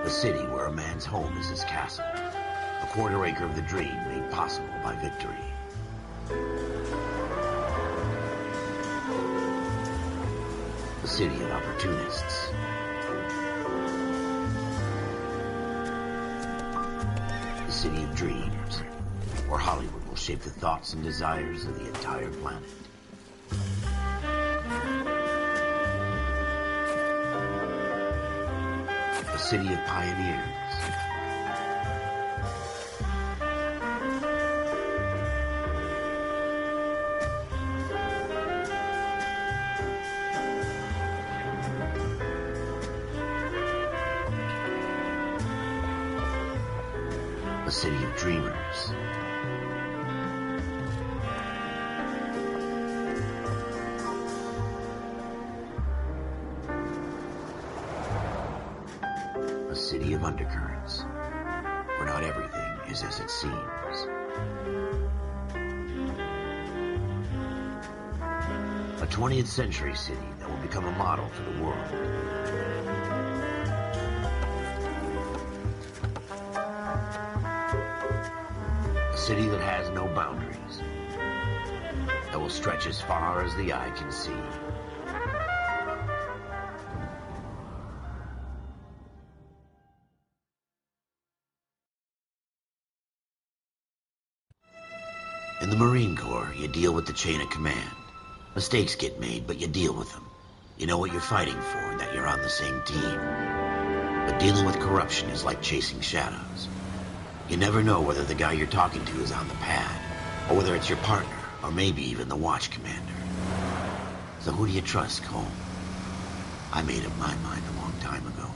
A city where a man's home is his castle. A quarter acre of the dream made possible by victory. A city of opportunists. A city of dreams, where Hollywood will shape the thoughts and desires of the entire planet. A city of pioneers. A city of dreamers. A city of undercurrents, where not everything is as it seems. A 20th century city that will become a model for the world. A city that has no boundaries, that will stretch as far as the eye can see. In the Marine Corps, you deal with the chain of command. Mistakes get made, but you deal with them. You know what you're fighting for and that you're on the same team. But dealing with corruption is like chasing shadows. You never know whether the guy you're talking to is on the pad, or whether it's your partner, or maybe even the watch commander. So who do you trust, Cole? I made up my mind a long time ago.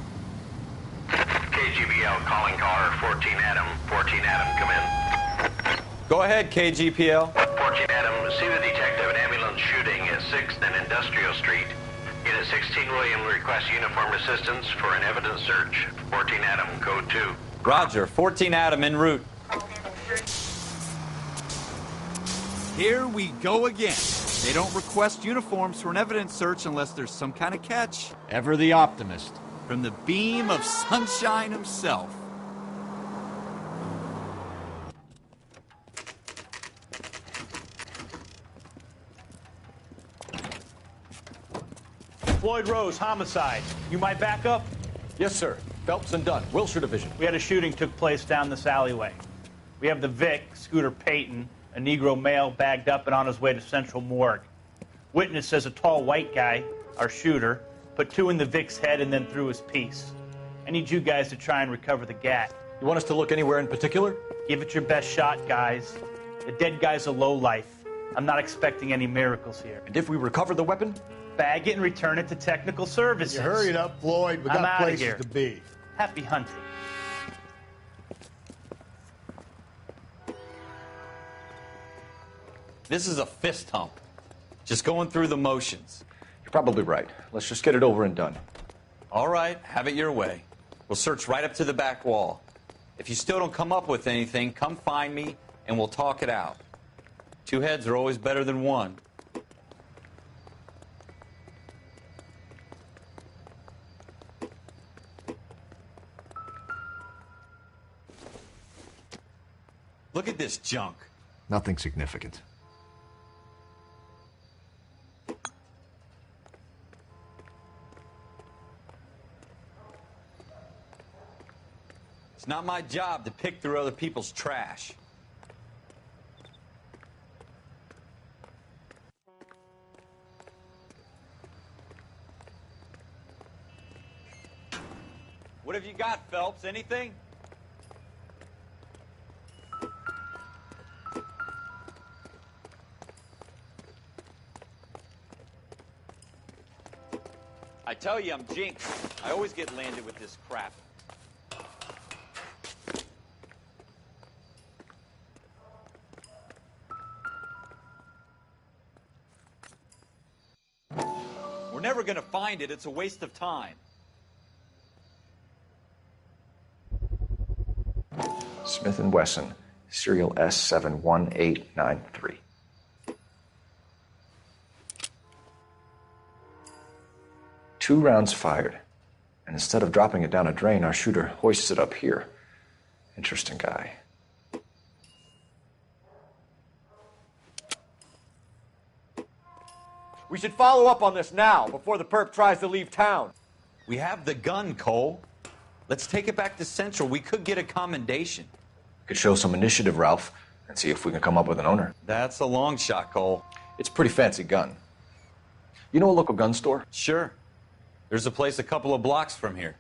KGBL calling caller 14 Adam. 14 Adam, come in. Go ahead, KGPL. 14 Adam, see the detective, an ambulance shooting at 6th and Industrial Street. Unit 16 William requests uniform assistance for an evidence search. 14 Adam, code 2. Roger, 14 Adam en route. Here we go again. They don't request uniforms for an evidence search unless there's some kind of catch. Ever the optimist. From the beam of sunshine himself. Floyd Rose, homicide. You might back up? Yes, sir. Phelps and Dunn, Wilshire Division. We had a shooting took place down this alleyway. We have the Vic, Scooter Payton, a Negro male bagged up and on his way to Central Morgue. Witness says a tall white guy, our shooter, put 2 in the Vic's head and then threw his piece. I need you guys to try and recover the gat. You want us to look anywhere in particular? Give it your best shot, guys. The dead guy's a lowlife. I'm not expecting any miracles here. And if we recover the weapon? Bag it and return it to technical services. You hurry it up, Floyd. We I'm got outta places here. to be. Happy hunting. This is a fist hump. Just going through the motions. You're probably right. Let's just get it over and done. All right, have it your way. We'll search right up to the back wall. If you still don't come up with anything, come find me and we'll talk it out. 2 heads are always better than 1. Look at this junk. Nothing significant. It's not my job to pick through other people's trash. What have you got, Phelps? Anything? I tell you, I'm jinxed. I always get landed with this crap. We're never going to find it. It's a waste of time. Smith & Wesson, serial S71893. Two rounds fired, And instead of dropping it down a drain, our shooter hoists it up here. Interesting guy. We should follow up on this now, before the perp tries to leave town. We have the gun, Cole. Let's take it back to Central. We could get a commendation. We could show some initiative, Ralph, and see if we can come up with an owner. That's a long shot, Cole. It's a pretty fancy gun. You know a local gun store? Sure. There's a place a couple of blocks from here.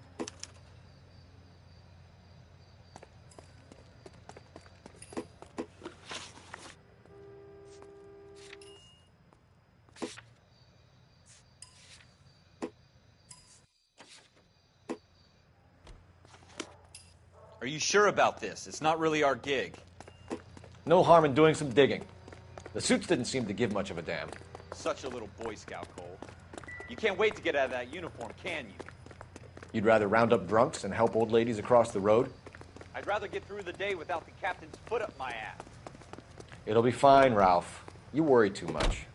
Are you sure about this? It's not really our gig. No harm in doing some digging. The suits didn't seem to give much of a damn. Such a little Boy Scout, Cole. You can't wait to get out of that uniform, can you? You'd rather round up drunks and help old ladies across the road? I'd rather get through the day without the captain's foot up my ass. It'll be fine, Ralph. You worry too much.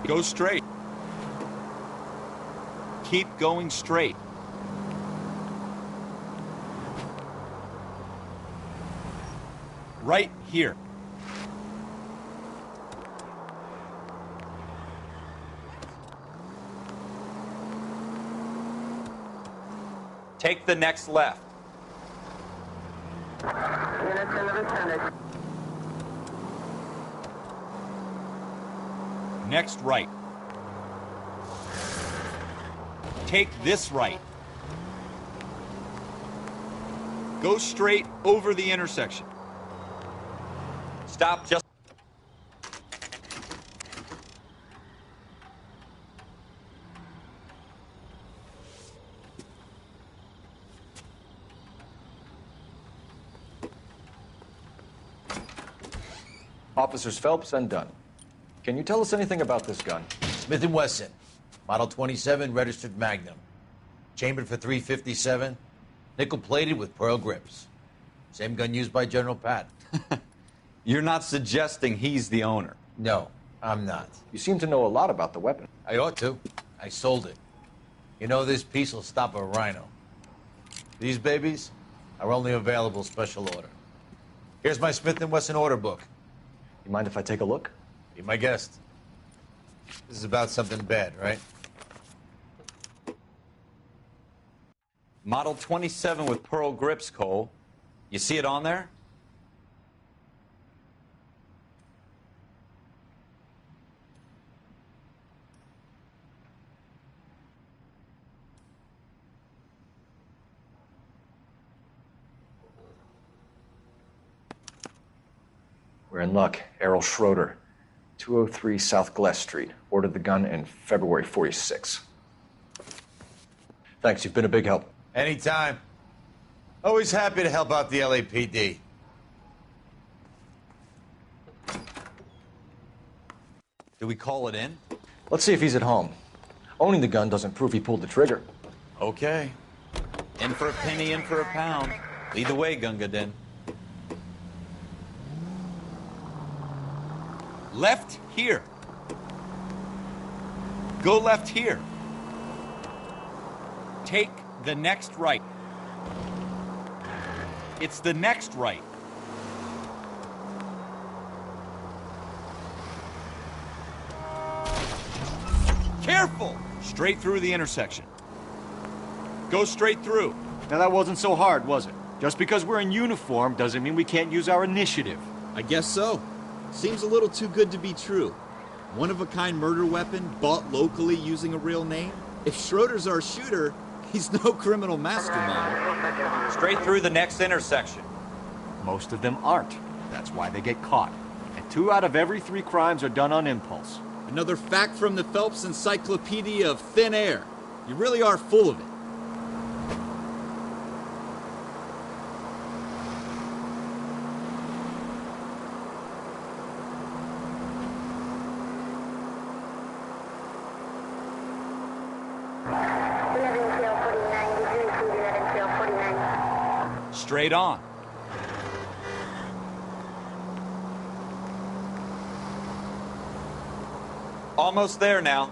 Go straight. Keep going straight. Right here. Take the next left. Next right. Take this right. Go straight over the intersection. Stop just... Officers Phelps and Dunn. Can you tell us anything about this gun? Smith & Wesson, Model 27, registered Magnum. Chambered for .357, nickel-plated with pearl grips. Same gun used by General Patton. You're not suggesting he's the owner. No, I'm not. You seem to know a lot about the weapon. I ought to. I sold it. You know, this piece will stop a rhino. These babies are only available special order. Here's my Smith & Wesson order book. You mind if I take a look? Be my guest. This is about something bad, right? Model 27 with pearl grips, Cole. You see it on there? We're in luck. Errol Schroeder, 203 South Glass Street. Ordered the gun in February '46. Thanks, you've been a big help. Anytime. Always happy to help out the LAPD. Do we call it in? Let's see if he's at home. Owning the gun doesn't prove he pulled the trigger. Okay. In for a penny, in for a pound. Lead the way, Gunga Din. Left here. Go left here. Take the next right. It's the next right. Careful! Straight through the intersection. Go straight through. Now that wasn't so hard, was it? Just because we're in uniform doesn't mean we can't use our initiative. I guess so. Seems a little too good to be true. One-of-a-kind murder weapon bought locally using a real name? If Schroeder's our shooter, he's no criminal mastermind. Straight through the next intersection. Most of them aren't. That's why they get caught. And 2 out of every 3 crimes are done on impulse. Another fact from the Phelps Encyclopedia of Thin Air. You really are full of it. Straight on. Almost there now.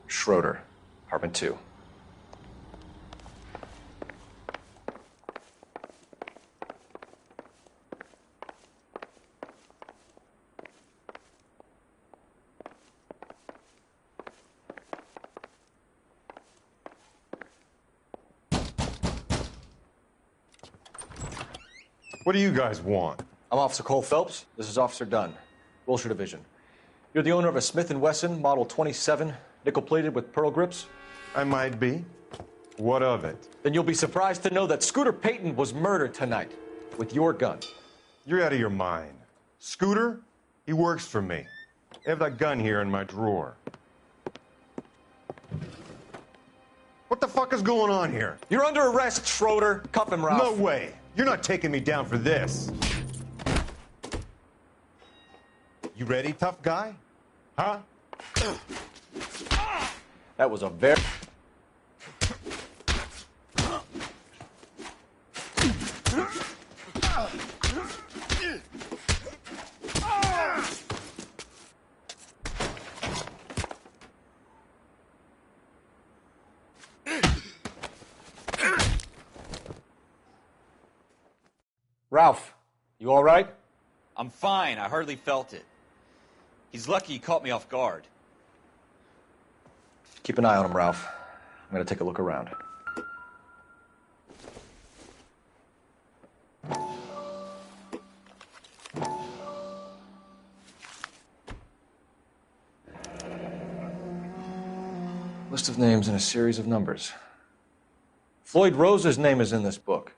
Schroeder, apartment 2. What do you guys want? I'm Officer Cole Phelps. This is Officer Dunn, Wilshire Division. You're the owner of a Smith & Wesson Model 27, nickel-plated with pearl grips? I might be. What of it? Then you'll be surprised to know that Scooter Payton was murdered tonight with your gun. You're out of your mind. Scooter? He works for me. I have that gun here in my drawer. What the fuck is going on here? You're under arrest, Schroeder. Cuff him, Ralph. No way. You're not taking me down for this. You ready, tough guy? Huh? That was a very... Ralph, you all right? I'm fine. I hardly felt it. He's lucky he caught me off guard. Keep an eye on him, Ralph. I'm going to take a look around. List of names and a series of numbers. Floyd Rose's name is in this book.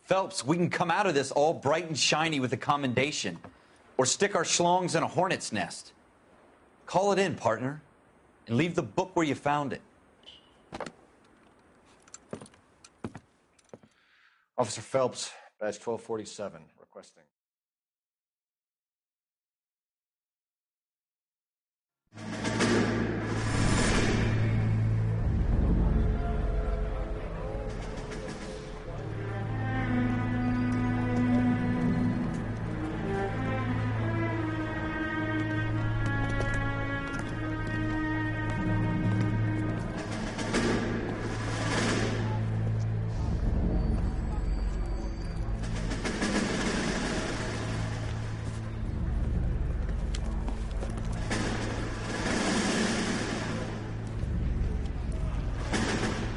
Phelps, we can come out of this all bright and shiny with a commendation. Or stick our schlongs in a hornet's nest. Call it in, partner. And leave the book where you found it. Officer Phelps, badge 1247, requesting.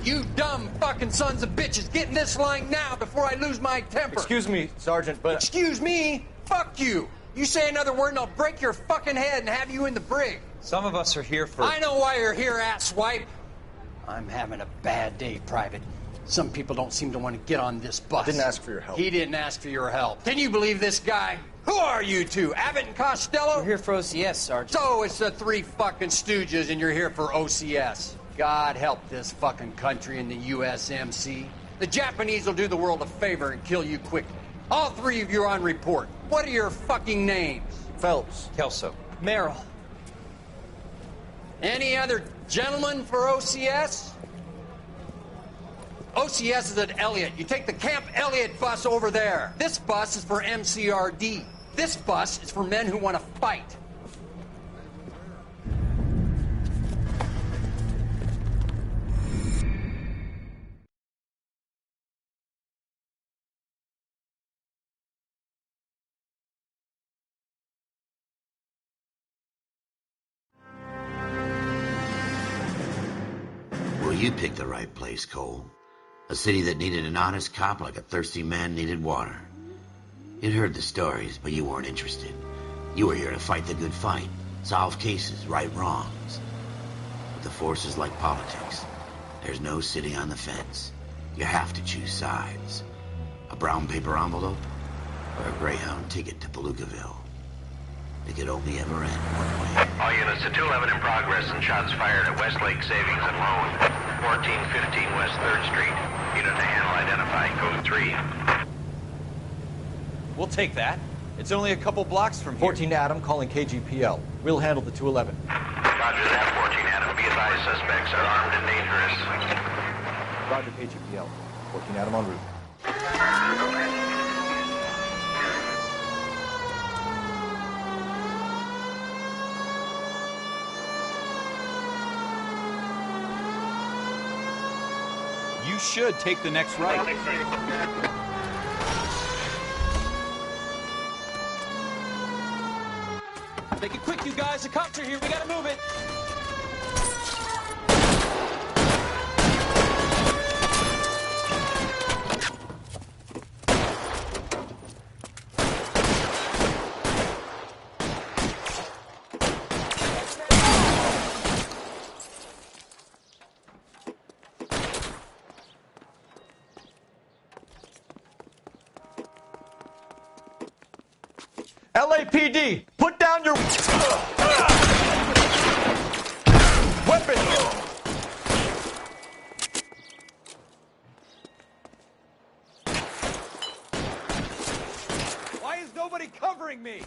You dumb fucking sons of bitches, get in this line now before I lose my temper. Excuse me, Sergeant, but... Excuse me? Fuck you. You say another word and I'll break your fucking head and have you in the brig. Some of us are here for... I know why you're here, asswipe. I'm having a bad day, Private. Some people don't seem to want to get on this bus. I didn't ask for your help. He didn't ask for your help. Can you believe this guy? Who are you two? Abbott and Costello? We're here for OCS, Sergeant. So it's the 3 fucking stooges and you're here for OCS. God help this fucking country and the USMC. The Japanese will do the world a favor and kill you quickly. All 3 of you are on report. What are your fucking names? Phelps. Kelso. Merrill. Any other gentlemen for OCS? OCS is at Elliott. You take the Camp Elliott bus over there. This bus is for MCRD. This bus is for men who want to fight. Well, you picked the right place, Cole. A city that needed an honest cop like a thirsty man needed water. You'd heard the stories, but you weren't interested. You were here to fight the good fight, solve cases, right wrongs. But the force is like politics. There's no sitting on the fence. You have to choose sides. A brown paper envelope or a Greyhound ticket to Palookaville. It could only ever end one way. All units to 211 in progress and shots fired at Westlake Savings and Loan, 1415 West 3rd Street. Unit to handle identified, code 3. We'll take that. It's only a couple blocks from here. 14 Adam calling KGPL. We'll handle the 211. Roger that, 14 Adam. Be advised, suspects are armed and dangerous. Roger KGPL. 14 Adam en route. You should take the next right. Make it quick, you guys. The cops are here. We gotta move it. LAPD, put down your weapon. Why is nobody covering me?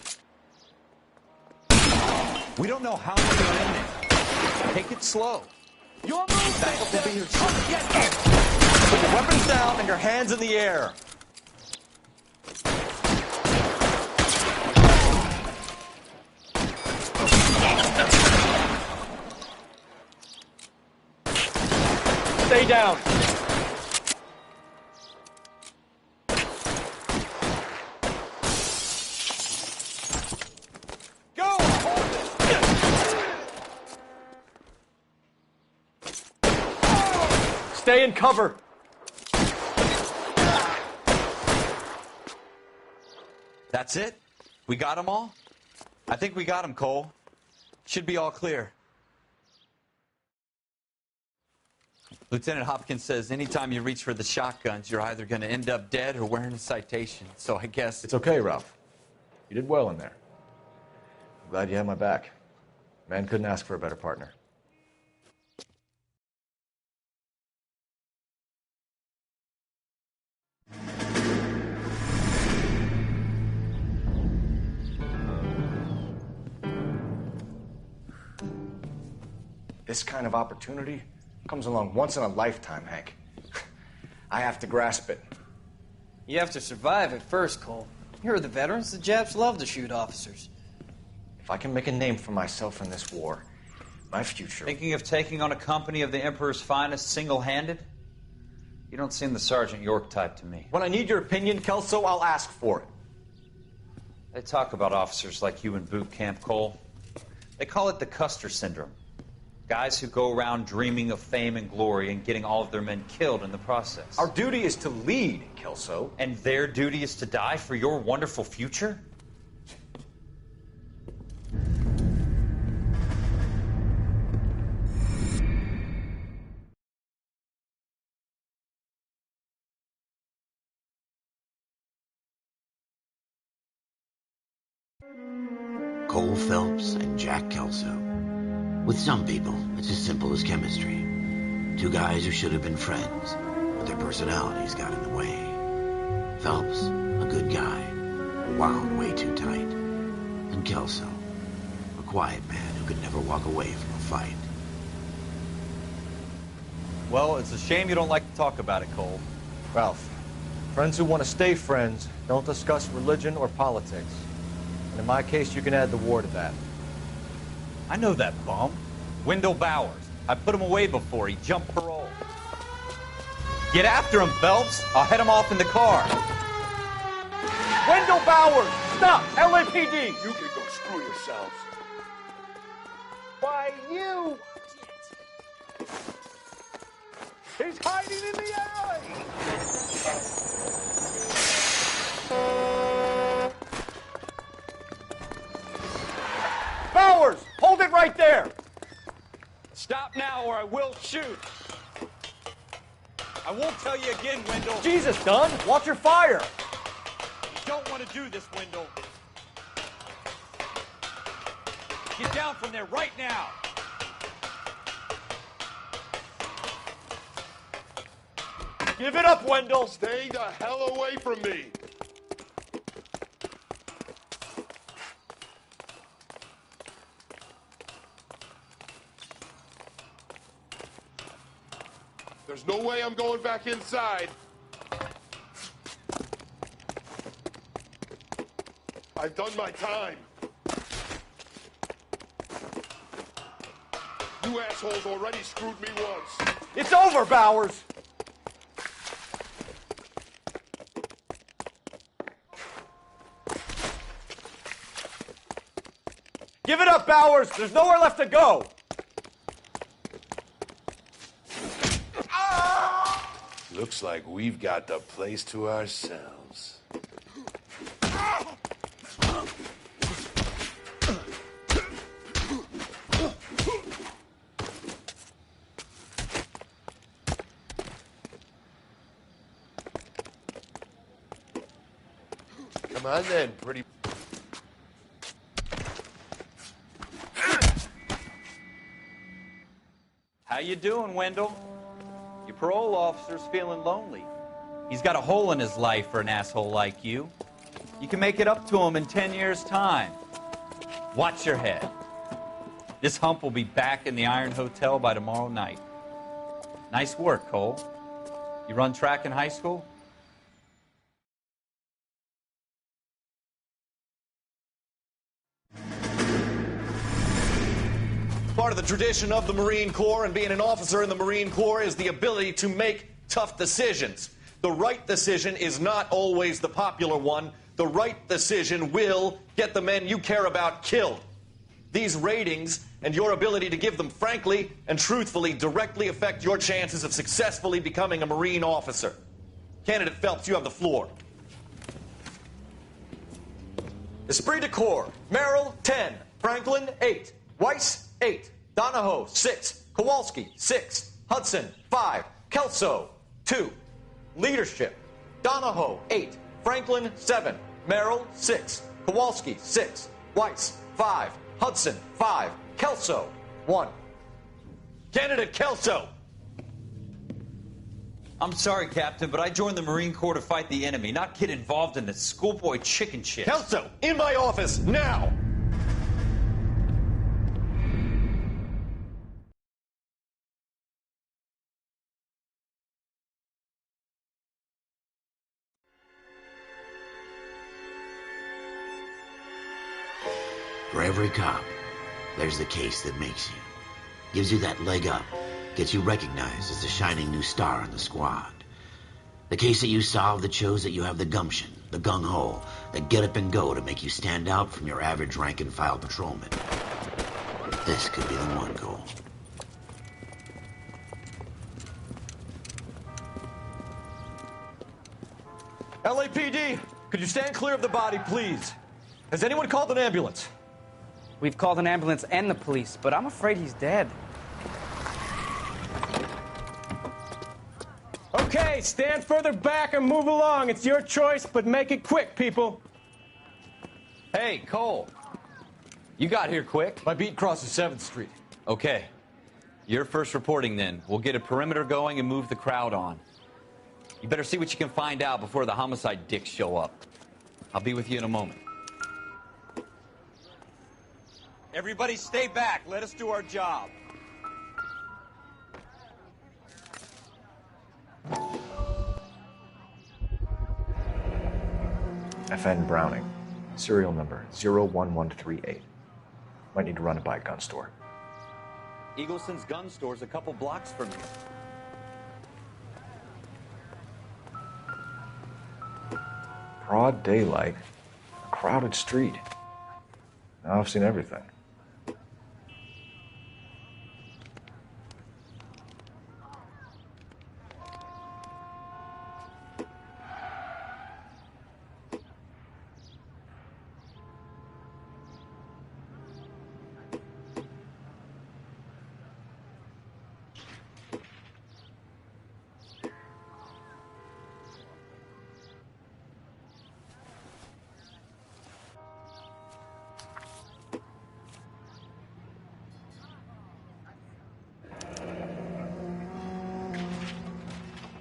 We don't know how many are in there. Take it slow. Your move, Backup will be here soon. Put your weapons down and your hands in the air. Stay down. Go! Hold it! Stay in cover. That's it? We got them all? I think we got them, Cole. Should be all clear. Lieutenant Hopkins says anytime you reach for the shotguns, you're either going to end up dead or wearing a citation. So I guess... It's okay, Ralph. You did well in there. I'm glad you had my back. Man couldn't ask for a better partner. This kind of opportunity comes along once in a lifetime, Hank. I have to grasp it. You have to survive it first, Cole. Here are the veterans. The Japs love to shoot officers. If I can make a name for myself in this war, my future... Thinking of taking on a company of the Emperor's finest single-handed? You don't seem the Sergeant York type to me. When I need your opinion, Kelso, I'll ask for it. They talk about officers like you in boot camp, Cole. They call it the Custer syndrome. Guys who go around dreaming of fame and glory and getting all of their men killed in the process. Our duty is to lead, Kelso. And their duty is to die for your wonderful future? Cole Phelps and Jack Kelso. With some people, it's as simple as chemistry. Two guys who should have been friends, but their personalities got in the way. Phelps, a good guy, wound way too tight. and Kelso, a quiet man who could never walk away from a fight. Well, it's a shame you don't like to talk about it, Cole. Ralph, friends who want to stay friends don't discuss religion or politics. And in my case, you can add the war to that. I know that bum. Wendell Bowers. I put him away before. He jumped parole. Get after him, Phelps. I'll head him off in the car. Wendell Bowers! Stop! LAPD! You can go screw yourselves. Why, you! He's hiding in the alley! Bowers! Hold it right there! Stop now or I will shoot. I won't tell you again, Wendell. Jesus, Dunn! Watch your fire! You don't want to do this, Wendell. Get down from there right now. Give it up, Wendell! Stay the hell away from me! There's no way I'm going back inside. I've done my time. You assholes already screwed me once. It's over, Bowers! Give it up, Bowers! There's nowhere left to go! Looks like we've got the place to ourselves. Come on then, pretty... How you doing, Wendell? Your parole officer's feeling lonely. He's got a hole in his life for an asshole like you. You can make it up to him in 10 years' time. Watch your head. This hump will be back in the Iron Hotel by tomorrow night. Nice work, Cole. You run track in high school? Part of the tradition of the Marine Corps and being an officer in the Marine Corps is the ability to make tough decisions. The right decision is not always the popular one. The right decision will get the men you care about killed. These ratings and your ability to give them frankly and truthfully directly affect your chances of successfully becoming a Marine officer. Candidate Phelps, you have the floor. Esprit de Corps, Merrill, 10. Franklin, 8. Weiss, 8. Donahoe, 6. Kowalski, 6. Hudson, 5. Kelso, 2. Leadership, Donahoe, 8. Franklin, 7. Merrill, 6. Kowalski, 6. Weiss, 5. Hudson, 5. Kelso, 1. Candidate Kelso. I'm sorry, Captain, but I joined the Marine Corps to fight the enemy, not get involved in this schoolboy chicken shit. Kelso, in my office, now! For every cop, there's the case that makes you. Gives you that leg up. Gets you recognized as the shining new star in the squad. The case that you solve that shows that you have the gumption, the gung-ho, the get up and go to make you stand out from your average rank-and-file patrolman. This could be the one, Cole. LAPD, could you stand clear of the body, please? Has anyone called an ambulance? We've called an ambulance and the police, but I'm afraid he's dead. Okay, stand further back and move along. It's your choice, but make it quick, people. Hey, Cole. You got here quick. My beat crosses 7th Street. Okay. You're first reporting then. We'll get a perimeter going and move the crowd on. You better see what you can find out before the homicide dicks show up. I'll be with you in a moment. Everybody stay back. Let us do our job. FN Browning, serial number 01138. Might need to run it by a gun store. Eagleson's gun store's a couple blocks from here. Broad daylight, a crowded street. Now I've seen everything.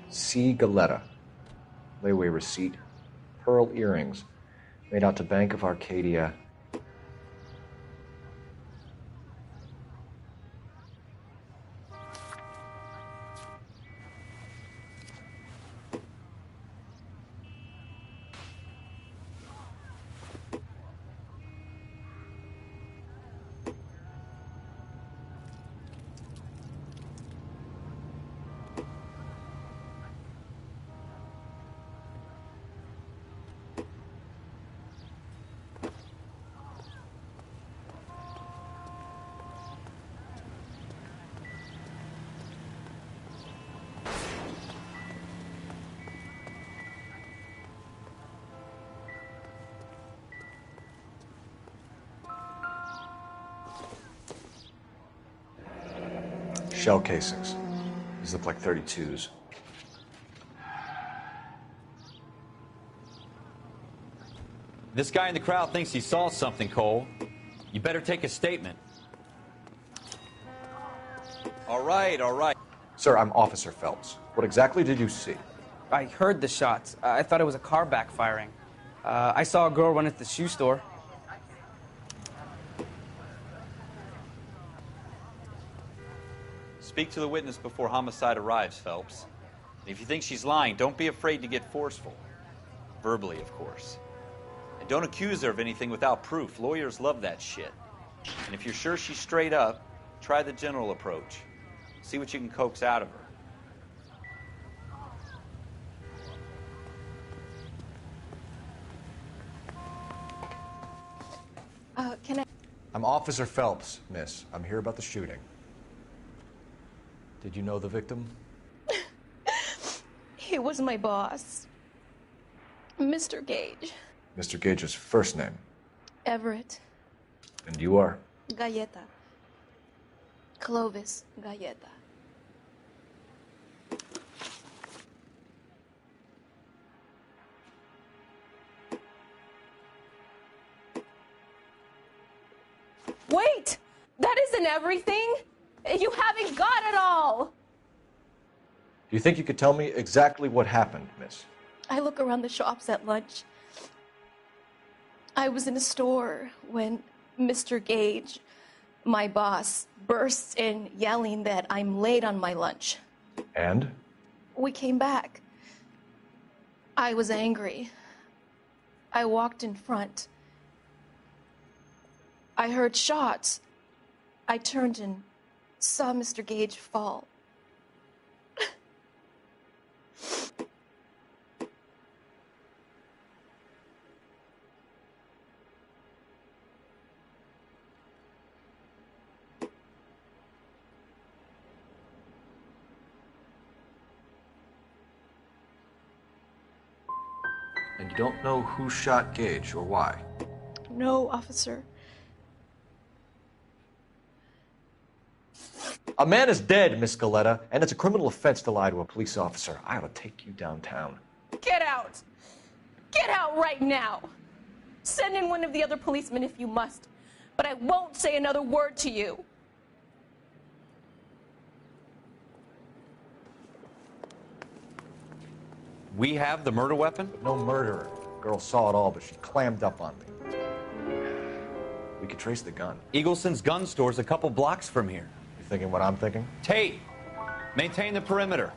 C. Galetta. Layaway receipt. Pearl earrings. Made out to Bank of Arcadia. Shell casings. These look like 32s. This guy in the crowd thinks he saw something, Cole. You better take a statement. All right, all right. Sir, I'm Officer Phelps. What exactly did you see? I heard the shots. I thought it was a car backfiring. I saw a girl run into the shoe store. Speak to the witness before homicide arrives, Phelps. If you think she's lying, don't be afraid to get forceful. Verbally, of course. And don't accuse her of anything without proof. Lawyers love that shit. And if you're sure she's straight up, try the general approach. See what you can coax out of her. Can I... I'm Officer Phelps, miss. I'm here about the shooting. Did you know the victim? He was my boss. Mr. Gage. Mr. Gage's first name? Everett. And you are? Galleta. Clovis Galleta. Wait! That isn't everything! You haven't got it all! Do you think you could tell me exactly what happened, miss? I look around the shops at lunch. I was in a store when Mr. Gage, my boss, bursts in yelling that I'm late on my lunch. And? We came back. I was angry. I walked in front. I heard shots. I turned and saw Mr. Gage fall. And you don't know who shot Gage or why? No, officer. A man is dead, Miss Galletta, and it's a criminal offense to lie to a police officer. I ought to take you downtown. Get out! Get out right now! Send in one of the other policemen if you must, but I won't say another word to you. We have the murder weapon? No murderer. Girl saw it all, but she clammed up on me. We We could trace the gun. Eagleson's gun store's a couple blocks from here. You thinking what I'm thinking? Tate, maintain the perimeter.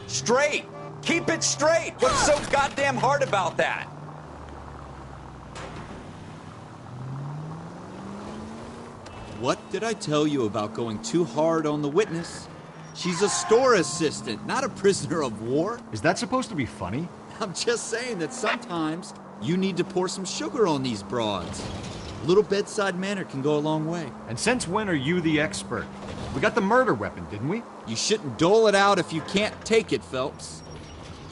Straight! Keep it straight! What's so goddamn hard about that? What did I tell you about going too hard on the witness? She's a store assistant, not a prisoner of war. Is that supposed to be funny? I'm just saying that sometimes you need to pour some sugar on these broads. A little bedside manner can go a long way. And since when are you the expert? We got the murder weapon, didn't we? You shouldn't dole it out if you can't take it, Phelps.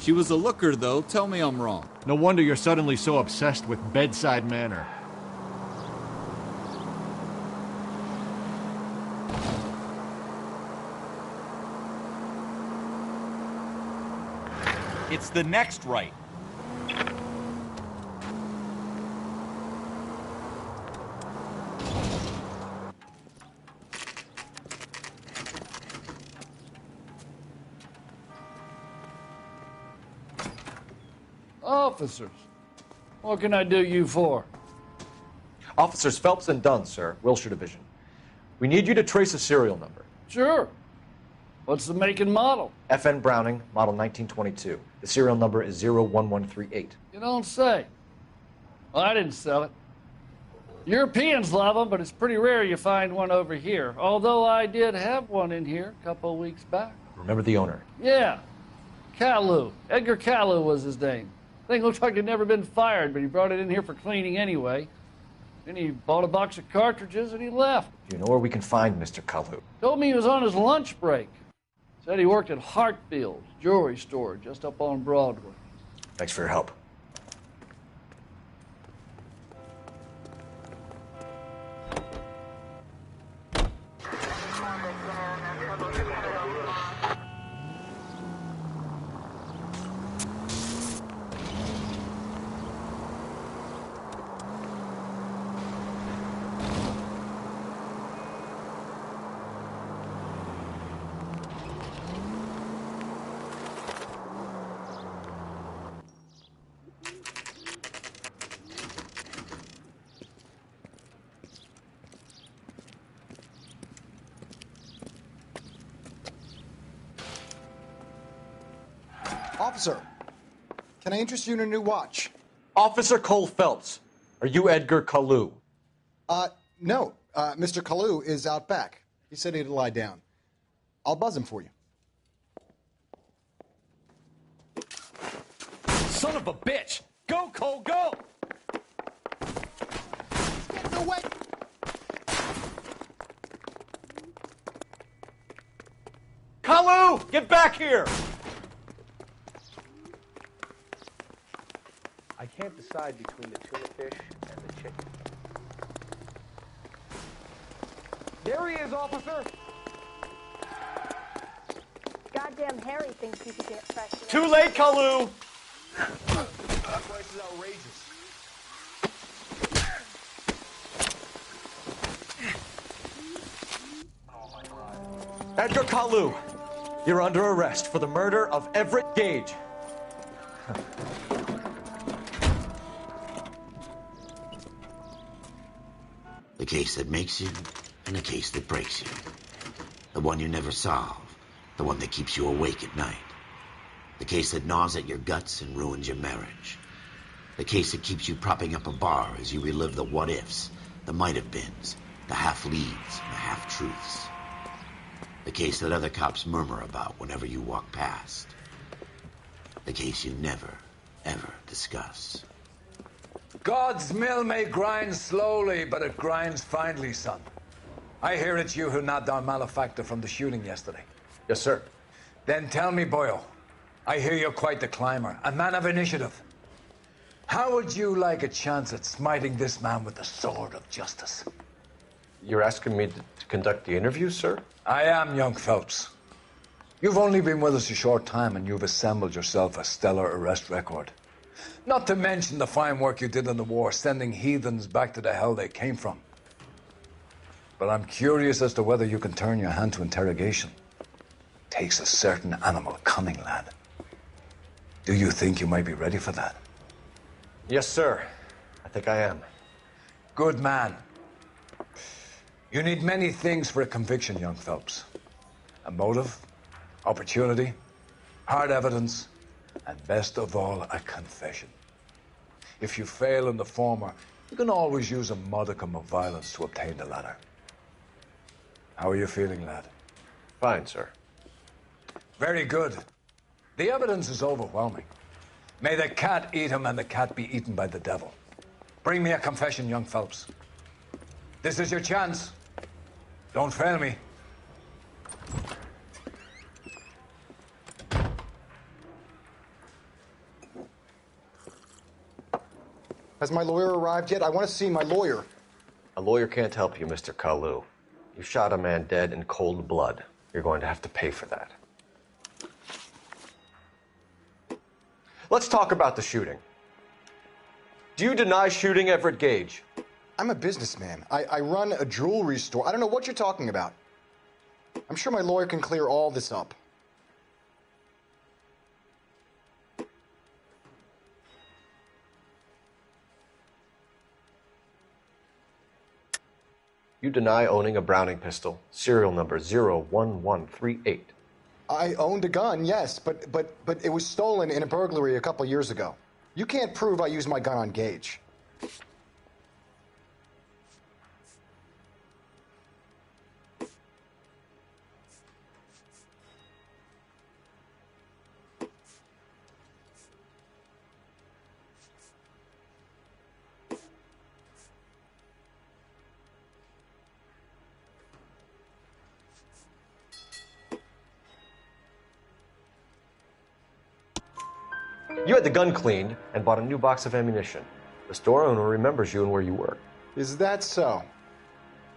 She was a looker, though. Tell me I'm wrong. No wonder you're suddenly so obsessed with bedside manner. It's the next right. Officers, what can I do you for? Officers Phelps and Dunn, sir, Wilshire Division. We need you to trace a serial number. Sure. What's the make and model? FN Browning, model 1922. The serial number is 01138. You don't say. Well, I didn't sell it. Europeans love them, but it's pretty rare you find one over here. Although I did have one in here a couple of weeks back. Remember the owner? Yeah. Kalu. Edgar Kalu was his name. Thing looks like he'd never been fired, but he brought it in here for cleaning anyway. Then he bought a box of cartridges and he left. Do you know where we can find Mr. Kalu? Told me he was on his lunch break. Said he worked at Hartfield's jewelry store just up on Broadway. Thanks for your help. Officer, can I interest you in a new watch? Officer Cole Phelps, are you Edgar Kalu? No. Mr. Kalu is out back. He said he'd lie down. I'll buzz him for you. Son of a bitch! Go, Cole, go! Get away! Kalu! Get back here! I can't decide between the tuna fish and the chicken. There he is, officer! Goddamn Harry thinks he could get fresh. Too late, Kalu! That price is outrageous. Edgar Kalu, you're under arrest for the murder of Everett Gage. The case that makes you, and the case that breaks you. The one you never solve, the one that keeps you awake at night. The case that gnaws at your guts and ruins your marriage. The case that keeps you propping up a bar as you relive the what-ifs, the might-have-beens, the half-leads, and the half-truths. The case that other cops murmur about whenever you walk past. The case you never, ever discuss. God's mill may grind slowly, but it grinds finely, son. I hear it's you who nabbed our malefactor from the shooting yesterday. Yes, sir. Then tell me, Boyle, I hear you're quite the climber, a man of initiative. How would you like a chance at smiting this man with the sword of justice? You're asking me to conduct the interview, sir? I am, young Phelps. You've only been with us a short time, and you've assembled yourself a stellar arrest record. Not to mention the fine work you did in the war, sending heathens back to the hell they came from. but I'm curious as to whether you can turn your hand to interrogation. Takes a certain animal cunning, lad. Do you think you might be ready for that? Yes, sir. I think I am. Good man. You need many things for a conviction, young Phelps. A motive, opportunity, hard evidence, and best of all, a confession. If you fail in the former, you can always use a modicum of violence to obtain the latter. How are you feeling, lad? Fine, sir. Very good. The evidence is overwhelming. May the cat eat him and the cat be eaten by the devil. Bring me a confession, young Phelps. This is your chance. Don't fail me. Has my lawyer arrived yet? I want to see my lawyer. A lawyer can't help you, Mr. Kalu. You shot a man dead in cold blood. You're going to have to pay for that. Let's talk about the shooting. Do you deny shooting Everett Gage? I'm a businessman. I run a jewelry store. I don't know what you're talking about. I'm sure my lawyer can clear all this up. You deny owning a Browning pistol, serial number 01138. I owned a gun, yes, but it was stolen in a burglary a couple years ago. You can't prove I used my gun on Gage. You had the gun cleaned and bought a new box of ammunition. The store owner remembers you and where you work. Is that so?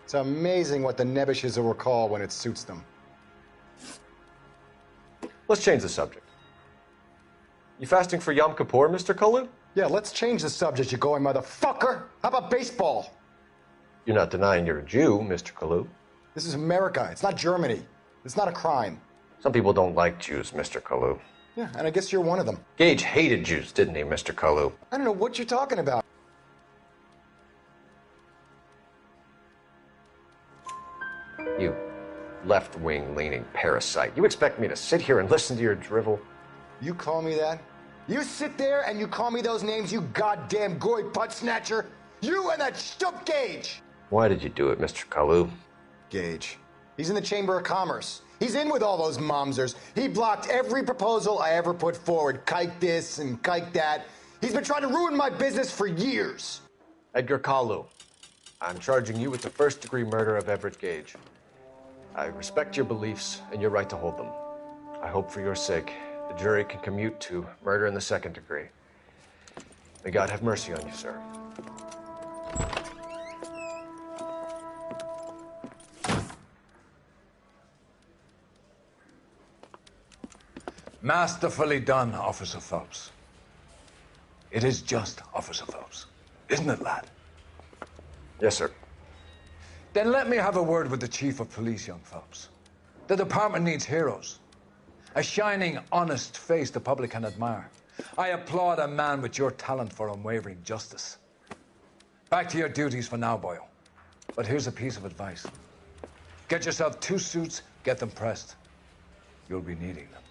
It's amazing what the Nebbishes will recall when it suits them. Let's change the subject. You fasting for Yom Kippur, Mr. Kalu? Yeah, let's change the subject, you going motherfucker. How about baseball? You're not denying you're a Jew, Mr. Kalu. This is America. It's not Germany. It's not a crime. Some people don't like Jews, Mr. Kalu. Yeah, and I guess you're one of them. Gage hated Jews, didn't he, Mr. Kalu? I don't know what you're talking about. You left-wing leaning parasite. You expect me to sit here and listen to your drivel? You call me that? You sit there and you call me those names, you goddamn goy butt snatcher? You and that stup Gage! Why did you do it, Mr. Kalu? Gage. He's in the Chamber of Commerce. He's in with all those momsers. He blocked every proposal I ever put forward. Kike this and kike that. He's been trying to ruin my business for years. Edgar Kalu, I'm charging you with the first-degree murder of Everett Gage. I respect your beliefs and your right to hold them. I hope for your sake the jury can commute to murder in the second degree. May God have mercy on you, sir. Masterfully done, Officer Phelps. It is just Officer Phelps, isn't it, lad? Yes, sir. Then let me have a word with the Chief of Police, young Phelps. The department needs heroes. A shining, honest face the public can admire. I applaud a man with your talent for unwavering justice. Back to your duties for now, Boyle. But here's a piece of advice. Get yourself 2 suits, get them pressed. You'll be needing them.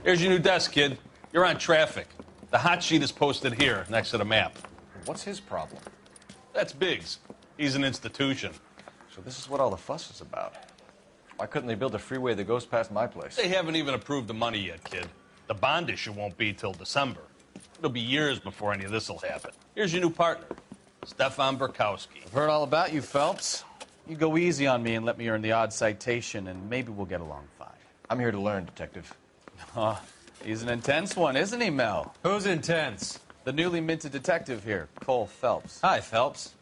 Here's your new desk, kid. You're on traffic. The hot sheet is posted here, next to the map. What's his problem? That's Biggs. He's an institution. So this is what all the fuss is about. Why couldn't they build a freeway that goes past my place? They haven't even approved the money yet, kid. The bond issue won't be till December. It'll be years before any of this will happen. Here's your new partner, Stefan Burkowski. I've heard all about you, Phelps. You go easy on me and let me earn the odd citation, and maybe we'll get along fine. I'm here to learn, Detective. Oh, he's an intense one, isn't he, Mel? Who's intense? The newly minted detective here, Cole Phelps. Hi, Phelps.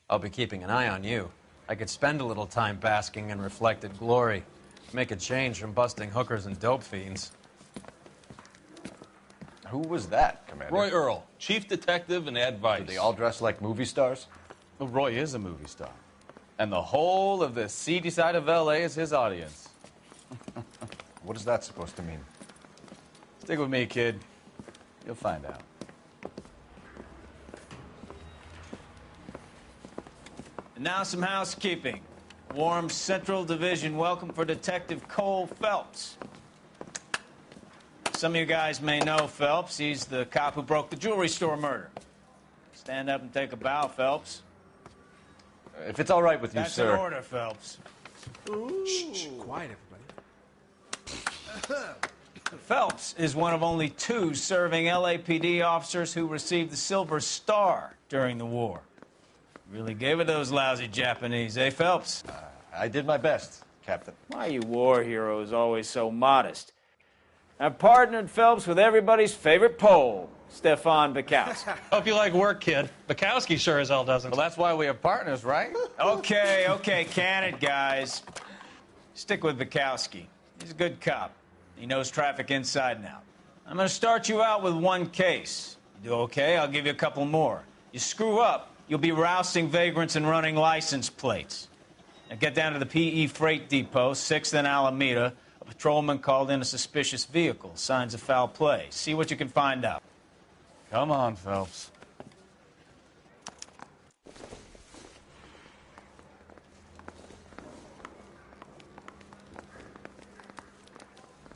I'll be keeping an eye on you. I could spend a little time basking in reflected glory. Make a change from busting hookers and dope fiends. Who was that, Commander? Roy Earl, chief detective and advice. Do they all dress like movie stars? Well, Roy is a movie star. And the whole of the seedy side of L.A. is his audience. What is that supposed to mean? Stick with me, kid. You'll find out. And now some housekeeping. Warm Central Division welcome for Detective Cole Phelps. Some of you guys may know Phelps. He's the cop who broke the jewelry store murder. Stand up and take a bow, Phelps. If it's all right with you, That's sir. That's an order, Phelps. Shh, quiet, everybody. Phelps is one of only 2 serving LAPD officers who received the Silver Star during the war. Really gave it those lousy Japanese, eh, Phelps? I did my best, Captain. Why are you war heroes always so modest? I've partnered Phelps with everybody's favorite Pole, Stefan Burkowski. Hope you like work, kid. Burkowski sure as hell doesn't. Well, that's why we have partners, right? Okay, can it, guys. Stick with Burkowski. He's a good cop. He knows traffic inside and out. I'm going to start you out with 1 case. You do okay, I'll give you a couple more. You screw up, you'll be rousting vagrants and running license plates. Now get down to the PE Freight Depot, 6th and Alameda. A patrolman called in a suspicious vehicle. Signs of foul play. See what you can find out. Come on, Phelps.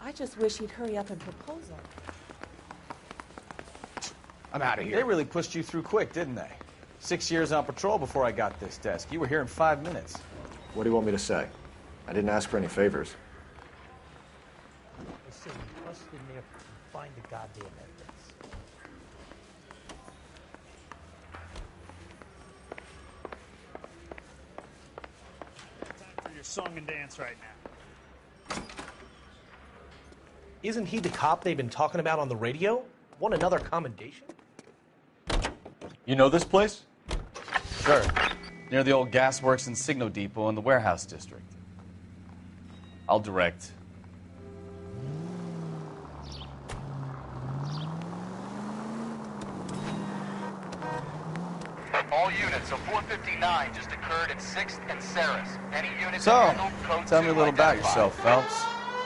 I just wish he'd hurry up and propose on it. I'm out of here. They really pushed you through quick, didn't they? 6 years on patrol before I got this desk. You were here in 5 minutes. What do you want me to say? I didn't ask for any favors. I say you bust in there and find the goddamn evidence. Time for your song and dance right now. Isn't he the cop they've been talking about on the radio? Want another commendation? You know this place? Sure. Near the old gas works and signal depot in the warehouse district. I'll direct. All units, so 459 just occurred at 6th and Saris. Any units So, handled, code tell me a 2 little about identified. yourself, Phelps.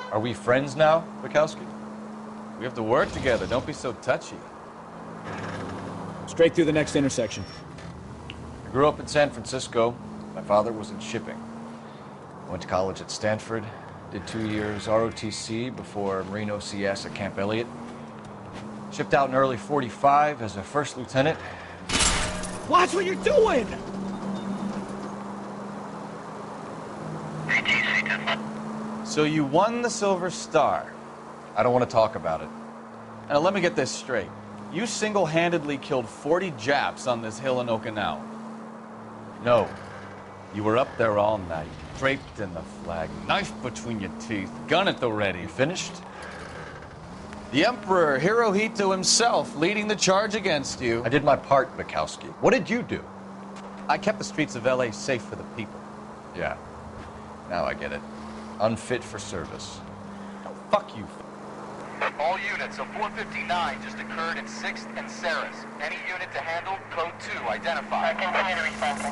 Are we friends now, Burkowski? We have to work together. Don't be so touchy. Straight through the next intersection. I grew up in San Francisco. My father was in shipping. I went to college at Stanford, did 2 years ROTC before Marine OCS at Camp Elliott. Shipped out in early 45 as a first lieutenant. Watch what you're doing! So you won the Silver Star. I don't want to talk about it. Now let me get this straight. You single-handedly killed 40 Japs on this hill in Okinawa. No. You were up there all night, draped in the flag, knife between your teeth, gun at the ready. You finished? The Emperor Hirohito himself leading the charge against you. I did my part, Burkowski. What did you do? I kept the streets of L.A. safe for the people. Yeah. Now I get it. Unfit for service. Oh, fuck you. All units, so 459 just occurred at 6th and Saris. Any unit to handle, code 2 identified. Continue to respond.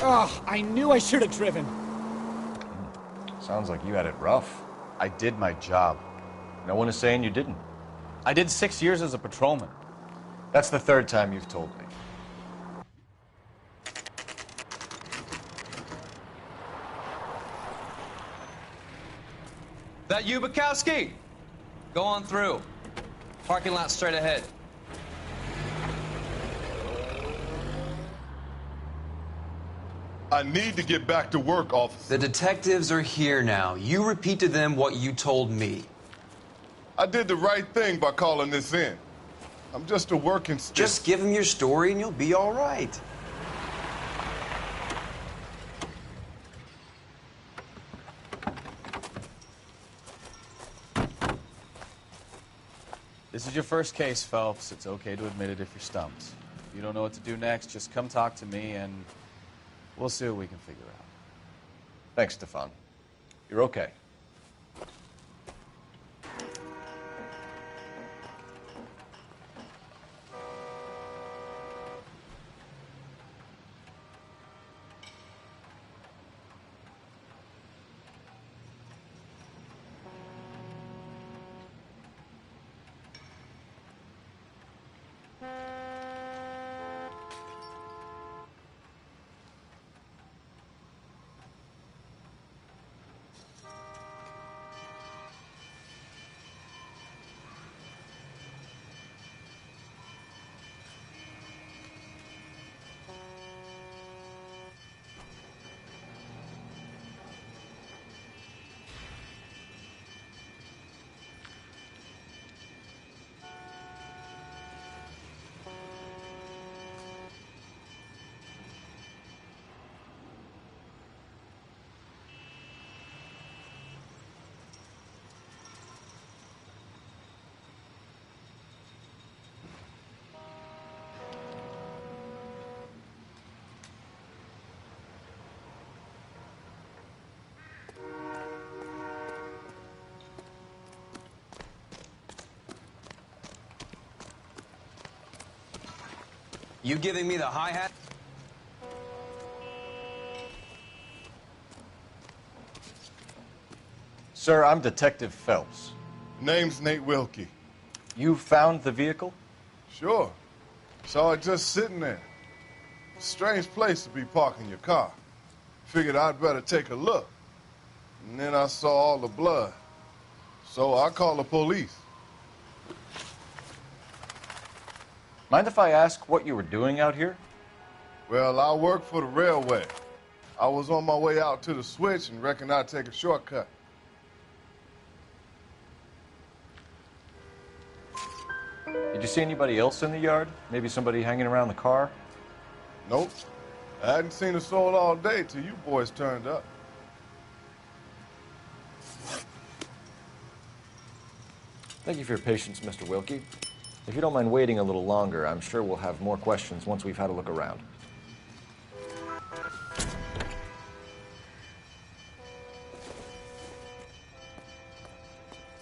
Oh, I knew I should have driven. Sounds like you had it rough. I did my job. No one is saying you didn't. I did 6 years as a patrolman. That's the 3rd time you've told me. That you, Bukowski? Go on through. Parking lot straight ahead. I need to get back to work, officer. The detectives are here now. You repeat to them what you told me. I did the right thing by calling this in. I'm just a working stiff. Just give them your story and you'll be all right. This is your first case, Phelps. It's okay to admit it if you're stumped. If you don't know what to do next, just come talk to me and we'll see what we can figure out. Thanks, Stefan. You're okay. You giving me the hi-hat? Sir, I'm Detective Phelps. Name's Nate Wilkie. You found the vehicle? Sure. Saw it just sitting there. Strange place to be parking your car. Figured I'd better take a look. And then I saw all the blood. So I called the police. Mind if I ask what you were doing out here? Well, I work for the railway. I was on my way out to the switch and reckoned I'd take a shortcut. Did you see anybody else in the yard? Maybe somebody hanging around the car? Nope. I hadn't seen a soul all day till you boys turned up. Thank you for your patience, Mr. Wilkie. If you don't mind waiting a little longer, I'm sure we'll have more questions once we've had a look around.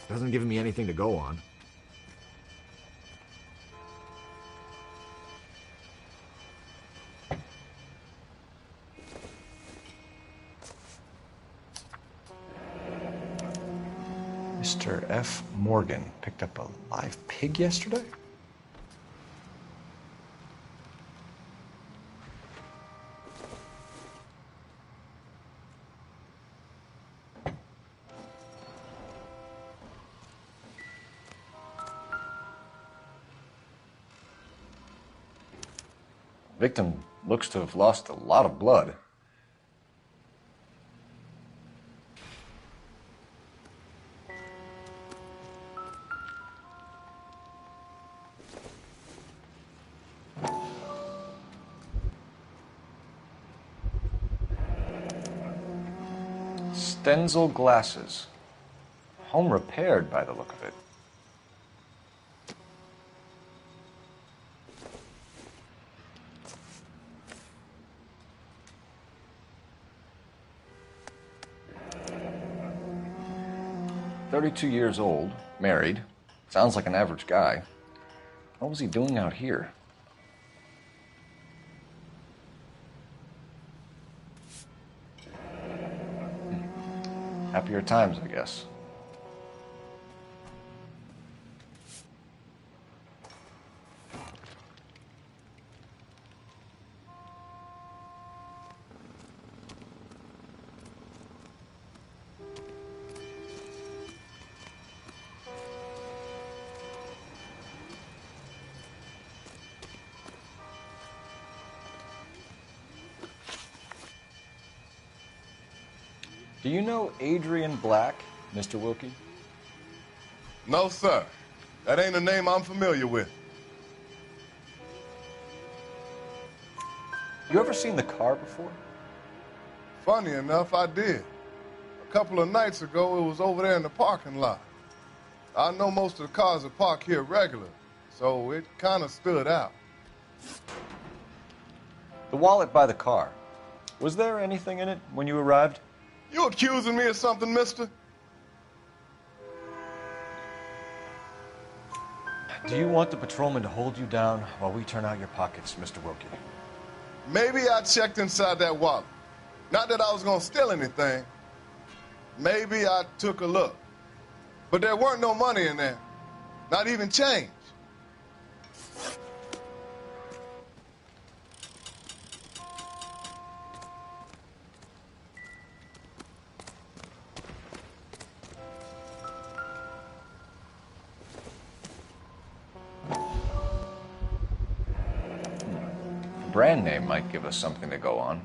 Doesn't give me anything to go on. Mr. F. Morgan picked up a live pig yesterday? Victim looks to have lost a lot of blood. Stenzel glasses. Home repaired by the look of it. "32 years old, married. Sounds like an average guy. What was he doing out here?" Happier times, I guess. Do you know Adrian Black, Mr. Wilkie? No, sir. That ain't a name I'm familiar with. You ever seen the car before? Funny enough, I did. A couple of nights ago, it was over there in the parking lot. I know most of the cars are parked here regular, so it kind of stood out. The wallet by the car. Was there anything in it when you arrived? You accusing me of something, mister? Do you want the patrolman to hold you down while we turn out your pockets, Mr. Wilkie? Maybe I checked inside that wallet. Not that I was going to steal anything. Maybe I took a look. But there weren't no money in there. Not even change. Brand name might give us something to go on.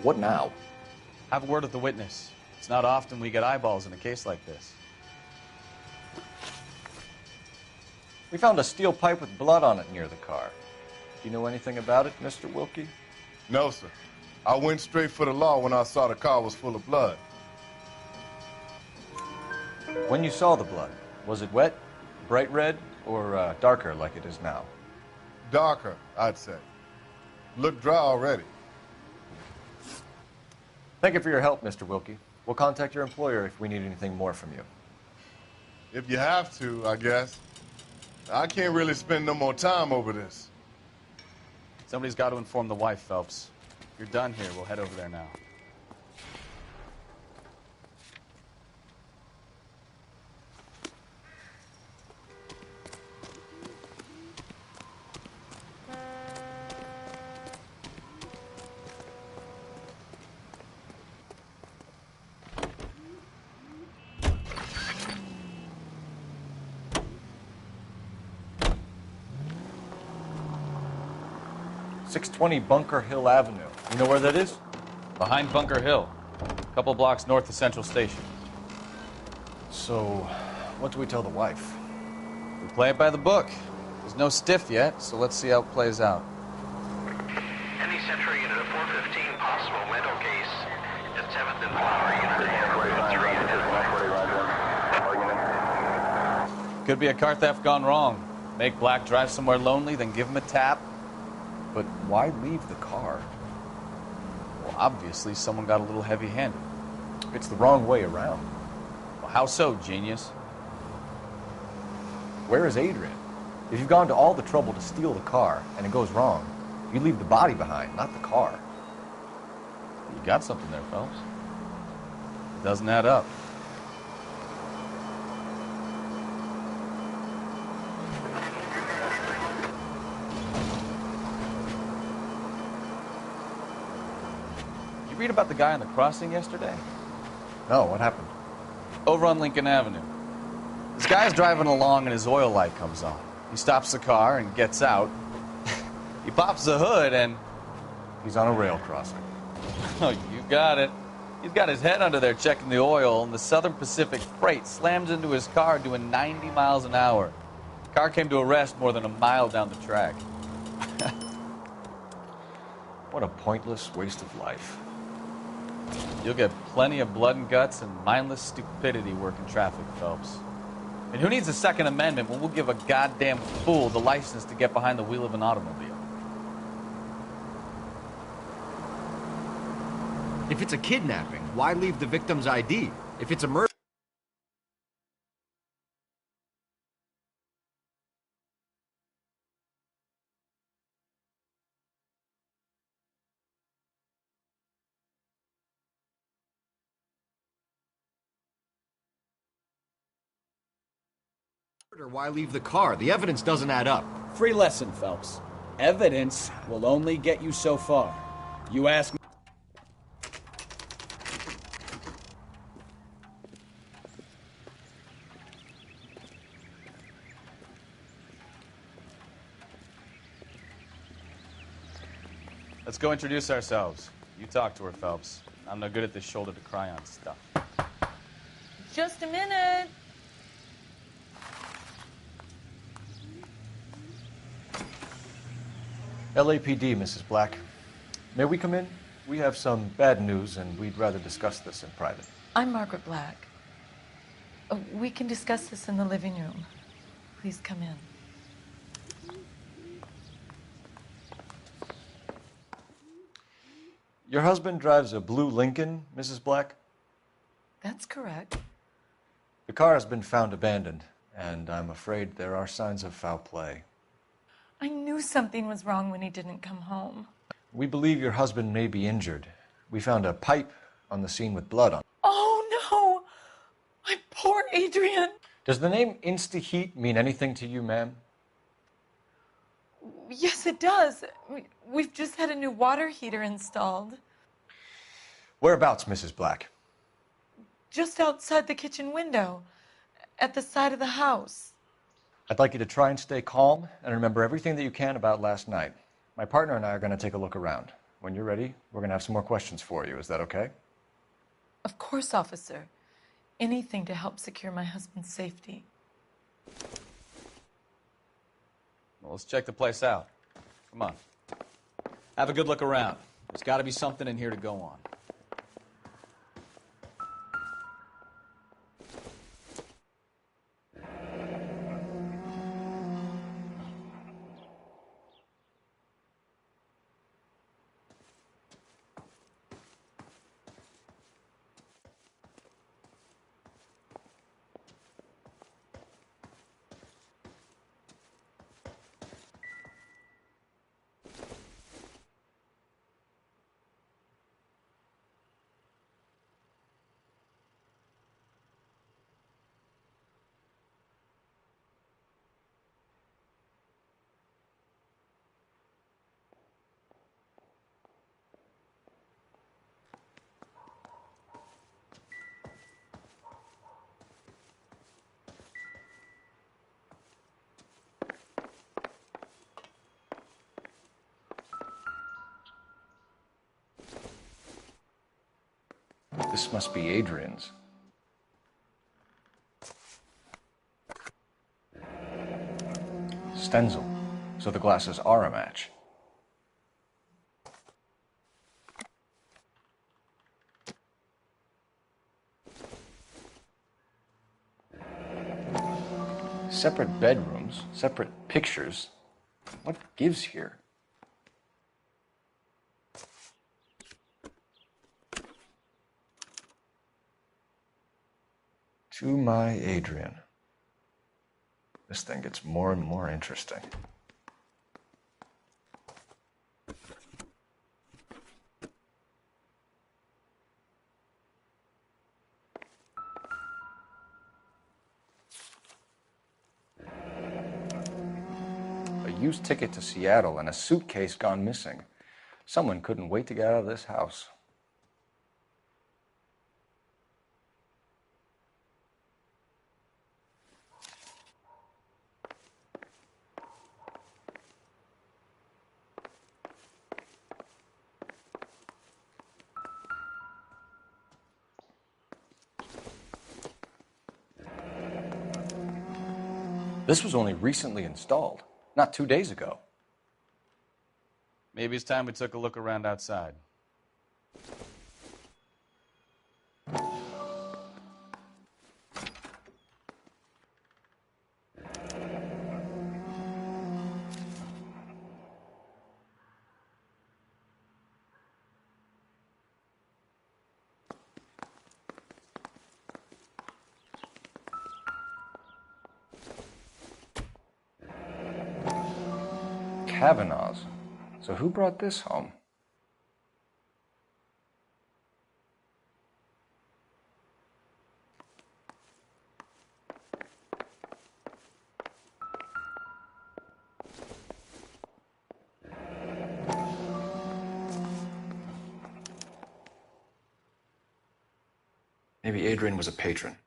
What now? Have a word with the witness. It's not often we get eyeballs in a case like this. We found a steel pipe with blood on it near the car. Do you know anything about it, Mr. Wilkie? No, sir. I went straight for the law when I saw the car was full of blood. When you saw the blood, was it wet, bright red, or darker like it is now? Darker, I'd say. Looked dry already. Thank you for your help, Mr. Wilkie. We'll contact your employer if we need anything more from you. If you have to, I guess. I can't really spend no more time over this. Somebody's got to inform the wife, Phelps. If you're done here, we'll head over there now. .620 Bunker Hill Avenue. You know where that is? Behind Bunker Hill. A couple blocks north of Central Station. So, what do we tell the wife? We play it by the book. There's no stiff yet, so let's see how it plays out. Any Central unit of 415, possible mental case at 7th and Flower unit 3 Could be a car theft gone wrong. Make Black drive somewhere lonely, then give him a tap. But why leave the car? Well, obviously someone got a little heavy-handed. It's the wrong way around. Well, how so, genius? Where is Adrian? If you've gone to all the trouble to steal the car and it goes wrong, you leave the body behind, not the car. You got something there, Phelps. It doesn't add up. You read about the guy on the crossing yesterday? No, what happened? Over on Lincoln Avenue. This guy's driving along and his oil light comes on. He stops the car and gets out. He pops the hood and... He's on a rail crossing. Oh, you got it. He's got his head under there checking the oil, and the Southern Pacific Freight slams into his car doing 90 miles an hour. The car came to a rest more than a mile down the track. What a pointless waste of life. You'll get plenty of blood and guts and mindless stupidity working traffic, Phelps. And who needs a Second Amendment when we'll give a goddamn fool the license to get behind the wheel of an automobile? If it's a kidnapping, why leave the victim's ID? If it's a murder... Why leave the car? The evidence doesn't add up. Free lesson, Phelps. Evidence will only get you so far. You ask me... Let's go introduce ourselves. You talk to her, Phelps. I'm no good at this shoulder to cry on stuff. Just a minute. LAPD, Mrs. Black. May we come in? We have some bad news, and we'd rather discuss this in private. I'm Margaret Black. We can discuss this in the living room. Please come in. Your husband drives a blue Lincoln, Mrs. Black? That's correct. The car has been found abandoned, and I'm afraid there are signs of foul play. I knew something was wrong when he didn't come home. We believe your husband may be injured. We found a pipe on the scene with blood on it. Oh, no! My poor Adrian! Does the name Insta-Heat mean anything to you, ma'am? Yes, it does. We've just had a new water heater installed. Whereabouts, Mrs. Black? Just outside the kitchen window, at the side of the house. I'd like you to try and stay calm and remember everything that you can about last night. My partner and I are going to take a look around. When you're ready, we're going to have some more questions for you. Is that okay? Of course, officer. Anything to help secure my husband's safety. Well, let's check the place out. Come on. Have a good look around. There's got to be something in here to go on. This must be Adrian's. Stenzel. So the glasses are a match. Separate bedrooms, separate pictures. What gives here? To my Adrian. This thing gets more and more interesting. A used ticket to Seattle and a suitcase gone missing. Someone couldn't wait to get out of this house. This was only recently installed, not 2 days ago. Maybe it's time we took a look around outside. Kavanaugh's. So who brought this home? Maybe Adrian was a patron.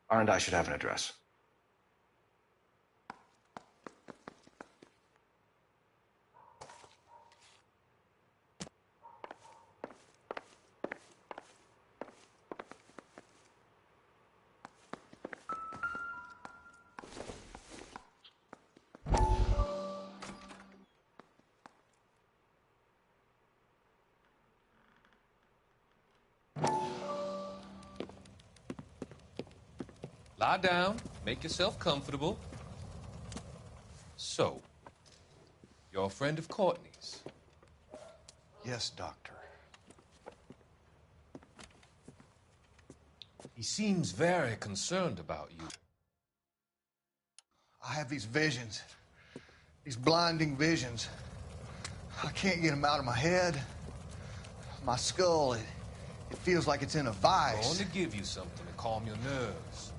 R&I should have an address. Lie down, make yourself comfortable. So, you're a friend of Courtney's? Yes, Doctor. He seems very concerned about you. I have these visions. These blinding visions. I can't get them out of my head. My skull, it feels like it's in a vice. I want to give you something to calm your nerves.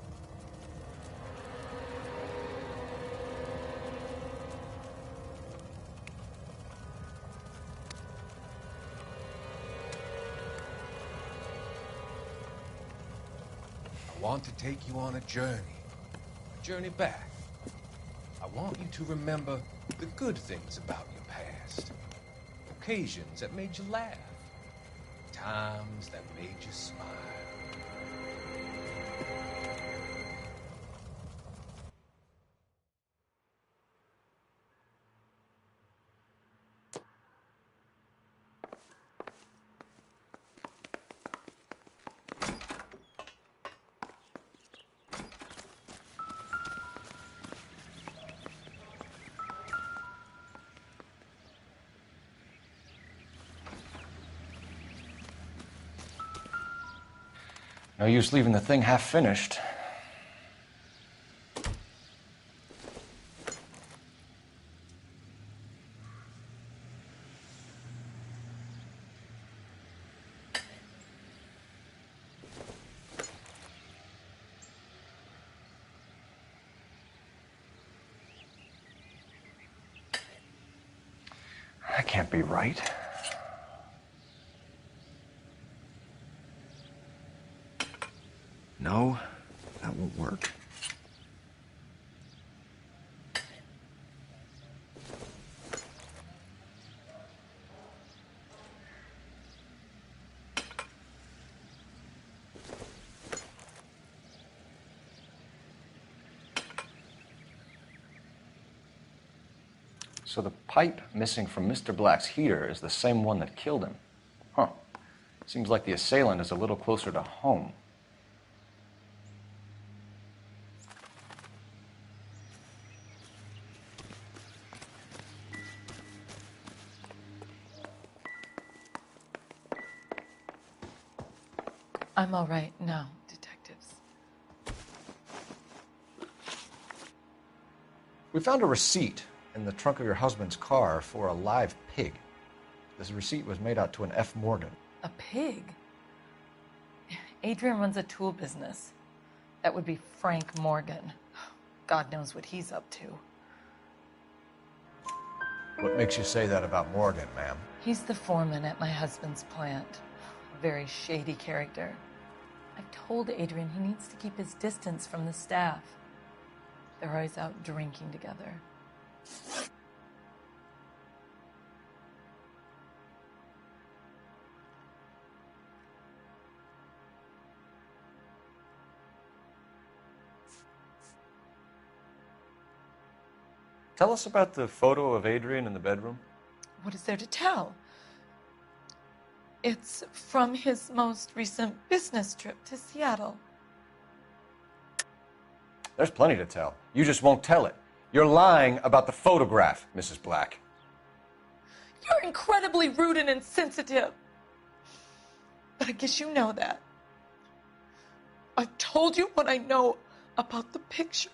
I want to take you on a journey back. I want you to remember the good things about your past. Occasions that made you laugh. Times that made you smile. No use leaving the thing half finished. That can't be right. No, that won't work. So the pipe missing from Mr. Black's heater is the same one that killed him. Huh. Seems like the assailant is a little closer to home. I'm all right now, detectives. We found a receipt in the trunk of your husband's car for a live pig. This receipt was made out to an F. Morgan. A pig? Adrian runs a tool business. That would be Frank Morgan. God knows what he's up to. What makes you say that about Morgan, ma'am? He's the foreman at my husband's plant. A very shady character. I've told Adrian he needs to keep his distance from the staff. They're always out drinking together. Tell us about the photo of Adrian in the bedroom. What is there to tell? It's from his most recent business trip to Seattle. There's plenty to tell. You just won't tell it. You're lying about the photograph, Mrs. Black. You're incredibly rude and insensitive. But I guess you know that. I've told you what I know about the picture.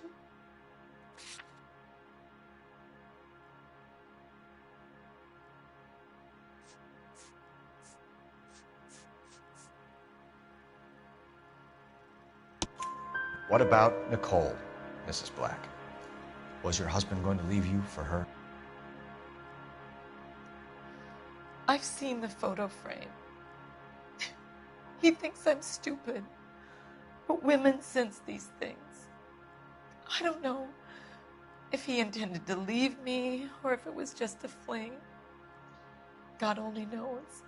What about Nicole, Mrs. Black? Was your husband going to leave you for her? I've seen the photo frame. He thinks I'm stupid. But women sense these things. I don't know if he intended to leave me or if it was just a fling. God only knows.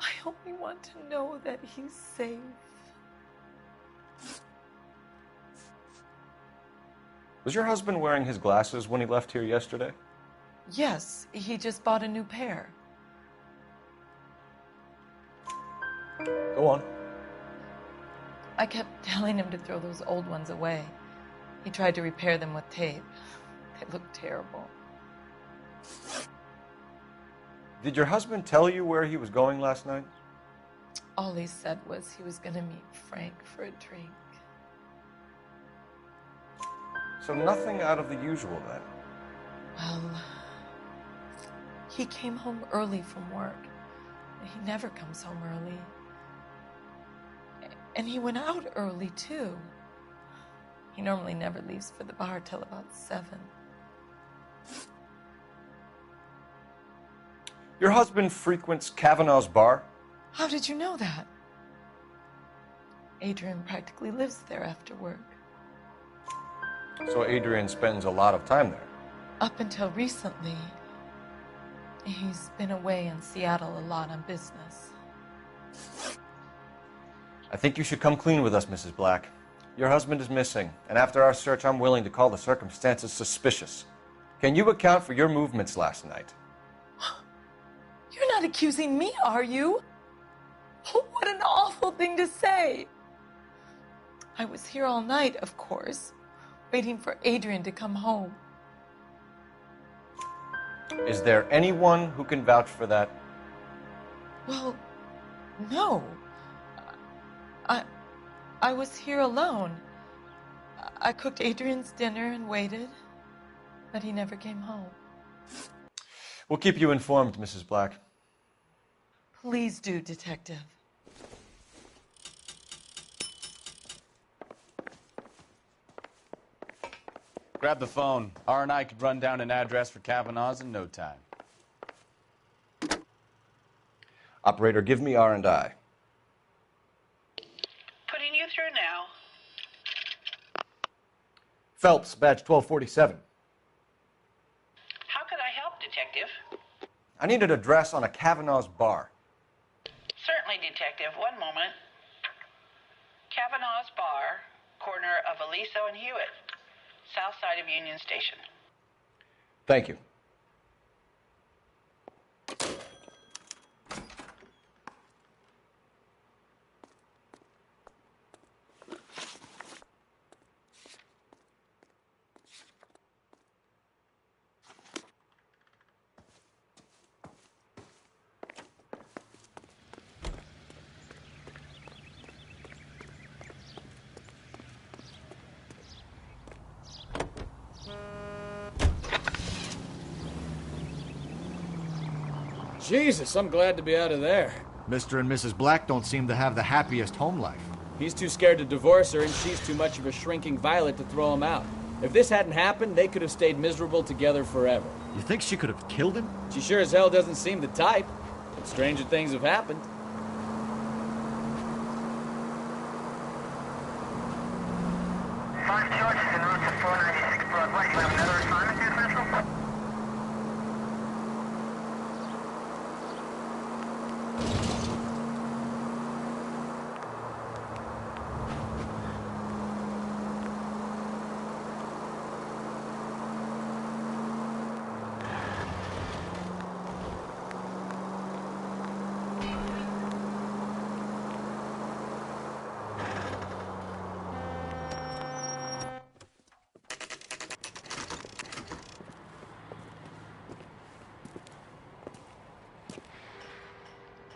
I only want to know that he's safe. Was your husband wearing his glasses when he left here yesterday? Yes, he just bought a new pair. Go on. I kept telling him to throw those old ones away. He tried to repair them with tape. They looked terrible. Did your husband tell you where he was going last night? All he said was he was going to meet Frank for a drink. So nothing out of the usual then? Well, he came home early from work. He never comes home early. And he went out early, too. He normally never leaves for the bar till about 7. Your husband frequents Kavanaugh's bar? How did you know that? Adrian practically lives there after work. So Adrian spends a lot of time there? Up until recently, he's been away in Seattle a lot on business. I think you should come clean with us, Mrs. Black. Your husband is missing, and after our search, I'm willing to call the circumstances suspicious. Can you account for your movements last night? You're not accusing me, are you? What an awful thing to say. I was here all night, of course, waiting for Adrian to come home. Is there anyone who can vouch for that? Well, no. I was here alone. I cooked Adrian's dinner and waited, but he never came home. We'll keep you informed, Mrs. Black. Please do, Detective. Grab the phone. R&I could run down an address for Kavanaugh's in no time. Operator, give me R&I. Putting you through now. Phelps, badge 1247. How could I help, Detective? I need an address on a Kavanaugh's bar. Certainly, Detective. One moment. Kavanaugh's Bar, corner of Aliso and Hewitt, south side of Union Station. Thank you. Jesus, I'm glad to be out of there. Mr. and Mrs. Black don't seem to have the happiest home life. He's too scared to divorce her, and she's too much of a shrinking violet to throw him out. If this hadn't happened, they could have stayed miserable together forever. You think she could have killed him? She sure as hell doesn't seem the type. But stranger things have happened. Five charges en route to 496 Broadway. You have another assignment here, Central?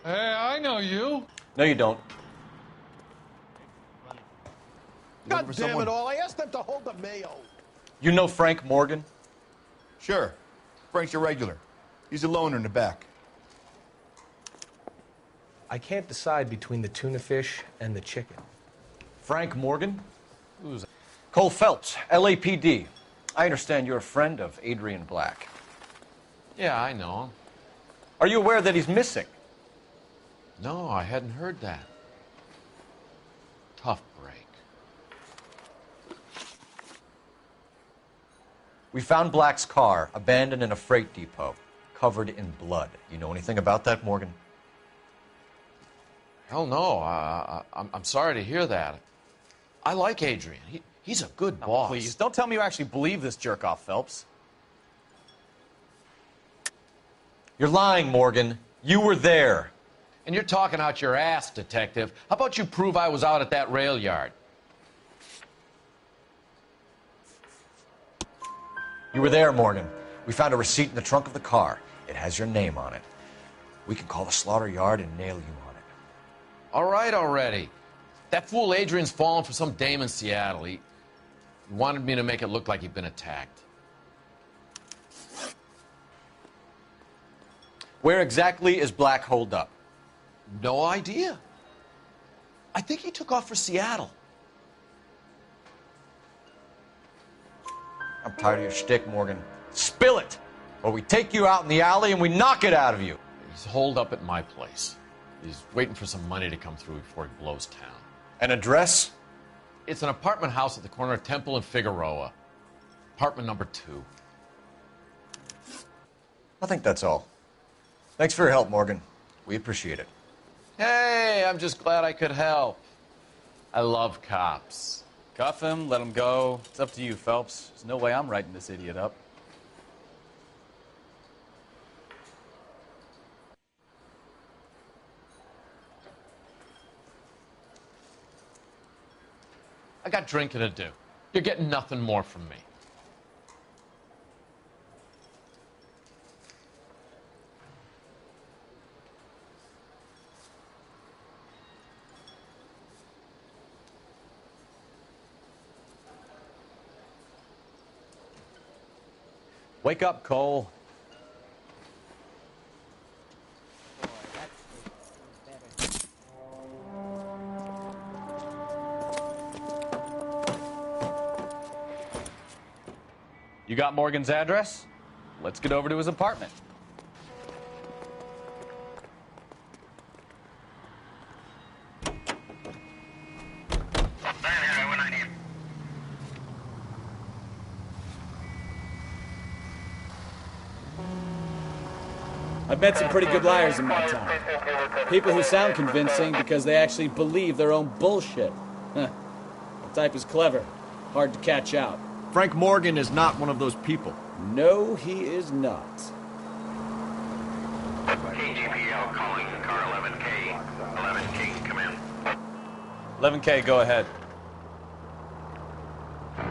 Hey, I know you. No, you don't. God damn it all, I asked them to hold the mayo. You know Frank Morgan? Sure. Frank's a regular. He's a loner in the back. I can't decide between the tuna fish and the chicken. Frank Morgan? Who's that? Cole Phelps, LAPD. I understand you're a friend of Adrian Black. Yeah, I know him. Are you aware that he's missing? No, I hadn't heard that. Tough break. We found Black's car abandoned in a freight depot, covered in blood. You know anything about that, Morgan? Hell no. I'm sorry to hear that. I like Adrian. He's a good boss. Please, don't tell me you actually believe this jerk-off, Phelps. You're lying, Morgan. You were there. And you're talking out your ass, Detective. How about you prove I was out at that rail yard? You were there, Morgan. We found a receipt in the trunk of the car. It has your name on it. We can call the slaughter yard and nail you on it. All right already. That fool Adrian's fallen for some dame in Seattle. He wanted me to make it look like he'd been attacked. Where exactly is Black holed up? No idea. I think he took off for Seattle. I'm tired of your shtick, Morgan. Spill it! Or we take you out in the alley and we knock it out of you. He's holed up at my place. He's waiting for some money to come through before he blows town. An address? It's an apartment house at the corner of Temple and Figueroa. Apartment number 2. I think that's all. Thanks for your help, Morgan. We appreciate it. Hey, I'm just glad I could help. I love cops. Cuff him, let him go. It's up to you, Phelps. There's no way I'm writing this idiot up. I got drinking to do. You're getting nothing more from me. Wake up, Cole. You got Morgan's address? Let's get over to his apartment. I've met some pretty good liars in my time. People who sound convincing because they actually believe their own bullshit. The type is clever, hard to catch out. Frank Morgan is not one of those people. No, he is not. KGPL calling car 11K. 11K, come in. 11K, go ahead.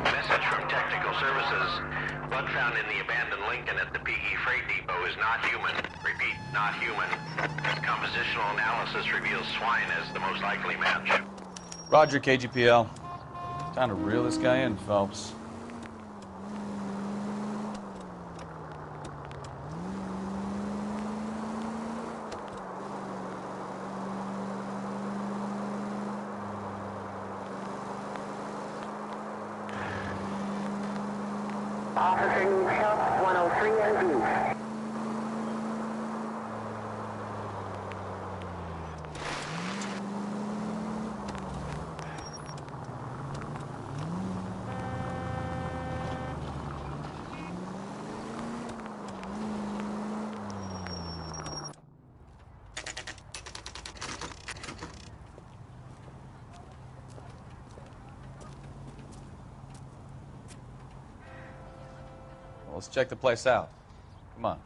Message from Technical Services. Blood found in the abandoned Lincoln at the PE Freight Depot is not human. Repeat, not human. Compositional analysis reveals swine as the most likely match. Roger, KGPL. Time to reel this guy in, Phelps. Officer needs help, 103 in view. Let's check the place out. Come on.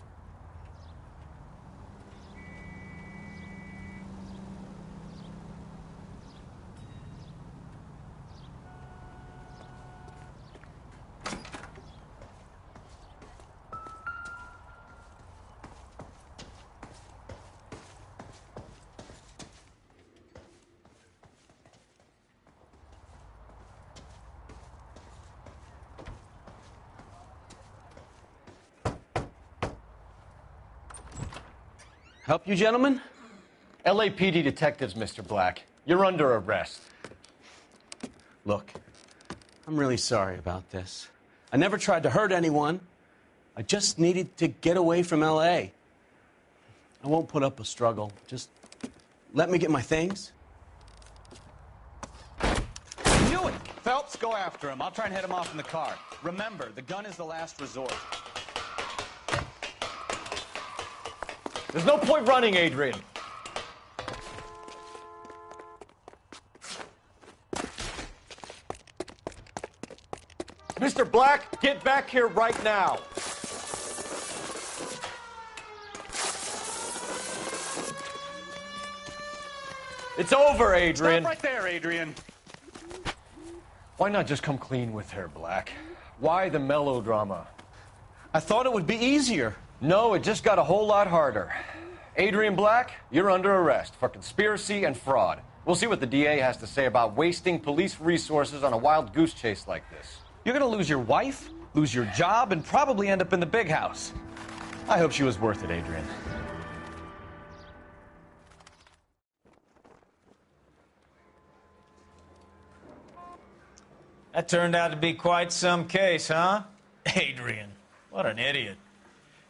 Help you, gentlemen? LAPD detectives, Mr. Black. You're under arrest. Look, I'm really sorry about this. I never tried to hurt anyone. I just needed to get away from L.A. I won't put up a struggle. Just let me get my things. Knew it! Phelps, go after him. I'll try and head him off in the car. Remember, the gun is the last resort. There's no point running, Adrian. Mr. Black, get back here right now. It's over, Adrian. Stop right there, Adrian. Why not just come clean with her, Black? Why the melodrama? I thought it would be easier. No, it just got a whole lot harder. Adrian Black, you're under arrest for conspiracy and fraud. We'll see what the DA has to say about wasting police resources on a wild goose chase like this. You're gonna lose your wife, lose your job, and probably end up in the big house. I hope she was worth it, Adrian. That turned out to be quite some case, huh? Adrian, what an idiot.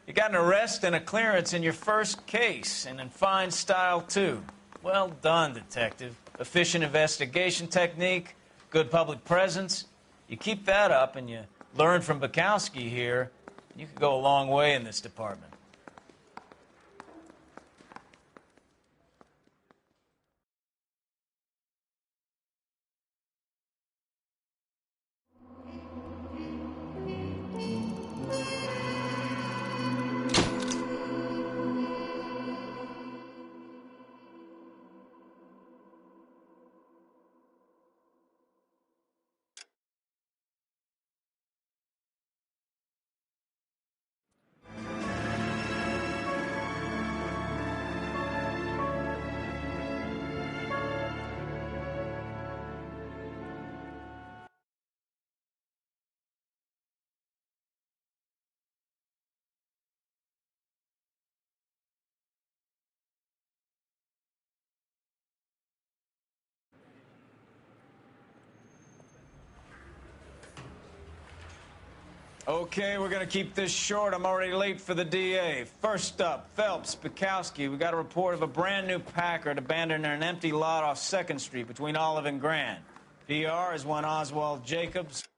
You got an arrest and a clearance in your first case, and in fine style, too. Well done, detective. Efficient investigation technique, good public presence. You keep that up and you learn from Bukowski here, you could go a long way in this department. Okay, we're gonna keep this short. I'm already late for the DA. First up, Phelps, Bukowski. We got a report of a brand new Packard abandoned in an empty lot off 2nd Street between Olive and Grand. PR is one Oswald Jacobs.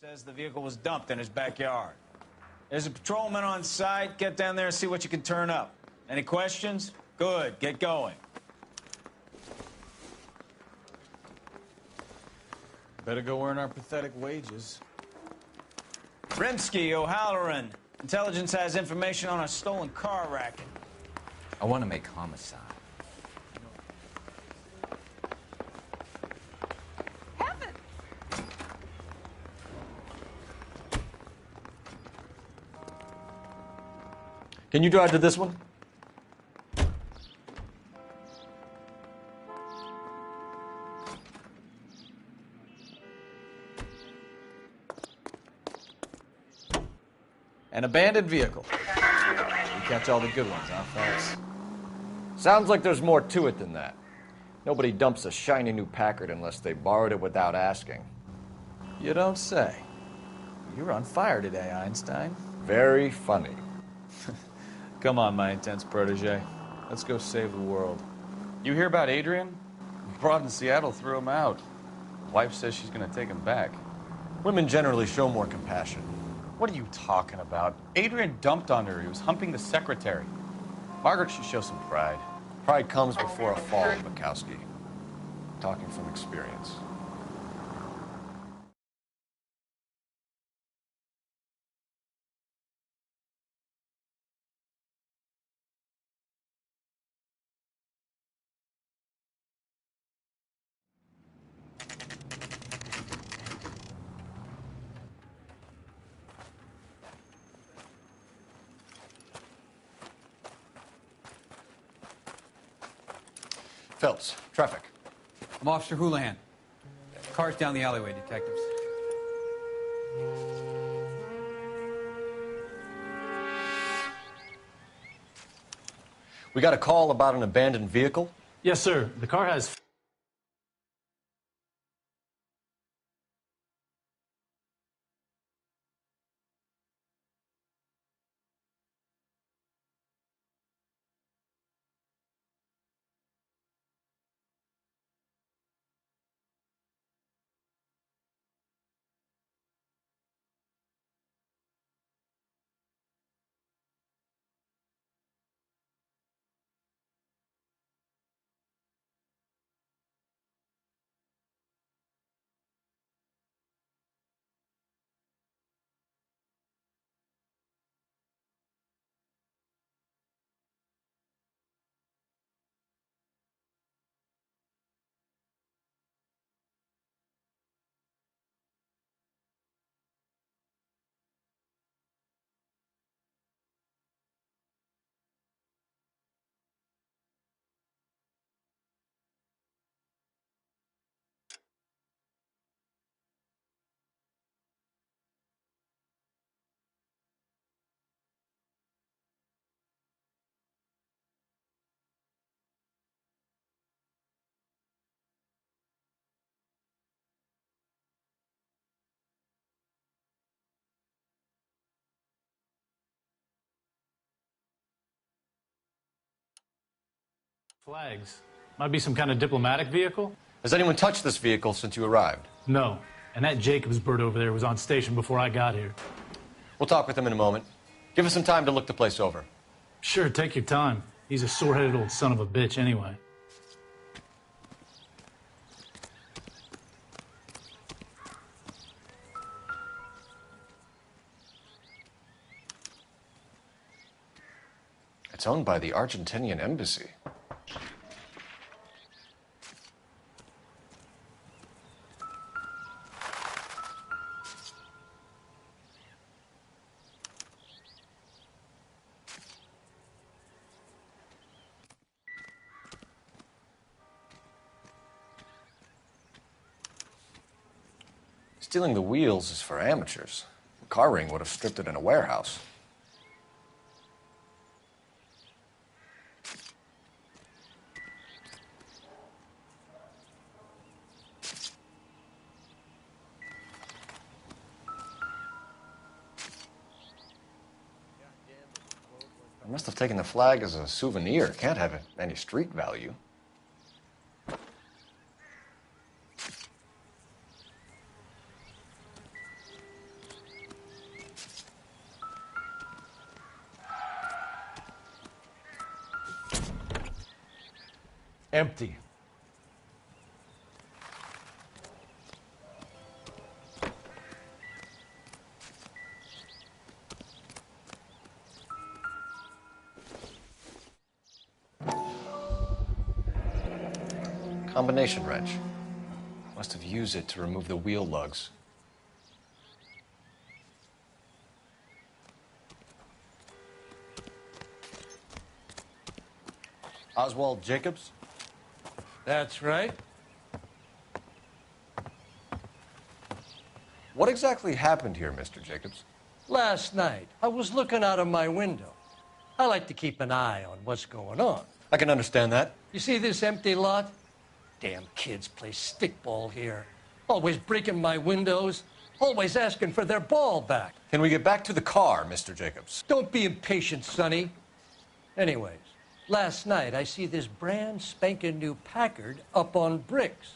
says the vehicle was dumped in his backyard. There's a patrolman on site. Get down there and see what you can turn up. Any questions? Good. Get going. Better go earn our pathetic wages. Rimsky, O'Halloran. Intelligence has information on a stolen car racket. I want to make homicide. Can you drive to this one? An abandoned vehicle. We catch all the good ones, huh, folks? Sounds like there's more to it than that. Nobody dumps a shiny new Packard unless they borrowed it without asking. You don't say. You're on fire today, Einstein. Very funny. Come on, my intense protege. Let's go save the world. You hear about Adrian? Broad in Seattle threw him out. Wife says she's going to take him back. Women generally show more compassion. What are you talking about? Adrian dumped on her. He was humping the secretary. Margaret should show some pride. Pride comes before a fall, Bukowski. Talking from experience. Phelps, traffic. I'm Officer Houlihan. Car's down the alleyway, detectives. We got a call about an abandoned vehicle? Yes, sir. The car has... flags. Might be some kind of diplomatic vehicle? Has anyone touched this vehicle since you arrived? No. And that Jacobs bird over there was on station before I got here. We'll talk with him in a moment. Give us some time to look the place over. Sure, take your time. He's a sore-headed old son of a bitch anyway. It's owned by the Argentinian embassy. Stealing the wheels is for amateurs. The car ring would have stripped it in a warehouse. I must have taken the flag as a souvenir. Can't have any street value. Empty. Combination wrench. Must have used it to remove the wheel lugs. Oswald Jacobs? That's right. What exactly happened here, Mr. Jacobs? Last night, I was looking out of my window. I like to keep an eye on what's going on. I can understand that. You see this empty lot? Damn kids play stickball here. Always breaking my windows. Always asking for their ball back. Can we get back to the car, Mr. Jacobs? Don't be impatient, Sonny. Anyways, last night I see this brand spanking new Packard up on bricks.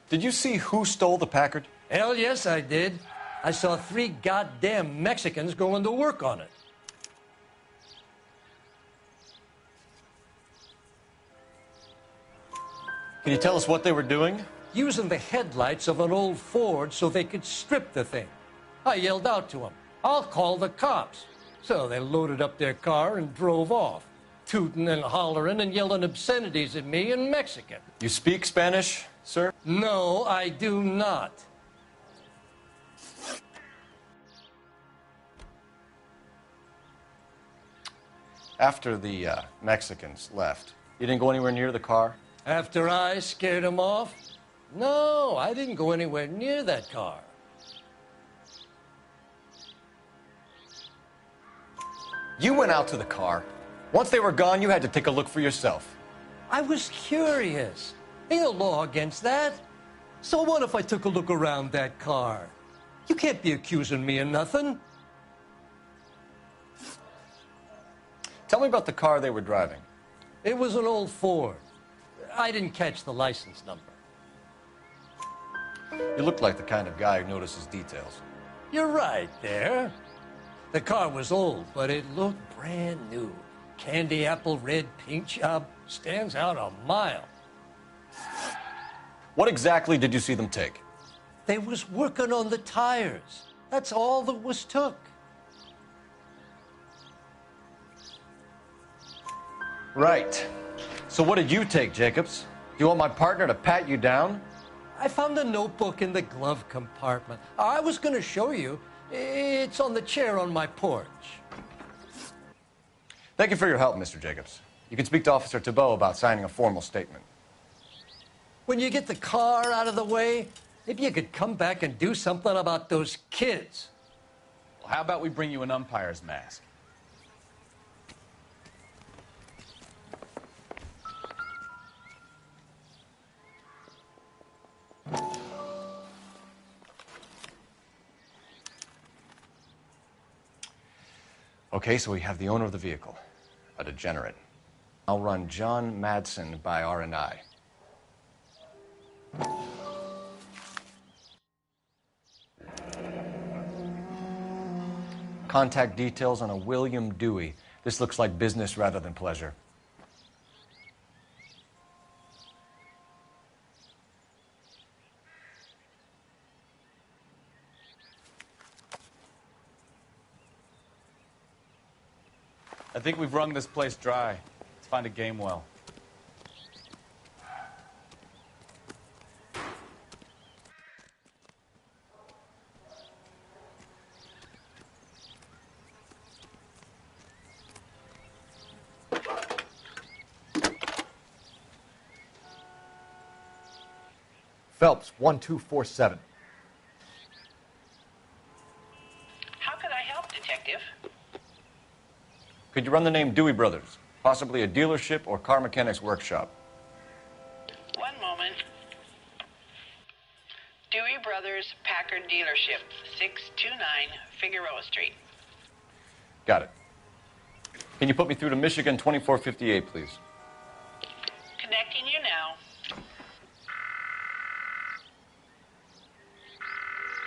Did you see who stole the Packard? Hell yes, I did. I saw 3 goddamn Mexicans going to work on it. Can you tell us what they were doing? Using the headlights of an old Ford so they could strip the thing. I yelled out to them, "I'll call the cops." So they loaded up their car and drove off, tooting and hollering and yelling obscenities at me in Mexican. You speak Spanish, sir? No, I do not. After the Mexicans left, you didn't go anywhere near the car? After I scared them off? No, I didn't go anywhere near that car. You went out to the car. Once they were gone, you had to take a look for yourself. I was curious. Ain't no law against that. So what if I took a look around that car? You can't be accusing me of nothing. Tell me about the car they were driving. It was an old Ford. I didn't catch the license number. You look like the kind of guy who notices details. You're right there. The car was old, but it looked brand new. Candy apple red paint job stands out a mile. What exactly did you see them take? They was working on the tires. That's all that was took. Right. So what did you take, Jacobs? Do you want my partner to pat you down? I found a notebook in the glove compartment. I was going to show you. It's on the chair on my porch. Thank you for your help, Mr. Jacobs. You can speak to Officer Thibault about signing a formal statement. When you get the car out of the way, maybe you could come back and do something about those kids. Well, how about we bring you an umpire's mask? Okay, so we have the owner of the vehicle, a degenerate. I'll run John Madsen by R&I. Contact details on a William Dewey. This looks like business rather than pleasure. I think we've wrung this place dry. Let's find a game well. Phelps, 1247. How could I help, Detective? Could you run the name Dewey Brothers? Possibly a dealership or car mechanics workshop. One moment. Dewey Brothers Packard Dealership, 629 Figueroa Street. Got it. Can you put me through to Michigan 2458, please? Connecting you now.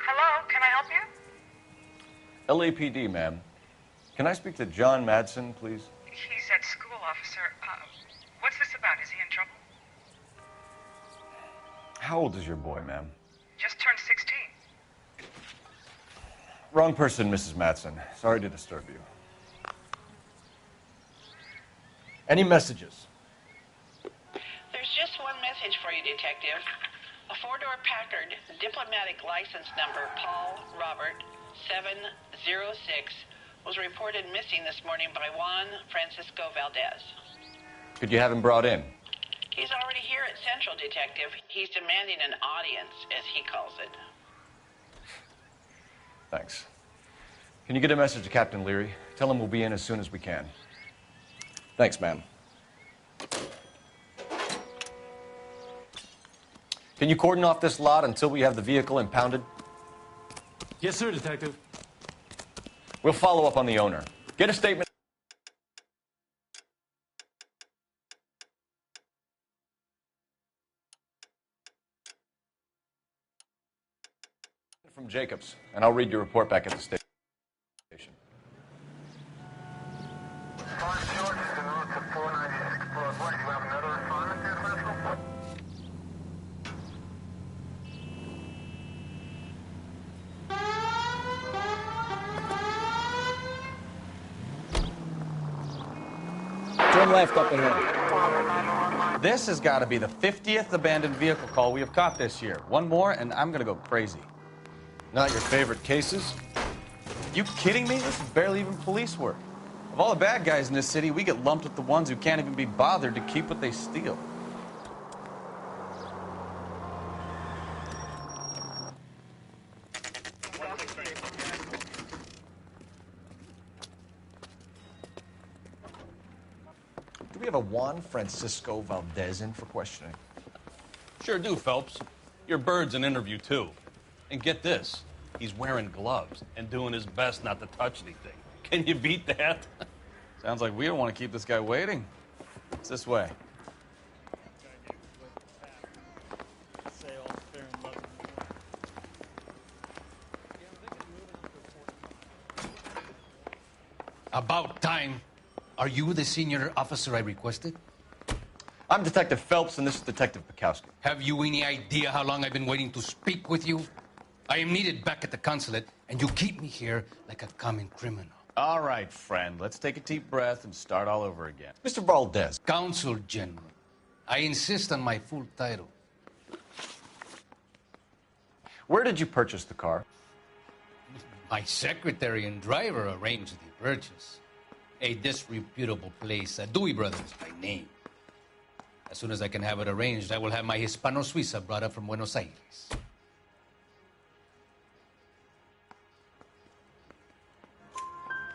Hello, can I help you? LAPD, ma'am. Can I speak to John Madsen, please? He's at at school, officer. What's this about? Is he in trouble? How old is your boy, ma'am? Just turned 16. Wrong person, Mrs. Matson. Sorry to disturb you. Any messages? There's just one message for you, Detective. A four-door Packard, diplomatic license number Paul Robert 706, was reported missing this morning by Juan Francisco Valdez. Could you have him brought in? He's already here at Central, Detective. He's demanding an audience, as he calls it. Thanks. Can you get a message to Captain Leary? Tell him we'll be in as soon as we can. Thanks, ma'am. Can you cordon off this lot until we have the vehicle impounded? Yes, sir, Detective. We'll follow up on the owner. Get a statement from Jacobs, and I'll read your report back at the station. Turn left up ahead. This has got to be the 50th abandoned vehicle call we have caught this year. One more, and I'm going to go crazy. Not your favorite cases? You kidding me? This is barely even police work. Of all the bad guys in this city, we get lumped with the ones who can't even be bothered to keep what they steal. Do we have a Juan Francisco Valdez in for questioning? Sure do, Phelps. Your bird's an interview, too. And get this, he's wearing gloves and doing his best not to touch anything. Can you beat that? Sounds like we don't want to keep this guy waiting. It's this way. About time. Are you the senior officer I requested? I'm Detective Phelps, and this is Detective Bukowski. Have you any idea how long I've been waiting to speak with you? I am needed back at the consulate, and you keep me here like a common criminal. All right, friend. Let's take a deep breath and start all over again. Mr. Valdez. Consul General. I insist on my full title. Where did you purchase the car? My secretary and driver arranged the purchase. A disreputable place, Dewey Brothers by name. As soon as I can have it arranged, I will have my Hispano-Suiza brought up from Buenos Aires.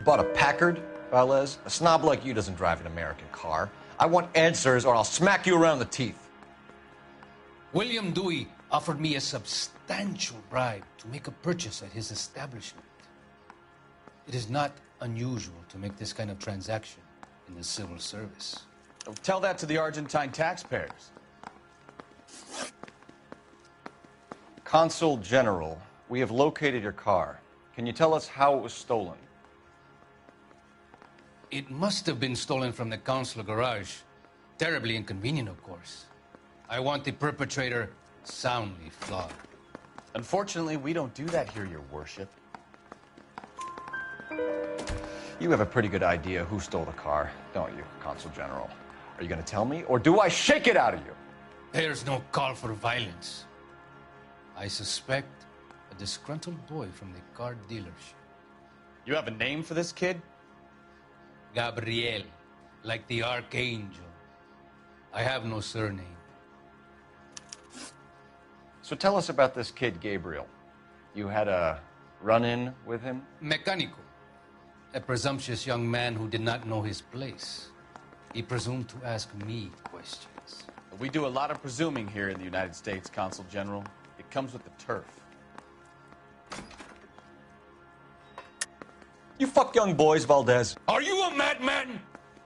Bought a Packard, Valdez? A snob like you doesn't drive an American car. I want answers or I'll smack you around the teeth. William Dewey offered me a substantial bribe to make a purchase at his establishment. It is not unusual to make this kind of transaction in the civil service. Tell that to the Argentine taxpayers. Consul General, we have located your car. Can you tell us how it was stolen? It must have been stolen from the consular garage. Terribly inconvenient, of course. I want the perpetrator soundly flogged. Unfortunately, we don't do that here, Your Worship. You have a pretty good idea who stole the car, don't you, Consul General? Are you going to tell me, or do I shake it out of you? There's no call for violence. I suspect a disgruntled boy from the car dealership. You have a name for this kid? Gabriel, like the archangel. I have no surname. So tell us about this kid, Gabriel. You had a run-in with him? Mecánico. A presumptuous young man who did not know his place. He presumed to ask me questions. We do a lot of presuming here in the United States, Consul General. It comes with the turf. You fuck young boys, Valdez. Are you a madman?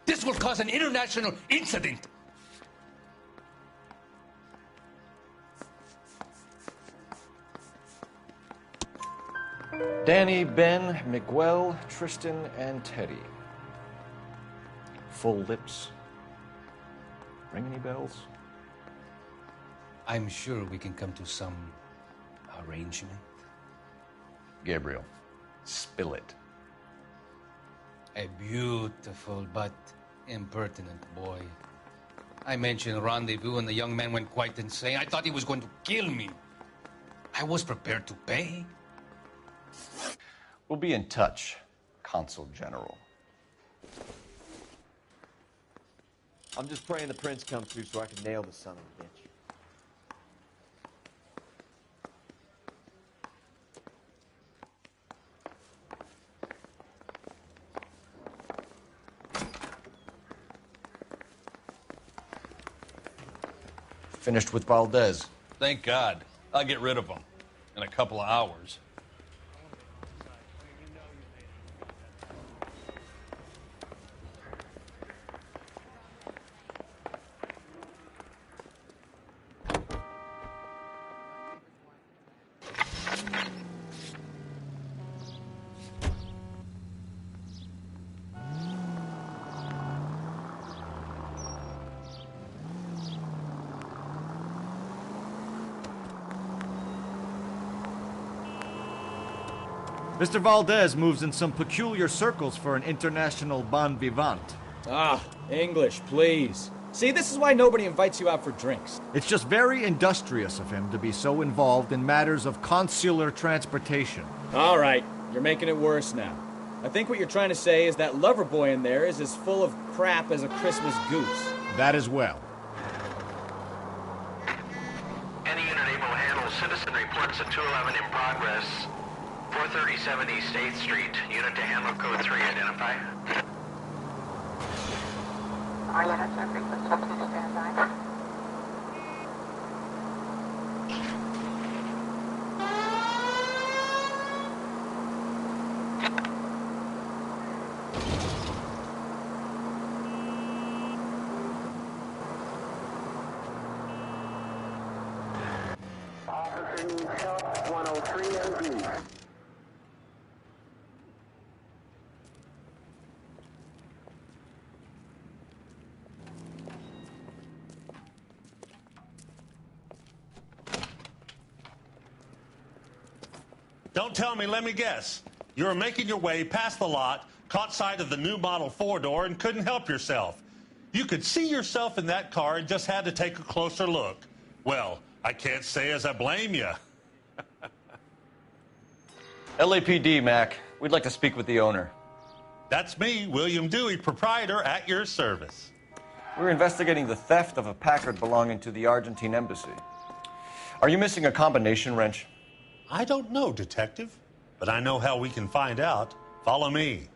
This will cause an international incident. Danny, Ben, Miguel, Tristan, and Teddy. full lips. Ring any bells? I'm sure we can come to some arrangement. Gabriel, spill it. A beautiful but impertinent boy. I mentioned rendezvous and the young man went quite insane. I thought he was going to kill me. I was prepared to pay. We'll be in touch, Consul General. I'm just praying the prince comes through so I can nail the son of a bitch. Finished with Valdez. Thank God. I'll get rid of him in a couple of hours. Mr. Valdez moves in some peculiar circles for an international bon vivant. Ah, English, please. See, this is why nobody invites you out for drinks. It's just very industrious of him to be so involved in matters of consular transportation. All right, you're making it worse now. I think what you're trying to say is that lover boy in there is as full of crap as a Christmas goose. That as well. Any unit able to handle citizen reports at 211 in progress. 437 East 8th Street. Unit to handle code 3. Identify. All units are frequency to stand by. Officer needs help, 103 MD. Don't tell me, let me guess. You were making your way past the lot, caught sight of the new model four-door, and couldn't help yourself. You could see yourself in that car and just had to take a closer look. Well, I can't say as I blame you. LAPD, Mac. We'd like to speak with the owner. That's me, William Dewey, proprietor, at your service. We're investigating the theft of a Packard belonging to the Argentine embassy. Are you missing a combination wrench? I don't know, Detective, but I know how we can find out. Follow me.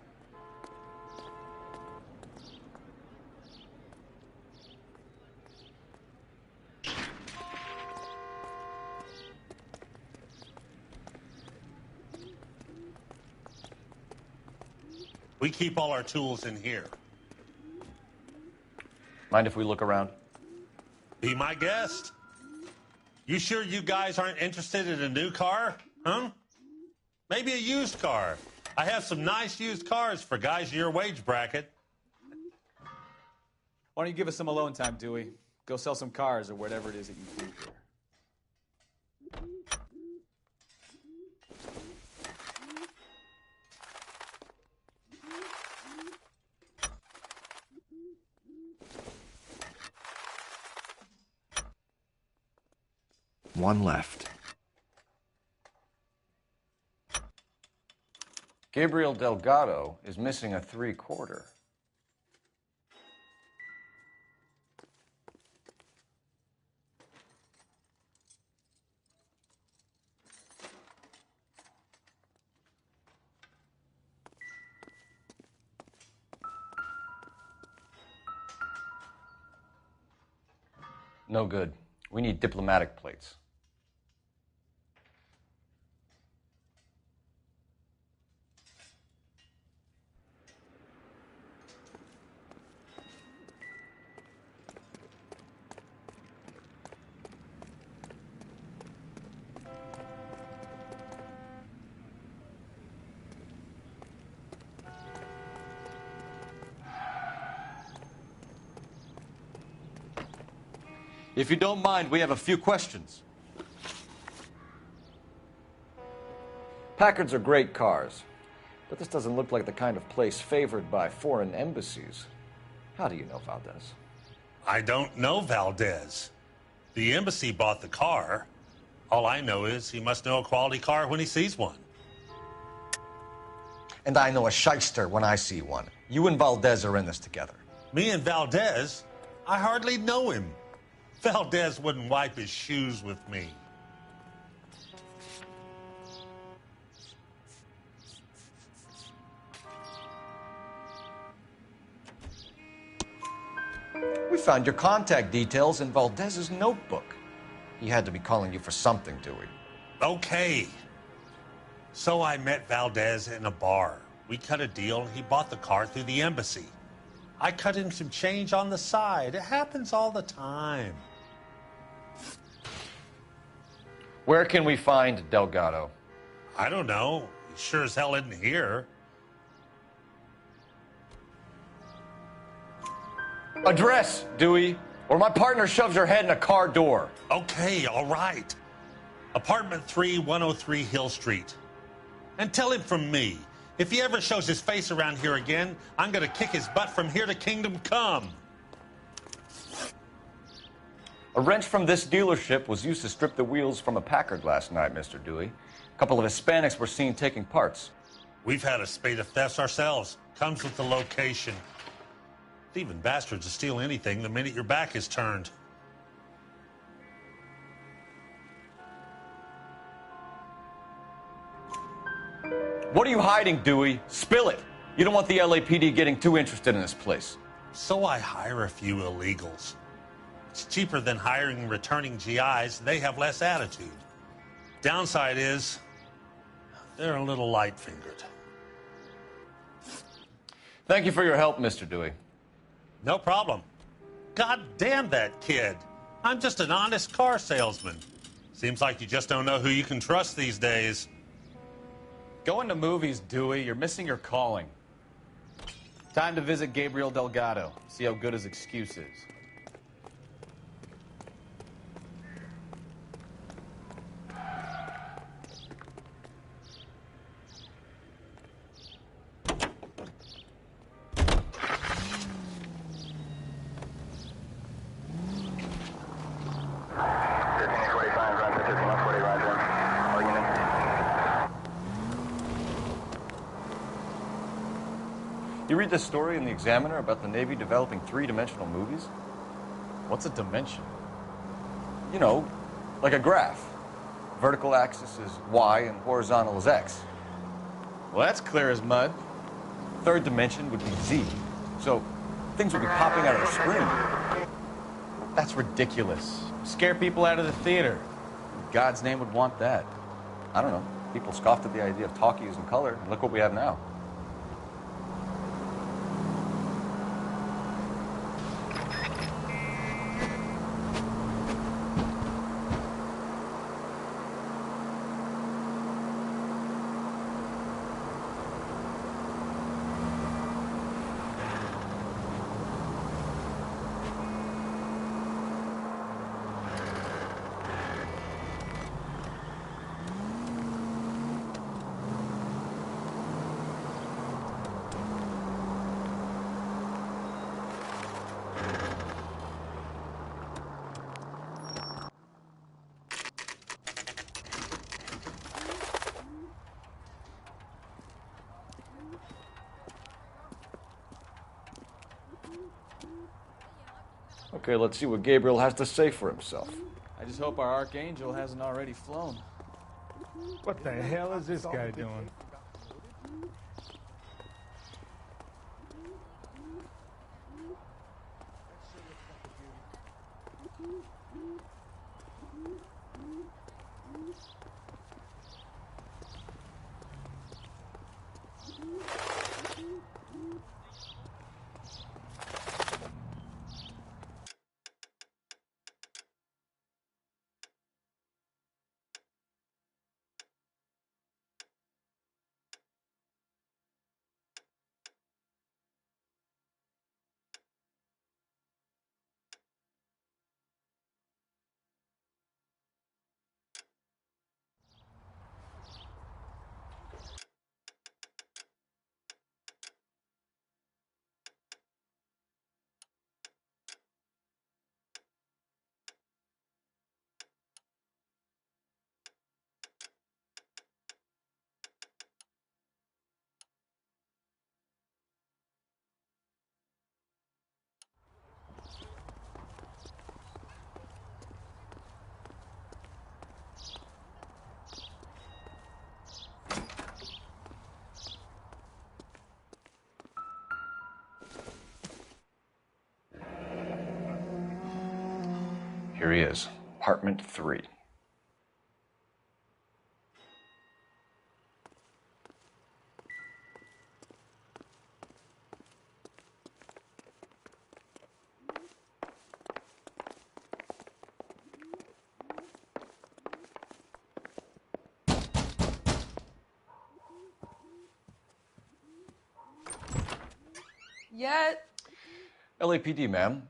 We keep all our tools in here. Mind if we look around? Be my guest. You sure you guys aren't interested in a new car? Huh? Maybe a used car. I have some nice used cars for guys in your wage bracket. Why don't you give us some alone time, Dewey? Go sell some cars or whatever it is that you do here. One left. Gabriel Delgado is missing a 3/4. No good. We need diplomatic plates. If you don't mind, we have a few questions. Packards are great cars, but this doesn't look like the kind of place favored by foreign embassies. How do you know Valdez? I don't know Valdez. The embassy bought the car. All I know is he must know a quality car when he sees one. And I know a shyster when I see one. You and Valdez are in this together. Me and Valdez? I hardly know him. Valdez wouldn't wipe his shoes with me. We found your contact details in Valdez's notebook. He had to be calling you for something, Dewey. Okay. So I met Valdez in a bar. We cut a deal and he bought the car through the embassy. I cut him some change on the side. It happens all the time. Where can we find Delgado? I don't know. He sure as hell isn't here. Address, Dewey, or my partner shoves your head in a car door. Okay, all right. Apartment 3, 103 Hill Street. And tell him from me, if he ever shows his face around here again, I'm gonna kick his butt from here to Kingdom Come. A wrench from this dealership was used to strip the wheels from a Packard last night, Mr. Dewey. A couple of Hispanics were seen taking parts. We've had a spate of thefts ourselves. Comes with the location. Thieving bastards will steal anything the minute your back is turned. What are you hiding, Dewey? Spill it. You don't want the LAPD getting too interested in this place. So I hire a few illegals. It's cheaper than hiring returning GIs. They have less attitude. Downside is, they're a little light-fingered. Thank you for your help, Mr. Dewey. No problem. God damn that kid. I'm just an honest car salesman. Seems like you just don't know who you can trust these days. Going to movies, Dewey. You're missing your calling. Time to visit Gabriel Delgado. See how good his excuse is. You read this story in the Examiner about the Navy developing three-dimensional movies? What's a dimension? You know, like a graph. Vertical axis is Y and horizontal is X. Well, that's clear as mud. Third dimension would be Z. So things would be popping out of the screen. That's ridiculous. Scare people out of the theater. In God's name would want that. I don't know. People scoffed at the idea of talkies in color, and look what we have now. Okay, let's see what Gabriel has to say for himself. I just hope our Archangel hasn't already flown. What the hell is this guy doing? Here he is, apartment 3. Yeah. LAPD, ma'am.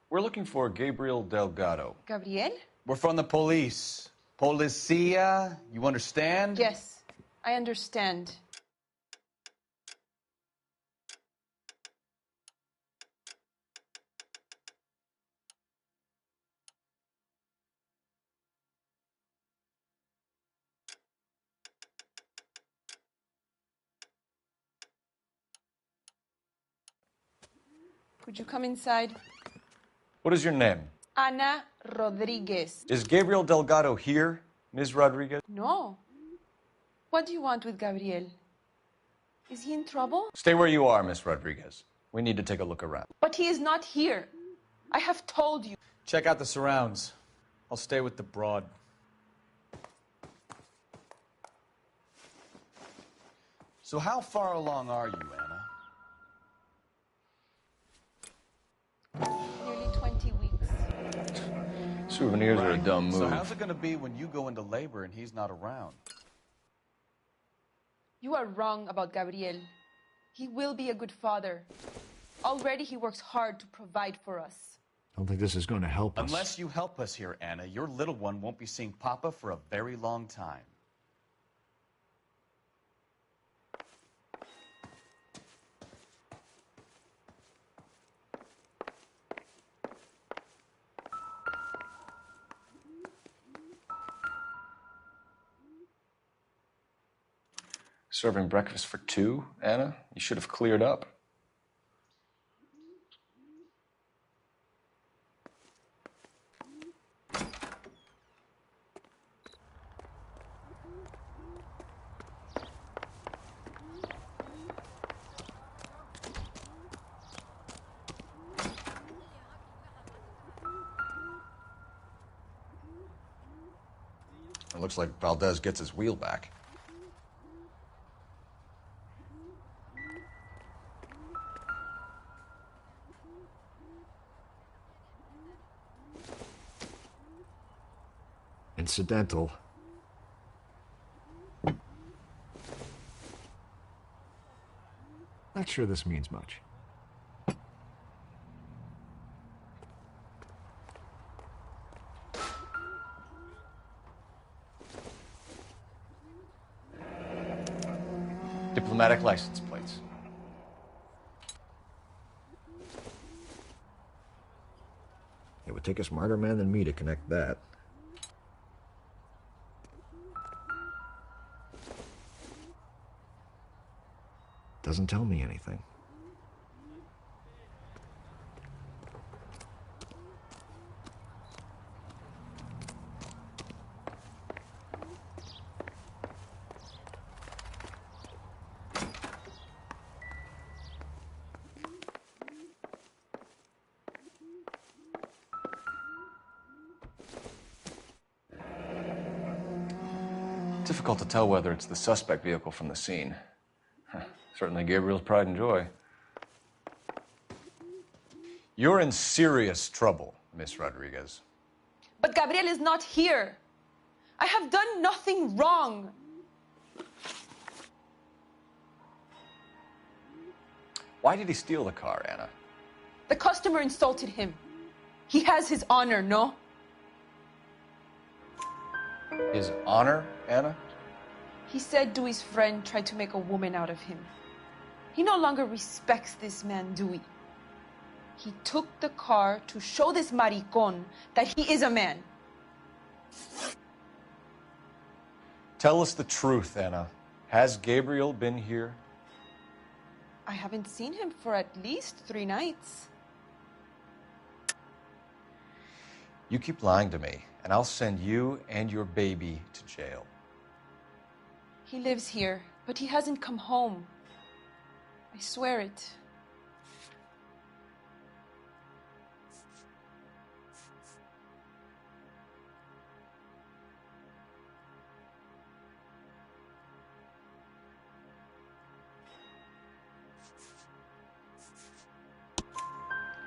We're looking for Gabriel Delgado. Gabriel? We're from the police. Policia, you understand? Yes, I understand. Could you come inside? What is your name? Ana Rodriguez. Is Gabriel Delgado here, Ms. Rodriguez? No. What do you want with Gabriel? Is he in trouble? Stay where you are, Ms. Rodriguez. We need to take a look around. But he is not here. I have told you. Check out the surrounds. I'll stay with the broad. So how far along are you, Anna? Nearly 20 weeks. Souvenirs are a dumb move. So how's it going to be when you go into labor and he's not around? You are wrong about Gabriel. He will be a good father. Already he works hard to provide for us. I don't think this is going to help us. Unless you help us here, Anna, your little one won't be seeing Papa for a very long time. Serving breakfast for 2, Anna? You should have cleared up. It looks like Valdez gets his wheel back. Incidental. Not sure this means much. Diplomatic license plates. It would take a smarter man than me to connect that. Doesn't tell me anything. Difficult to tell whether it's the suspect vehicle from the scene. Certainly Gabriel's pride and joy. You're in serious trouble, Miss Rodriguez. But Gabriel is not here. I have done nothing wrong. Why did he steal the car, Anna? The customer insulted him. He has his honor, no? His honor, Anna? He said Dewey's friend tried to make a woman out of him. He no longer respects this man, Dewey. He took the car to show this maricon that he is a man. Tell us the truth, Anna. Has Gabriel been here? I haven't seen him for at least 3 nights. You keep lying to me, and I'll send you and your baby to jail. He lives here, but he hasn't come home. I swear it.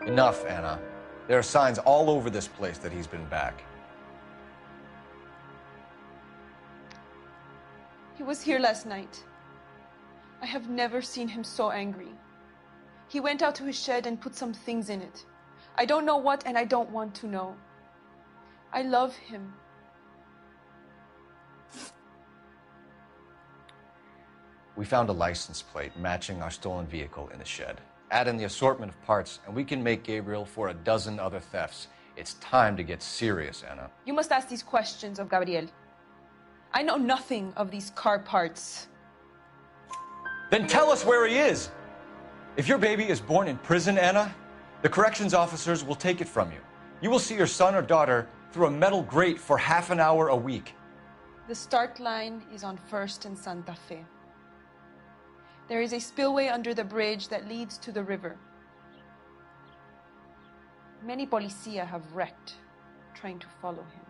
Enough, Anna. There are signs all over this place that he's been back. He was here last night. I have never seen him so angry. He went out to his shed and put some things in it. I don't know what, and I don't want to know. I love him. We found a license plate matching our stolen vehicle in the shed. Add in the assortment of parts, and we can make Gabriel for a dozen other thefts. It's time to get serious, Anna. You must ask these questions of Gabriel. I know nothing of these car parts. Then tell us where he is! If your baby is born in prison, Anna, the corrections officers will take it from you. You will see your son or daughter through a metal grate for half an hour a week. The start line is on 1st and Santa Fe. There is a spillway under the bridge that leads to the river. Many policia have wrecked trying to follow him.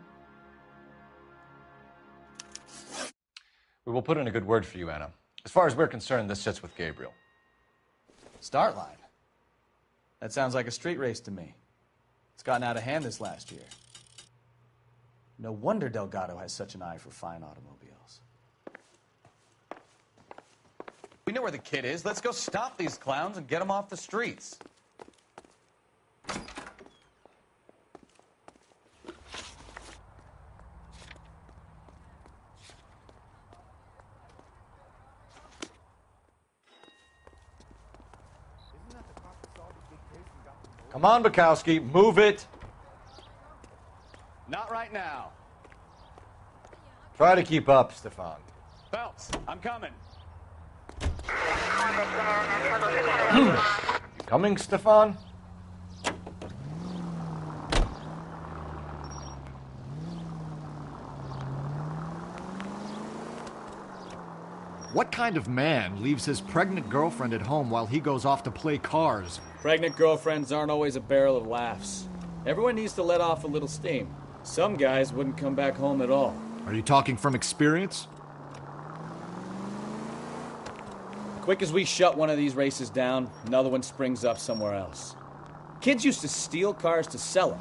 We will put in a good word for you, Anna. As far as we're concerned, this sits with Gabriel. Start line? That sounds like a street race to me. It's gotten out of hand this last year. No wonder Delgado has such an eye for fine automobiles. We know where the kid is. Let's go stop these clowns and get them off the streets. Come on, Bukowski, move it. Not right now. Try to keep up, Stefan. Phelps, I'm coming. You coming, Stefan? What kind of man leaves his pregnant girlfriend at home while he goes off to play cars? Pregnant girlfriends aren't always a barrel of laughs. Everyone needs to let off a little steam. Some guys wouldn't come back home at all. Are you talking from experience? Quick as we shut one of these races down, another one springs up somewhere else. Kids used to steal cars to sell them.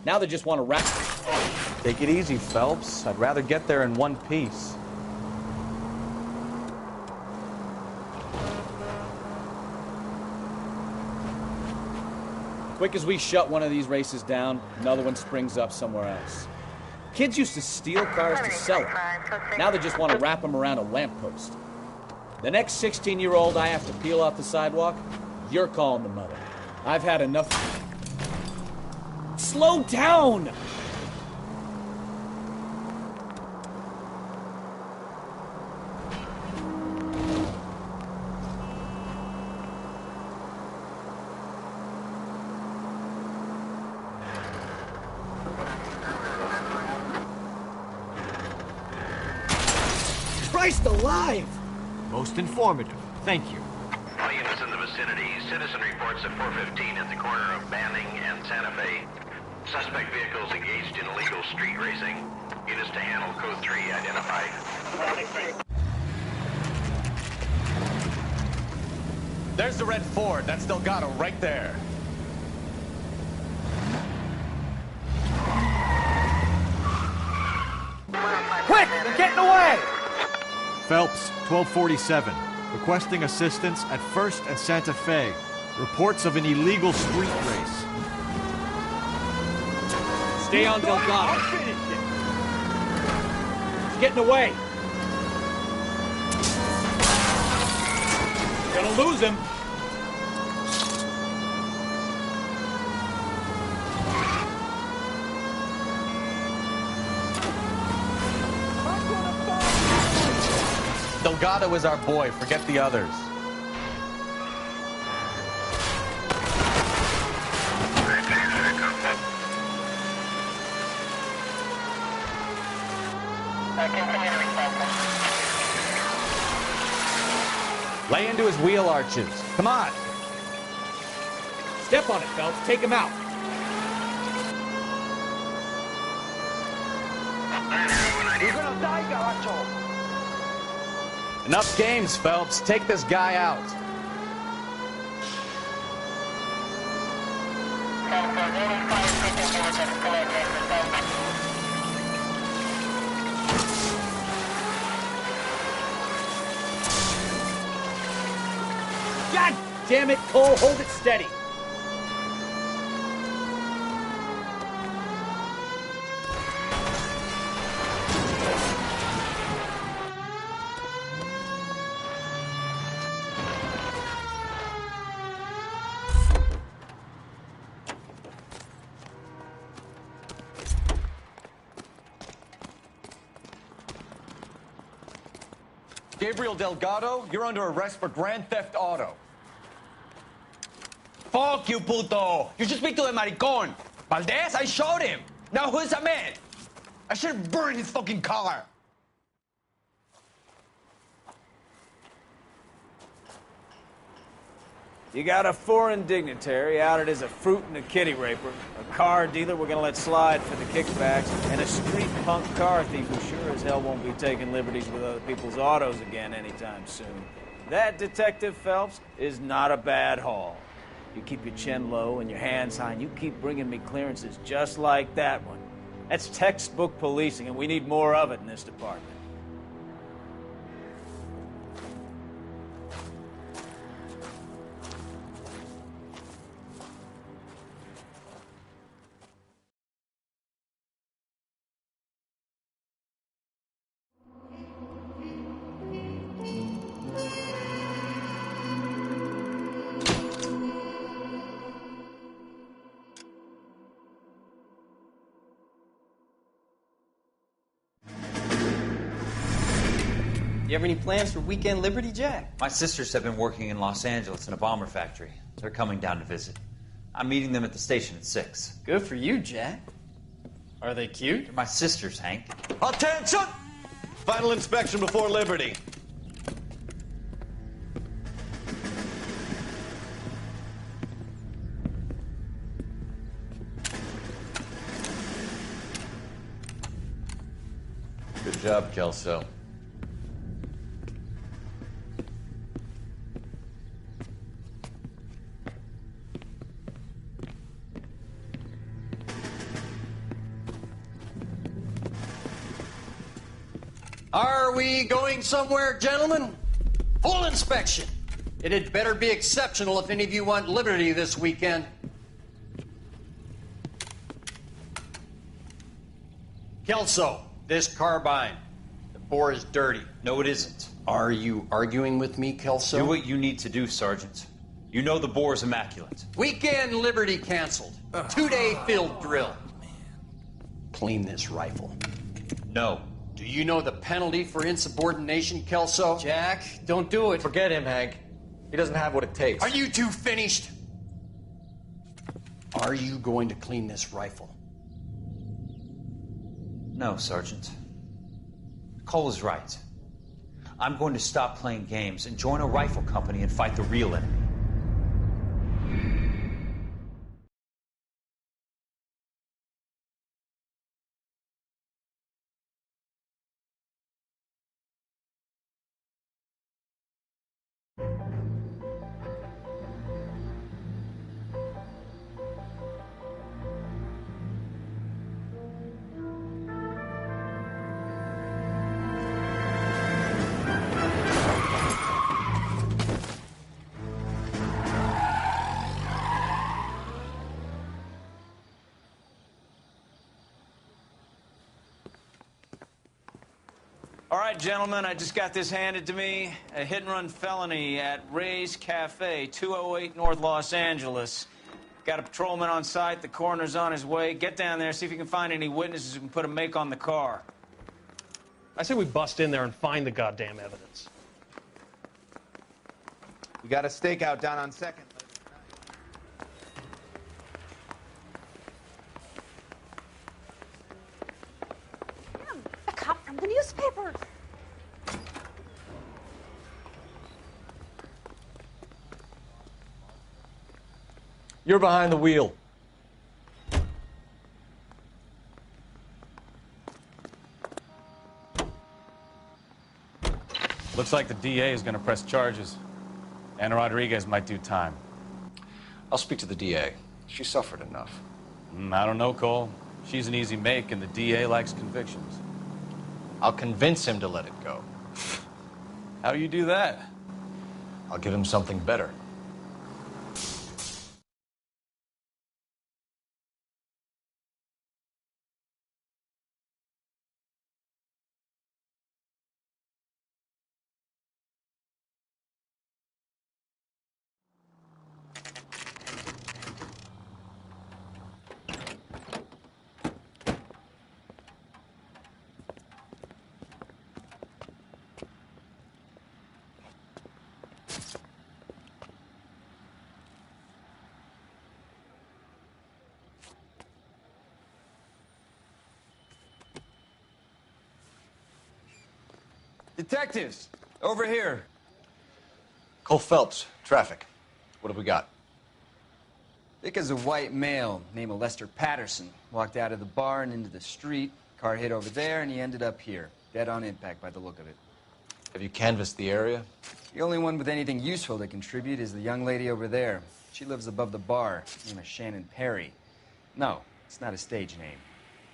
Now they just want to wreck them. Take it easy, Phelps. I'd rather get there in one piece. Quick as we shut one of these races down, another one springs up somewhere else. Kids used to steal cars to sell them. Now they just want to wrap them around a lamppost. The next 16-year-old I have to peel off the sidewalk, you're calling the mother. I've had enough. Slow down! Christ alive! Most informative. Thank you. All units in the vicinity. Citizen reports at 415 at the corner of Banning and Santa Fe. Suspect vehicles engaged in illegal street racing. Units to handle code 3 identified. There's the red Ford. That's Delgado right there. Quick! They're getting away! Phelps, 1247. Requesting assistance at 1st and Santa Fe. Reports of an illegal street race. Stay on Delgado. He's getting away. Gonna lose him. Delgado is our boy. Forget the others. Lay into his wheel arches. Come on. Step on it, Phelps. Take him out. You're gonna die, Garacho. Enough games, Phelps. Take this guy out. God damn it, Cole, hold it steady. Gabriel Delgado, you're under arrest for grand theft auto. Fuck you, puto! You should speak to the maricon. Valdez, I showed him. Now who's a man? I should have burned his fucking car. You got a foreign dignitary outed as a fruit and a kitty raper, a car dealer we're gonna let slide for the kickbacks, and a street punk car thief who sure as hell won't be taking liberties with other people's autos again anytime soon. That, Detective Phelps, is not a bad haul. You keep your chin low and your hands high, and you keep bringing me clearances just like that one. That's textbook policing, and we need more of it in this department. You have any plans for weekend Liberty, Jack? My sisters have been working in Los Angeles in a bomber factory. They're coming down to visit. I'm meeting them at the station at 6. Good for you, Jack. Are they cute? They're my sisters, Hank. Attention! Final inspection before Liberty. Good job, Kelso. Are we going somewhere, gentlemen? Full inspection. It had better be exceptional if any of you want liberty this weekend. Kelso, this carbine. The bore is dirty. No, it isn't. Are you arguing with me, Kelso? Do what you need to do, Sergeant. You know the bore's immaculate. Weekend liberty canceled. 2-day field drill. Clean this rifle. No. Do you know the penalty for insubordination, Kelso? Jack, don't do it. Forget him, Hank. He doesn't have what it takes. Are you two finished? Are you going to clean this rifle? No, Sergeant. Cole is right. I'm going to stop playing games and join a rifle company and fight the real enemy. All right, gentlemen, I just got this handed to me. A hit-and-run felony at Ray's Cafe, 208 North Los Angeles. Got a patrolman on site. The coroner's on his way. Get down there, see if you can find any witnesses who can put a make on the car. I say we bust in there and find the goddamn evidence. We got a stakeout down on 2nd. A cop from the newspaper. You're behind the wheel. Looks like the DA is going to press charges. Anna Rodriguez might do time. I'll speak to the DA. She suffered enough. I don't know, Cole. She's an easy make, and the DA likes convictions. I'll convince him to let it go. How do you do that? I'll give him something better. Detectives, over here. Cole Phelps, traffic. What have we got? Thick as a white male named Lester Patterson. Walked out of the bar and into the street. Car hit over there, and he ended up here. Dead on impact by the look of it. Have you canvassed the area? The only one with anything useful to contribute is the young lady over there. She lives above the bar. Her name is Shannon Perry. No, it's not a stage name.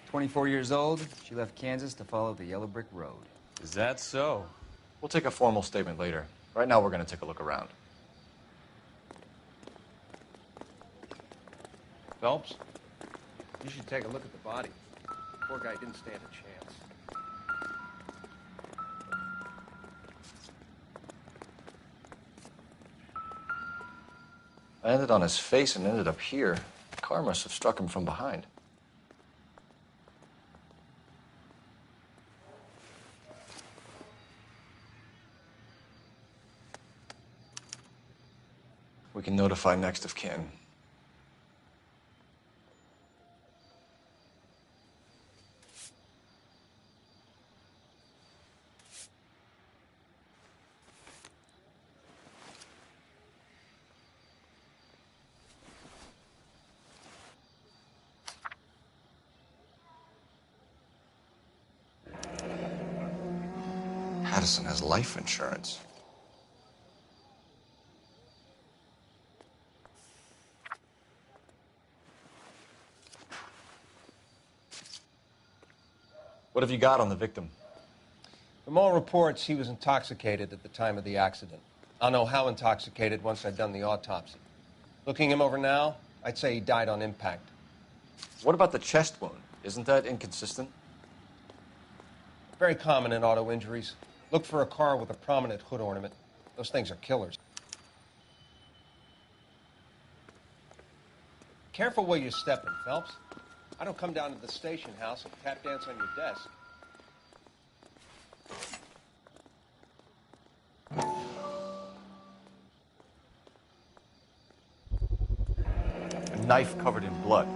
24 years old, she left Kansas to follow the Yellow Brick Road. Is that so? We'll take a formal statement later. Right now, we're going to take a look around. Phelps? You should take a look at the body. Poor guy didn't stand a chance. I landed on his face and ended up here. The car must have struck him from behind. We can notify next of kin. Patterson has life insurance. What have you got on the victim? From all reports, he was intoxicated at the time of the accident. I'll know how intoxicated once I've done the autopsy. Looking him over now, I'd say he died on impact. What about the chest wound? Isn't that inconsistent? Very common in auto injuries. Look for a car with a prominent hood ornament. Those things are killers. Careful where you're stepping, Phelps. I don't come down to the station house and tap dance on your desk. A knife covered in blood.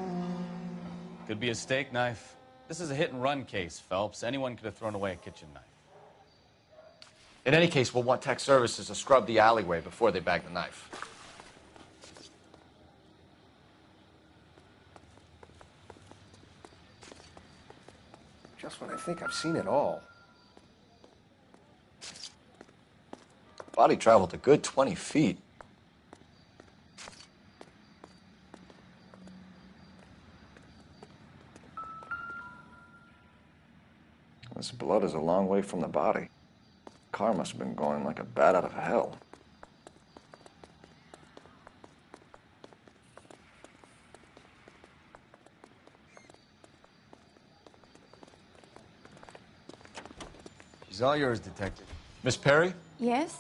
Could be a steak knife. This is a hit-and-run case, Phelps. Anyone could have thrown away a kitchen knife. In any case, we'll want tech services to scrub the alleyway before they bag the knife. Just when I think I've seen it all. Body traveled a good 20 feet. This blood is a long way from the body. Car must have been going like a bat out of hell. She's all yours, Detective. Miss Perry? Yes?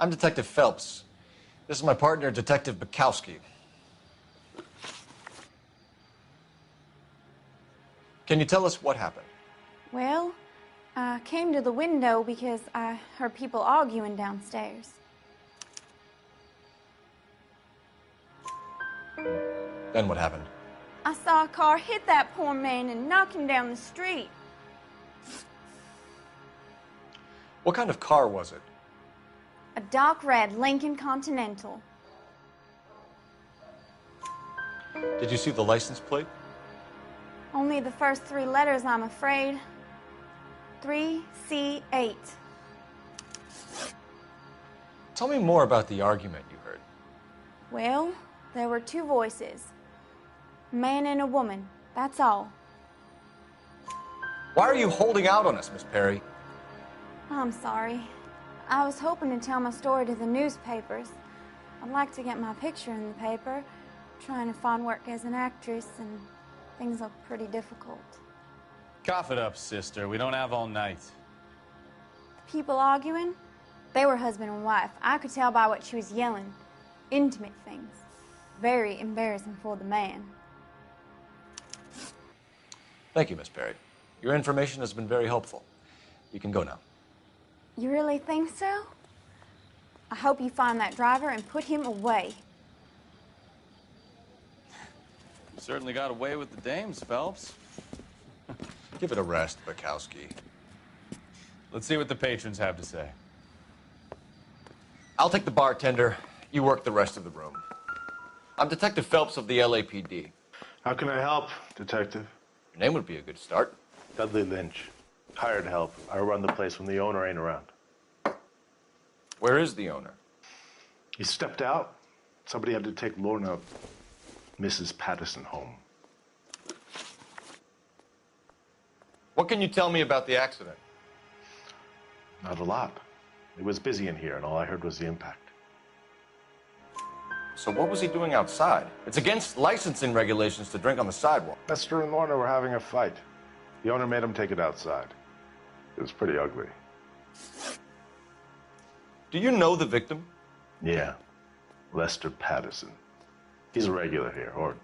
I'm Detective Phelps. This is my partner, Detective Bukowski. Can you tell us what happened? Well, I came to the window because I heard people arguing downstairs. Then what happened? I saw a car hit that poor man and knock him down the street. What kind of car was it? A dark red Lincoln Continental. Did you see the license plate? Only the first three letters, I'm afraid. 3C8. Tell me more about the argument you heard. Well, there were two voices. A man and a woman, that's all. Why are you holding out on us, Miss Perry? I'm sorry. I was hoping to tell my story to the newspapers. I'd like to get my picture in the paper. Trying to find work as an actress, and things look pretty difficult. Cough it up, sister. We don't have all night. People arguing? They were husband and wife. I could tell by what she was yelling. Intimate things. Very embarrassing for the man. Thank you, Miss Perry. Your information has been very helpful. You can go now. You really think so? I hope you find that driver and put him away. You certainly got away with the dames, Phelps. Give it a rest, Bukowski. Let's see what the patrons have to say. I'll take the bartender. You work the rest of the room. I'm Detective Phelps of the LAPD. How can I help, Detective? Your name would be a good start. Dudley Lynch. Hired help. I run the place when the owner ain't around. Where is the owner? He stepped out. Somebody had to take Lorna, Mrs. Patterson, home. What can you tell me about the accident? Not a lot. It was busy in here, and all I heard was the impact. So what was he doing outside? It's against licensing regulations to drink on the sidewalk. Lester and Lorna were having a fight. The owner made him take it outside. It was pretty ugly. Do you know the victim? Yeah. Lester Patterson. He's a regular here, or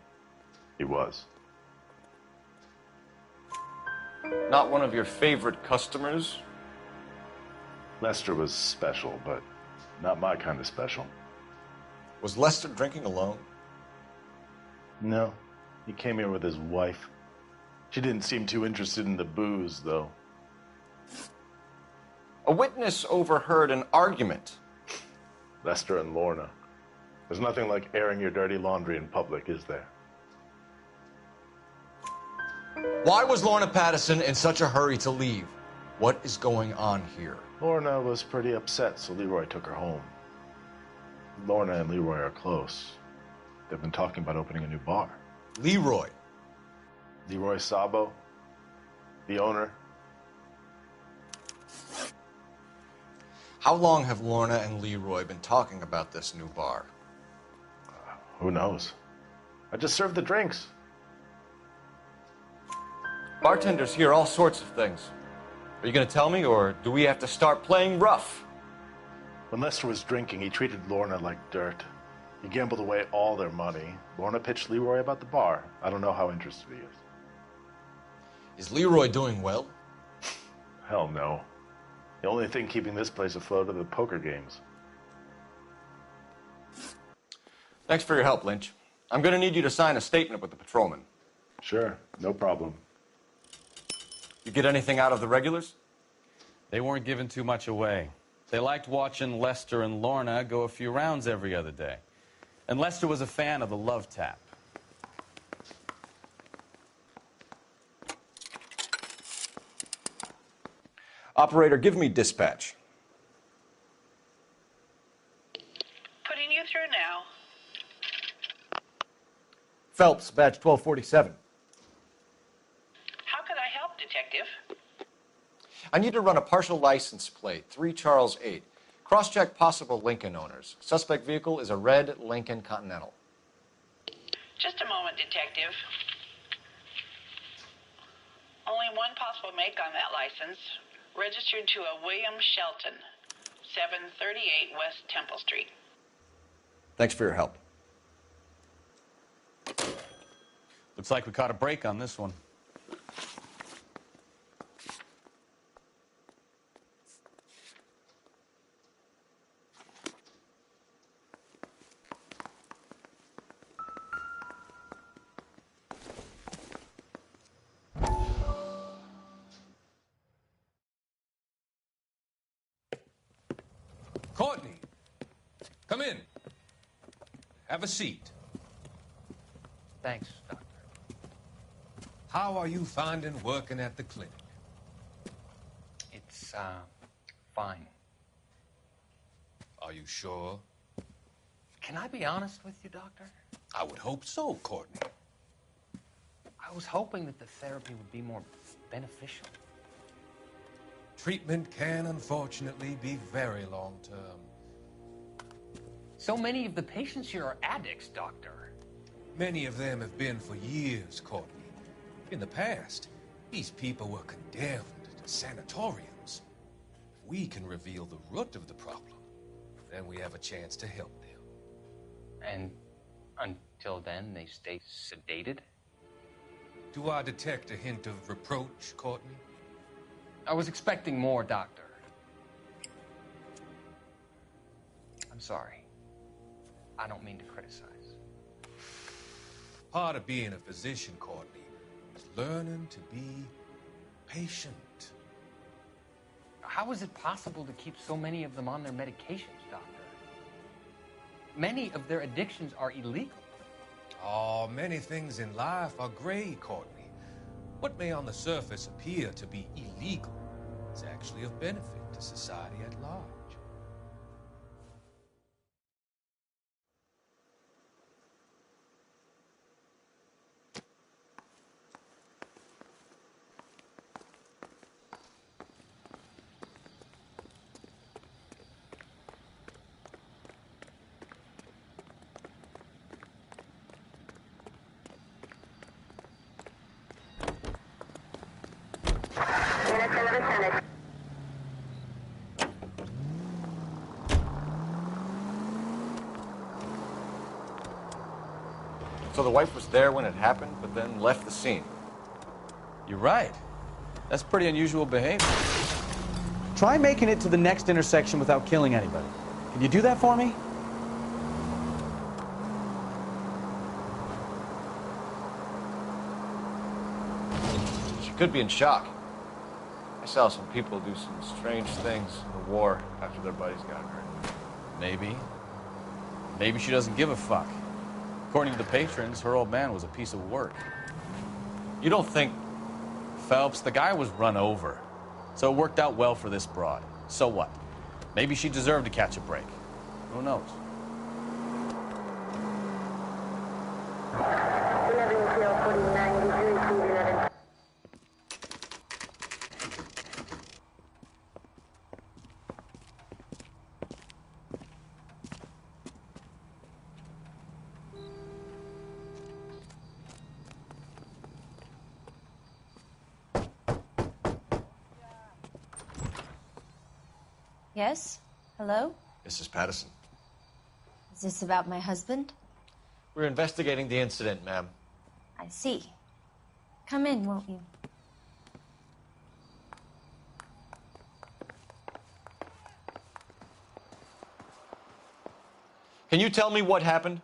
he was. Not one of your favorite customers? Lester was special, but not my kind of special. Was Lester drinking alone? No. He came here with his wife. She didn't seem too interested in the booze, though. A witness overheard an argument. Lester and Lorna. There's nothing like airing your dirty laundry in public, is there? Why was Lorna Patterson in such a hurry to leave? What is going on here? Lorna was pretty upset, so Leroy took her home. Lorna and Leroy are close. They've been talking about opening a new bar. Leroy? Leroy Sabo, the owner. How long have Lorna and Leroy been talking about this new bar? Who knows? I just served the drinks. Bartenders hear all sorts of things. Are you going to tell me, or do we have to start playing rough? When Lester was drinking, he treated Lorna like dirt. He gambled away all their money. Lorna pitched Leroy about the bar. I don't know how interested he is. Is Leroy doing well? Hell no. The only thing keeping this place afloat are the poker games. Thanks for your help, Lynch. I'm going to need you to sign a statement with the patrolman. Sure, no problem. You get anything out of the regulars? They weren't giving too much away. They liked watching Lester and Lorna go a few rounds every other day. And Lester was a fan of the love tap. Operator, give me dispatch. Putting you through now. Phelps, badge 1247. How can I help, Detective? I need to run a partial license plate, 3 Charles 8. Cross-check possible Lincoln owners. Suspect vehicle is a red Lincoln Continental. Just a moment, Detective. Only one possible make on that license. Registered to a William Shelton, 738 West Temple Street. Thanks for your help. Looks like we caught a break on this one. Courtney, come in. Have a seat. Thanks, Doctor. How are you finding working at the clinic? It's, fine. Are you sure? Can I be honest with you, Doctor? I would hope so, Courtney. I was hoping that the therapy would be more beneficial. Treatment can, unfortunately, be very long-term. So many of the patients here are addicts, Doctor. Many of them have been for years, Courtney. In the past, these people were condemned to sanatoriums. If we can reveal the root of the problem, then we have a chance to help them. And until then, they stay sedated? Do I detect a hint of reproach, Courtney? I was expecting more, Doctor. I'm sorry. I don't mean to criticize. Part of being a physician, Courtney, is learning to be patient. How is it possible to keep so many of them on their medications, Doctor? Many of their addictions are illegal. Oh, many things in life are gray, Courtney. What may on the surface appear to be illegal is actually of benefit to society at large. So the wife was there when it happened, but then left the scene. You're right. That's pretty unusual behavior. Try making it to the next intersection without killing anybody. Can you do that for me? She could be in shock. I saw some people do some strange things in the war after their buddies got hurt. Maybe. Maybe she doesn't give a fuck. According to the patrons, her old man was a piece of work. You don't think... Phelps, the guy was run over. So it worked out well for this broad. So what? Maybe she deserved to catch a break. Who knows? Yes? Hello? Mrs. Patterson. Is this about my husband? We're investigating the incident, ma'am. I see. Come in, won't you? Can you tell me what happened?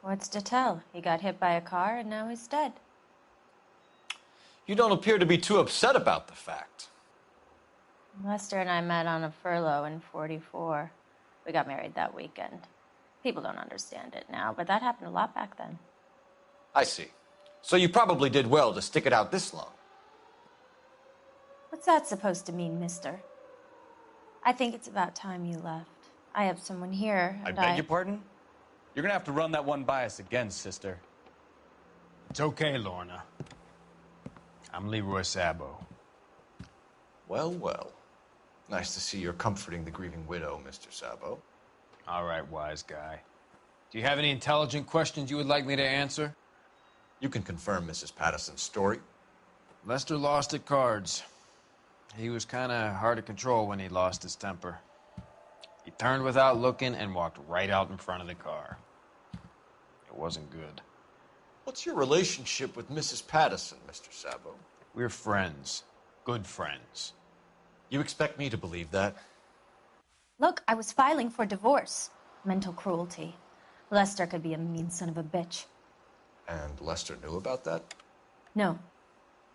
What's to tell? He got hit by a car and now he's dead. You don't appear to be too upset about the fact. Lester and I met on a furlough in '44. We got married that weekend. People don't understand it now, but that happened a lot back then. I see. So you probably did well to stick it out this long. What's that supposed to mean, mister? I think it's about time you left. I have someone here, I and beg your pardon? You're gonna have to run that one by us again, sister. It's okay, Lorna. I'm Leroy Sabo. Well, well. Nice to see you're comforting the grieving widow, Mr. Sabo. All right, wise guy. Do you have any intelligent questions you would like me to answer? You can confirm Mrs. Patterson's story. Lester lost at cards. He was kind of hard to control when he lost his temper. He turned without looking and walked right out in front of the car. It wasn't good. What's your relationship with Mrs. Patterson, Mr. Sabo? We're friends. Good friends. You expect me to believe that? Look, I was filing for divorce. Mental cruelty. Lester could be a mean son of a bitch. And Lester knew about that? No,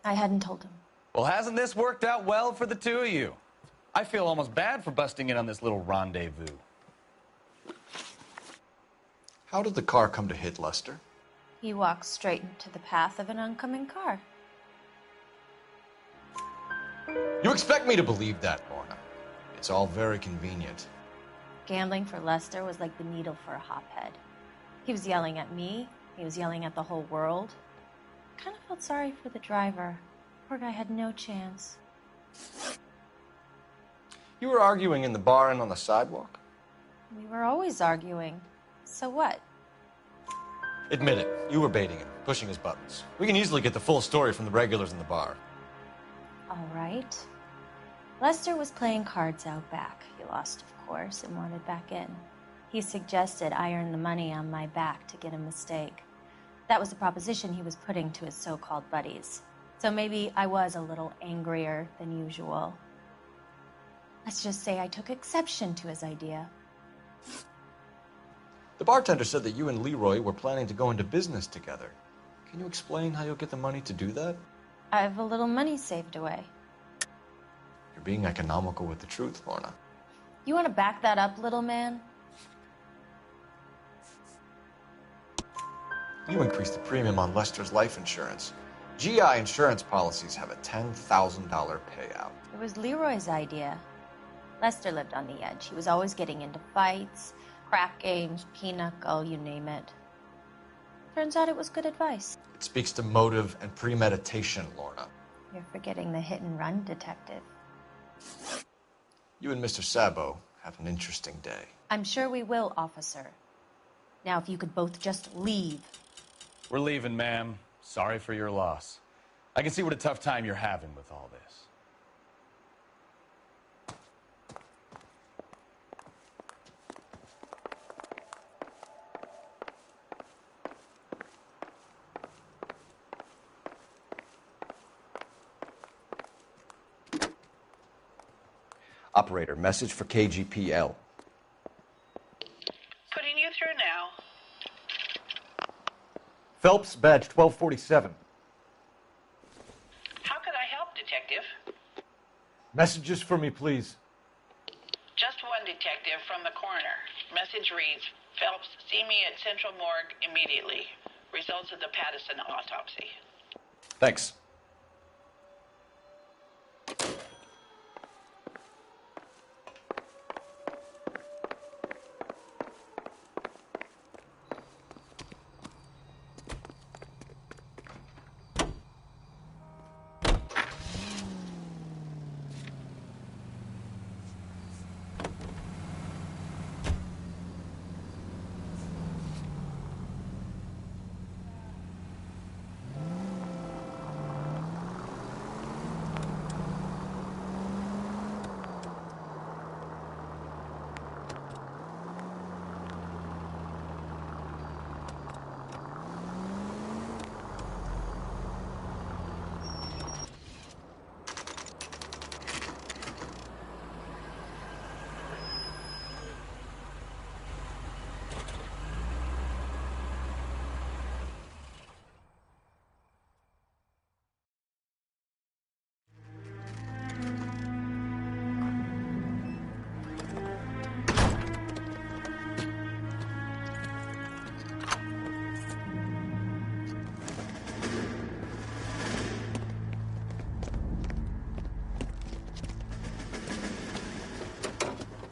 I hadn't told him. Well, hasn't this worked out well for the two of you? I feel almost bad for busting in on this little rendezvous. How did the car come to hit Lester? He walked straight into the path of an oncoming car. You expect me to believe that, Lorna. It's all very convenient. Gambling for Lester was like the needle for a hophead. He was yelling at me. He was yelling at the whole world. Kind of felt sorry for the driver. Poor guy had no chance. You were arguing in the bar and on the sidewalk? We were always arguing. So what? Admit it. You were baiting him, pushing his buttons. We can easily get the full story from the regulars in the bar. All right. Lester was playing cards out back. He lost, of course, and wanted back in. He suggested I earn the money on my back to get a mistake. That was the proposition he was putting to his so-called buddies. So maybe I was a little angrier than usual. Let's just say I took exception to his idea. The bartender said that you and Leroy were planning to go into business together. Can you explain how you'll get the money to do that? I have a little money saved away. You're being economical with the truth, Lorna. You want to back that up, little man? You increased the premium on Lester's life insurance. GI insurance policies have a $10,000 payout. It was Leroy's idea. Lester lived on the edge. He was always getting into fights, crack games, pinochle, you name it. Turns out it was good advice. It speaks to motive and premeditation, Lorna. You're forgetting the hit-and-run detective. You and Mr. Sabo have an interesting day. I'm sure we will, officer. Now, if you could both just leave. We're leaving, ma'am. Sorry for your loss. I can see what a tough time you're having with all this. Operator, message for KGPL. Putting you through now. Phelps, badge 1247. How could I help, Detective? Messages for me, please. Just one detective from the coroner. Message reads, Phelps, see me at Central Morgue immediately. Results of the Pattison autopsy. Thanks.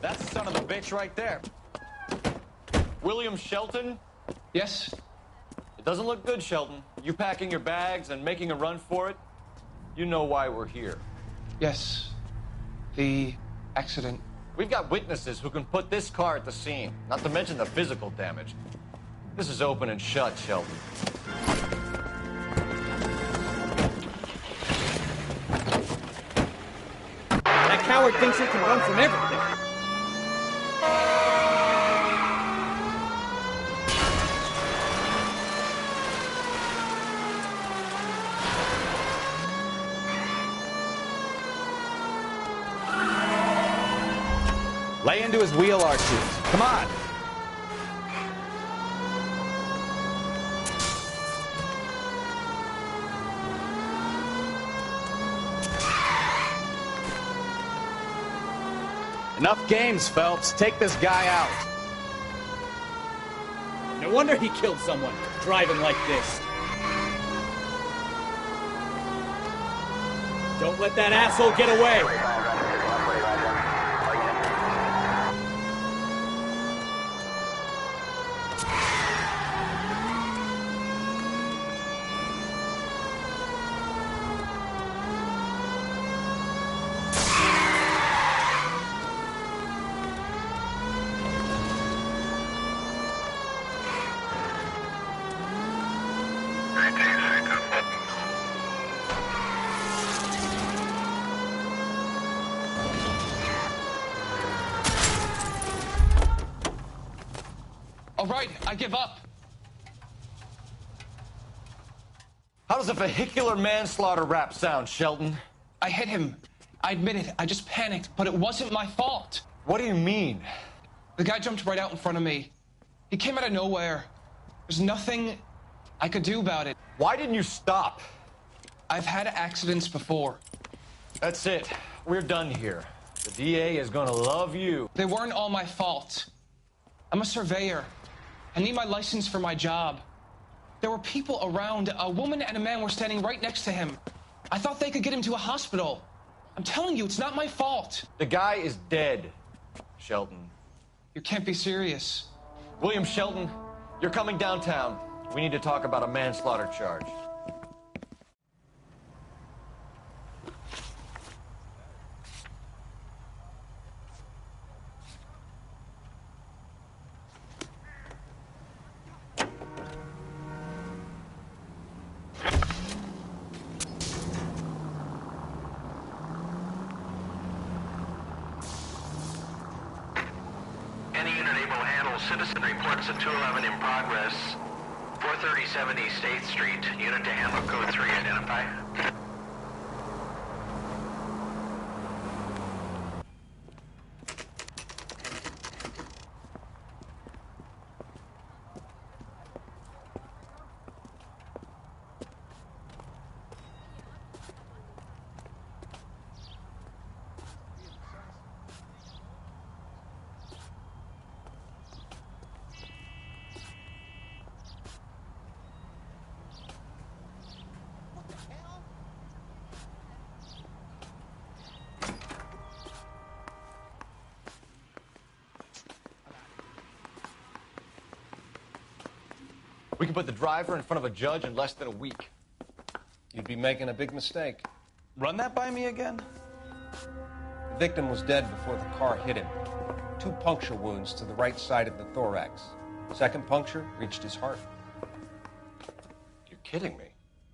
That's the son of a bitch right there. William Shelton? Yes? It doesn't look good, Shelton. You packing your bags and making a run for it? You know why we're here. Yes. The accident. We've got witnesses who can put this car at the scene, not to mention the physical damage. This is open and shut, Shelton. That coward thinks he can run from everything. Lay into his wheel arches. Come on. Enough games, Phelps. Take this guy out. No wonder he killed someone, driving like this. Don't let that asshole get away. All right, I give up. How does a vehicular manslaughter rap sound, Shelton? I hit him. I admit it. I just panicked, but it wasn't my fault. What do you mean? The guy jumped right out in front of me. He came out of nowhere. There's nothing I could do about it. Why didn't you stop? I've had accidents before. That's it. We're done here. The DA is gonna love you. They weren't all my fault. I'm a surveyor. I need my license for my job. There were people around. A woman and a man were standing right next to him. I thought they could get him to a hospital. I'm telling you, it's not my fault. The guy is dead, Shelton. You can't be serious. William Shelton, you're coming downtown. We need to talk about a manslaughter charge. Citizen reports at 211 in progress. 43070 State Street. Unit to handle code 3. Identify. We can put the driver in front of a judge in less than a week. You'd be making a big mistake. Run that by me again? The victim was dead before the car hit him. 2 puncture wounds to the right side of the thorax. Second puncture reached his heart. You're kidding me.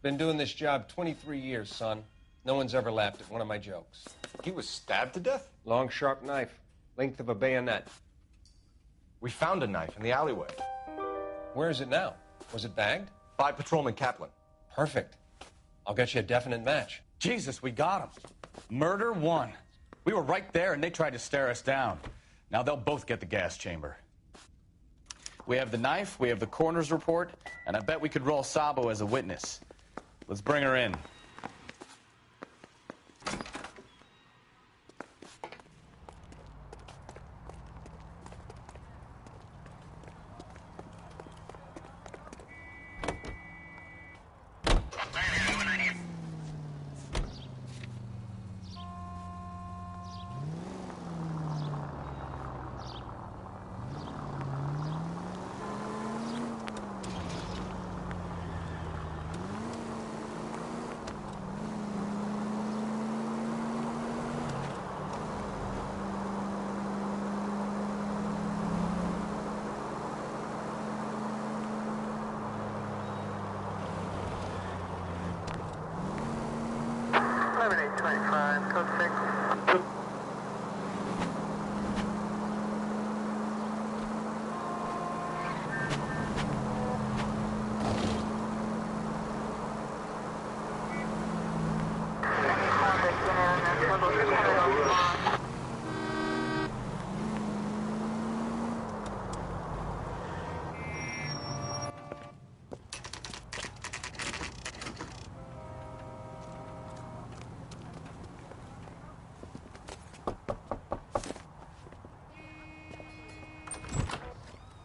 Been doing this job 23 years, son. No one's ever laughed at one of my jokes. He was stabbed to death? Long, sharp knife. Length of a bayonet. We found a knife in the alleyway. Where is it now? Was it bagged? By Patrolman Kaplan. Perfect. I'll get you a definite match. Jesus, we got him. Murder 1. We were right there and they tried to stare us down. Now they'll both get the gas chamber. We have the knife, we have the coroner's report, and I bet we could roll Sabo as a witness. Let's bring her in.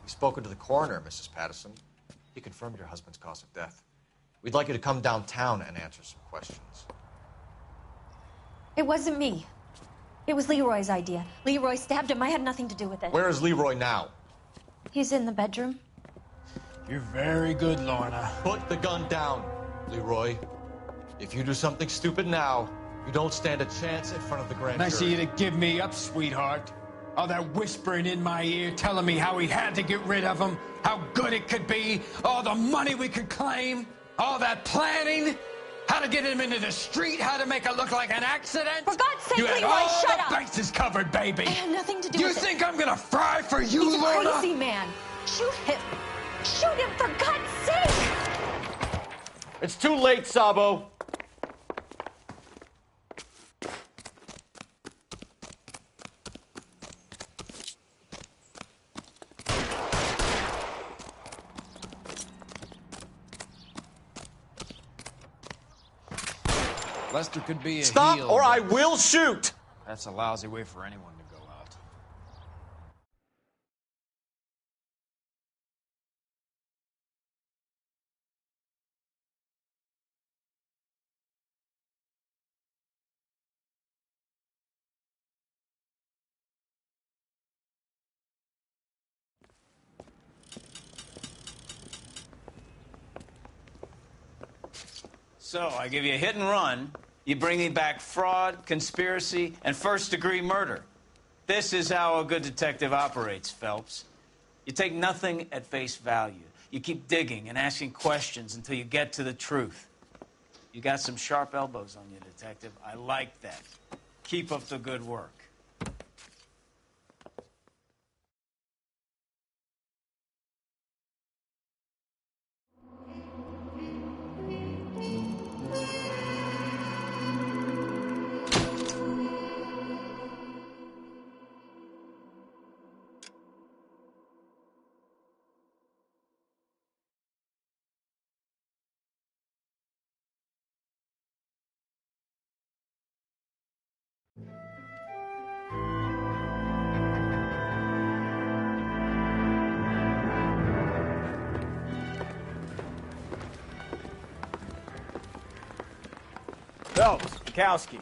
Spoken to the coroner, Mrs. Patterson. He confirmed your husband's cause of death. We'd like you to come downtown and answer some questions. It wasn't me. It was Leroy's idea. Leroy stabbed him. I had nothing to do with it. Where is Leroy now? He's in the bedroom. You're very good, Lorna. Put the gun down, Leroy. If you do something stupid now, you don't stand a chance in front of the grand jury. Nice of you to give me up, sweetheart. All that whispering in my ear, telling me how we had to get rid of him, how good it could be, all the money we could claim, all that planning, how to get him into the street, how to make it look like an accident. For God's sake, you had Leroy, all shut the up. bases covered, baby. I had nothing to do You with it. think I'm gonna fry for you, He's a Lorna? crazy man. Shoot him! Shoot him, for God's sake! It's too late, Sabo. Lester could be a Stop, heel, or but I will shoot! that's a lousy way for anyone to go out. So, I give you a hit and run. You bring me back fraud, conspiracy, and first-degree murder. This is how a good detective operates, Phelps. You take nothing at face value. You keep digging and asking questions until you get to the truth. You got some sharp elbows on you, detective. I like that. Keep up the good work. Phelps, Kowski.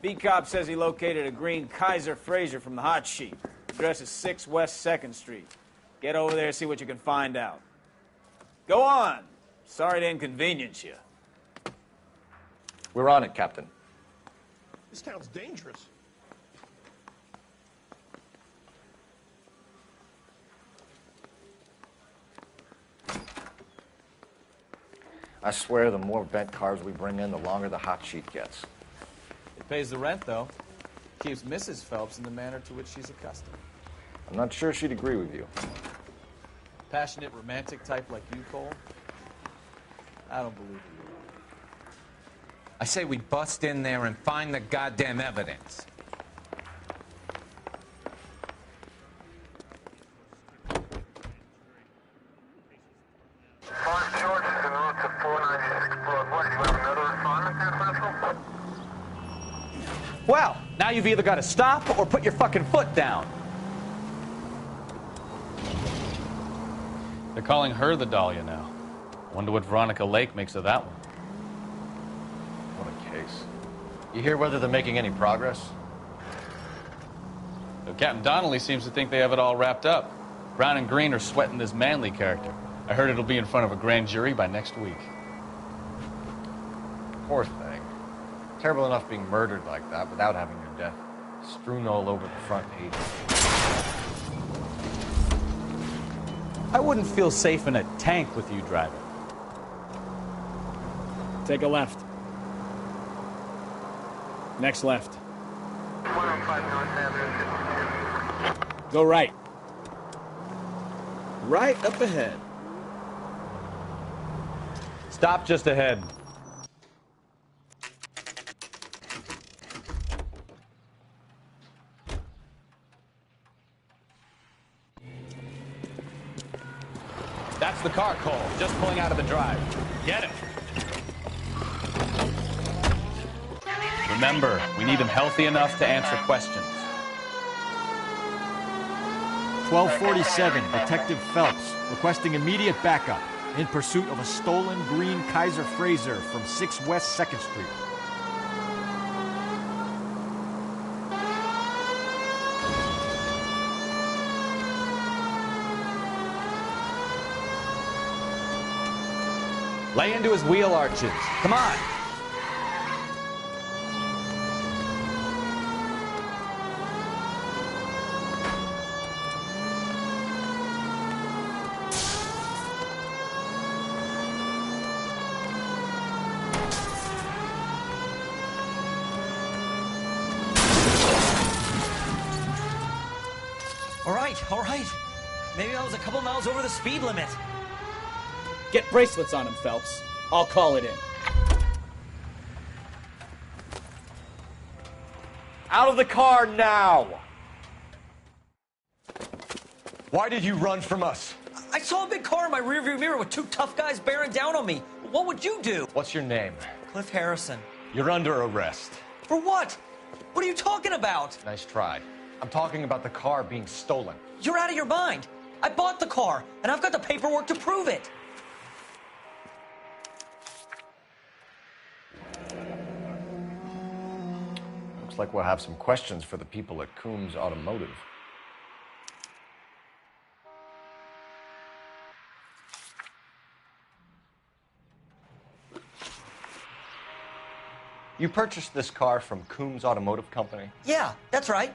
B-Cop says he located a green Kaiser Fraser from the hot sheet. Address is 6 West 2nd Street. Get over there, see what you can find out. Go on. Sorry to inconvenience you. We're on it, Captain. This town's dangerous. I swear the more bent cars we bring in, the longer the hot sheet gets. It pays the rent, though. Keeps Mrs. Phelps in the manner to which she's accustomed. I'm not sure she'd agree with you. Passionate, romantic type like you, Cole? I don't believe you. I say we bust in there and find the goddamn evidence. Well, now you've either got to stop or put your fucking foot down. They're calling her the Dahlia now. Wonder what Veronica Lake makes of that one. What a case. You hear whether they're making any progress? So Captain Donnelly seems to think they have it all wrapped up. Brown and Green are sweating this Manley character. I heard it'll be in front of a grand jury by next week. Poor thing. Terrible enough being murdered like that without having her death strewn all over the front page. I wouldn't feel safe in a tank with you driving. Take a left. Next left. Go right. Right up ahead. Stop just ahead. That's the car, Cole. Just pulling out of the drive. Get him. Remember, we need him healthy enough to answer questions. 1247, Detective Phelps, requesting immediate backup in pursuit of a stolen green Kaiser Fraser from 6 West 2nd Street. Lay into his wheel arches. Come on. All right. Maybe I was a couple miles over the speed limit. Get bracelets on him, Phelps. I'll call it in. Out of the car now! Why did you run from us? I saw a big car in my rearview mirror with two tough guys bearing down on me. What would you do? What's your name? Cliff Harrison. You're under arrest. For what? What are you talking about? Nice try. I'm talking about the car being stolen. You're out of your mind. I bought the car, and I've got the paperwork to prove it. Looks like we'll have some questions for the people at Coombs Automotive. You purchased this car from Coombs Automotive Company? Yeah, that's right.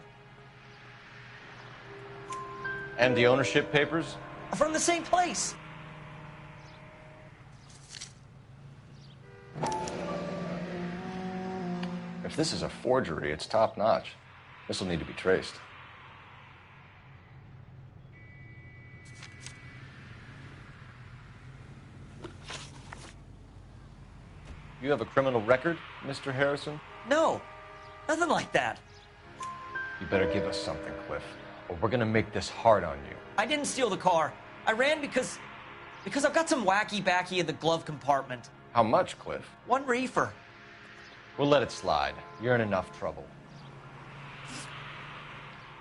And the ownership papers? From the same place. If this is a forgery, it's top-notch. This will need to be traced. You have a criminal record, Mr. Harrison? No, nothing like that. You better give us something, Cliff, or we're gonna make this hard on you. I didn't steal the car. I ran because I've got some wacky backy in the glove compartment. How much, Cliff? 1 reefer. We'll let it slide. You're in enough trouble.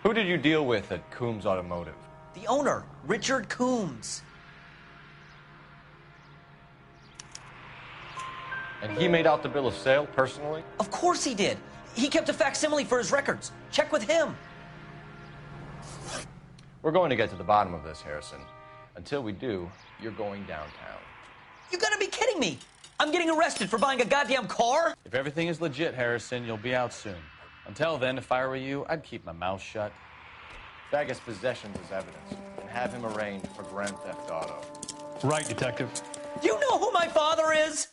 Who did you deal with at Coombs Automotive? The owner, Richard Coombs. And he made out the bill of sale personally? Of course he did. He kept a facsimile for his records. Check with him. We're going to get to the bottom of this, Harrison. Until we do, you're going downtown. You gotta be kidding me. I'm getting arrested for buying a goddamn car? If everything is legit, Harrison, you'll be out soon. Until then, if I were you, I'd keep my mouth shut. Bag his possessions as evidence and have him arraigned for grand theft auto. Right, Detective. Do you know who my father is?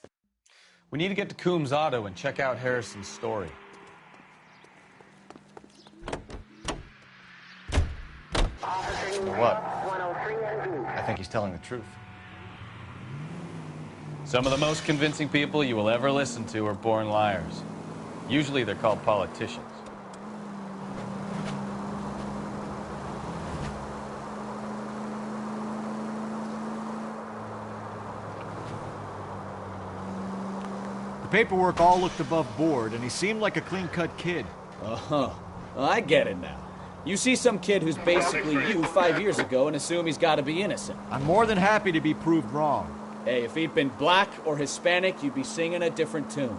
We need to get to Coombs Auto and check out Harrison's story. You know what? I think he's telling the truth. Some of the most convincing people you will ever listen to are born liars. Usually they're called politicians. The paperwork all looked above board, and he seemed like a clean-cut kid. Oh, well, I get it now. You see some kid who's basically you 5 years ago and assume he's got to be innocent. I'm more than happy to be proved wrong. Hey, if he'd been black or Hispanic, you'd be singing a different tune.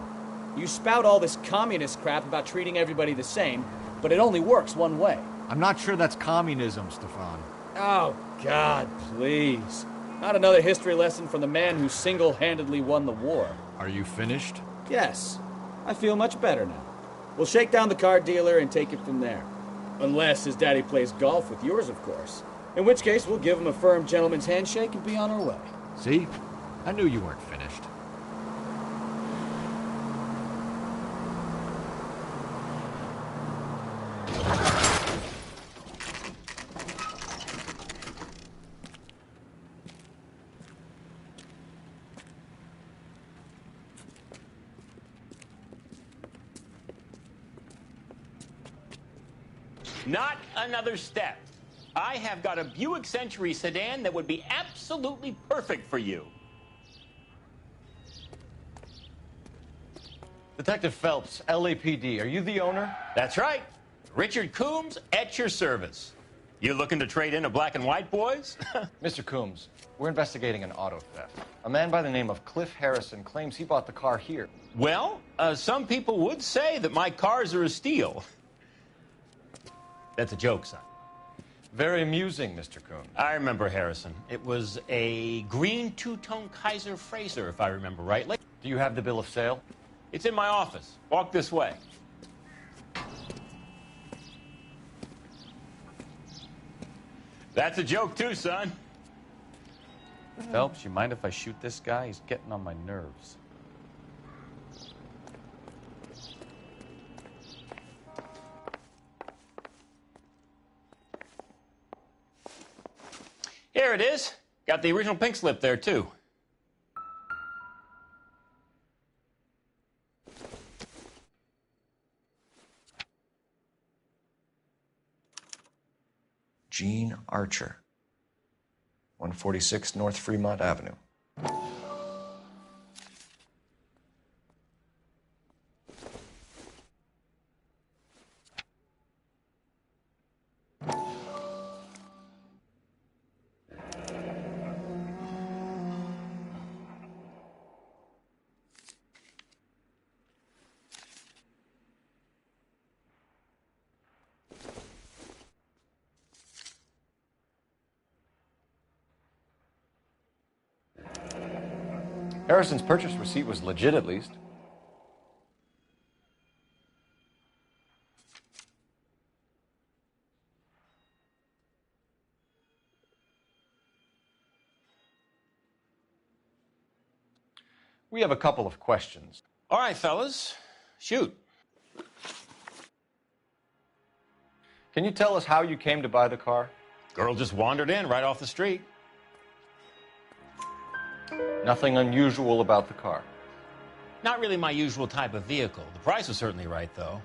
You spout all this communist crap about treating everybody the same, but it only works one way. I'm not sure that's communism, Stefan. Oh, God, please. Not another history lesson from the man who single-handedly won the war. Are you finished? Yes. I feel much better now. We'll shake down the car dealer and take it from there. Unless his daddy plays golf with yours, of course. In which case, we'll give him a firm gentleman's handshake and be on our way. See? I knew you weren't finished. Not another step. I have got a Buick Century sedan that would be absolutely perfect for you. Detective Phelps, LAPD, are you the owner? That's right. Richard Coombs at your service. You looking to trade in a black and white, boys? Mr. Coombs, we're investigating an auto theft. A man by the name of Cliff Harrison claims he bought the car here. Well, some people would say that my cars are a steal. That's a joke, son. Very amusing, Mr. Coombs. I remember Harrison. It was a green two-tone Kaiser Frazer, if I remember rightly. Do you have the bill of sale? It's in my office. Walk this way. That's a joke, too, son. Phelps, you mind if I shoot this guy? He's getting on my nerves. Here it is. Got the original pink slip there, too. Gene Archer, 146 North Fremont Avenue. Harrison's purchase receipt was legit, at least. We have a couple of questions. All right, fellas. Shoot. Can you tell us how you came to buy the car? Girl just wandered in right off the street. Nothing unusual about the car. Not really my usual type of vehicle. The price was certainly right, though.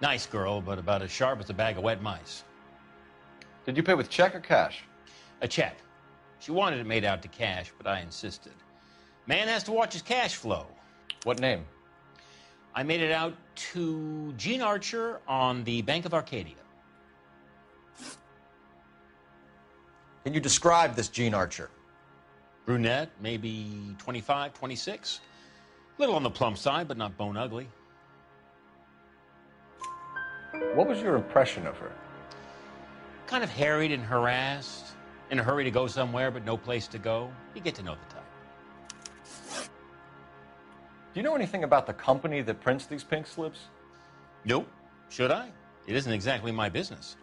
Nice girl, but about as sharp as a bag of wet mice. Did you pay with check or cash? A check. She wanted it made out to cash, but I insisted. Man has to watch his cash flow. What name? I made it out to Gene Archer on the Bank of Arcadia. Can you describe this Gene Archer? Brunette, maybe 25, 26. Little on the plump side, but not bone ugly. What was your impression of her? Kind of harried and harassed. In a hurry to go somewhere, but no place to go. You get to know the type. Do you know anything about the company that prints these pink slips? Nope. Should I? It isn't exactly my business.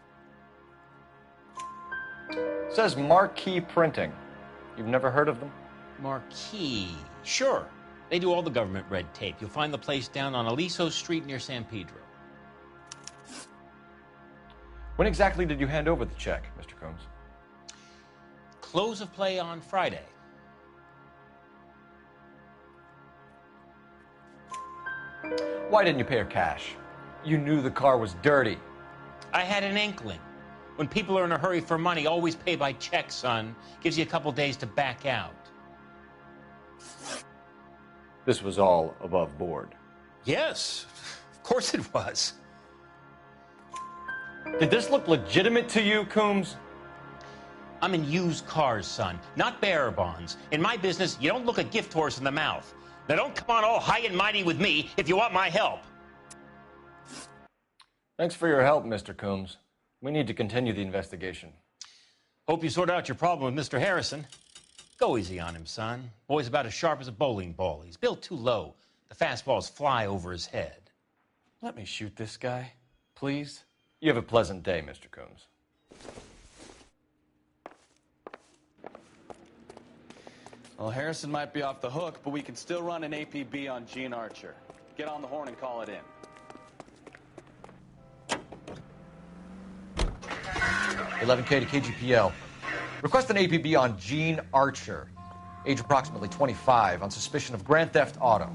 It says Marquee Printing. You've never heard of them? Marquee. Sure. They do all the government red tape. You'll find the place down on Aliso Street near San Pedro. When exactly did you hand over the check, Mr. Combs? Close of play on Friday. Why didn't you pay her cash? You knew the car was dirty. I had an inkling. When people are in a hurry for money, always pay by check, son. Gives you a couple days to back out. This was all above board. Yes, of course it was. Did this look legitimate to you, Coombs? I'm in used cars, son, not bearer bonds. In my business, you don't look a gift horse in the mouth. Now don't come on all high and mighty with me if you want my help. Thanks for your help, Mr. Coombs. We need to continue the investigation. Hope you sort out your problem with Mr. Harrison. Go easy on him, son. Boy's about as sharp as a bowling ball. He's built too low. The fastballs fly over his head. Let me shoot this guy, please. You have a pleasant day, Mr. Coombs. Well, Harrison might be off the hook, but we can still run an APB on Gene Archer. Get on the horn and call it in. 11K to KGPL. Request an APB on Gene Archer, age approximately 25, on suspicion of grand theft auto.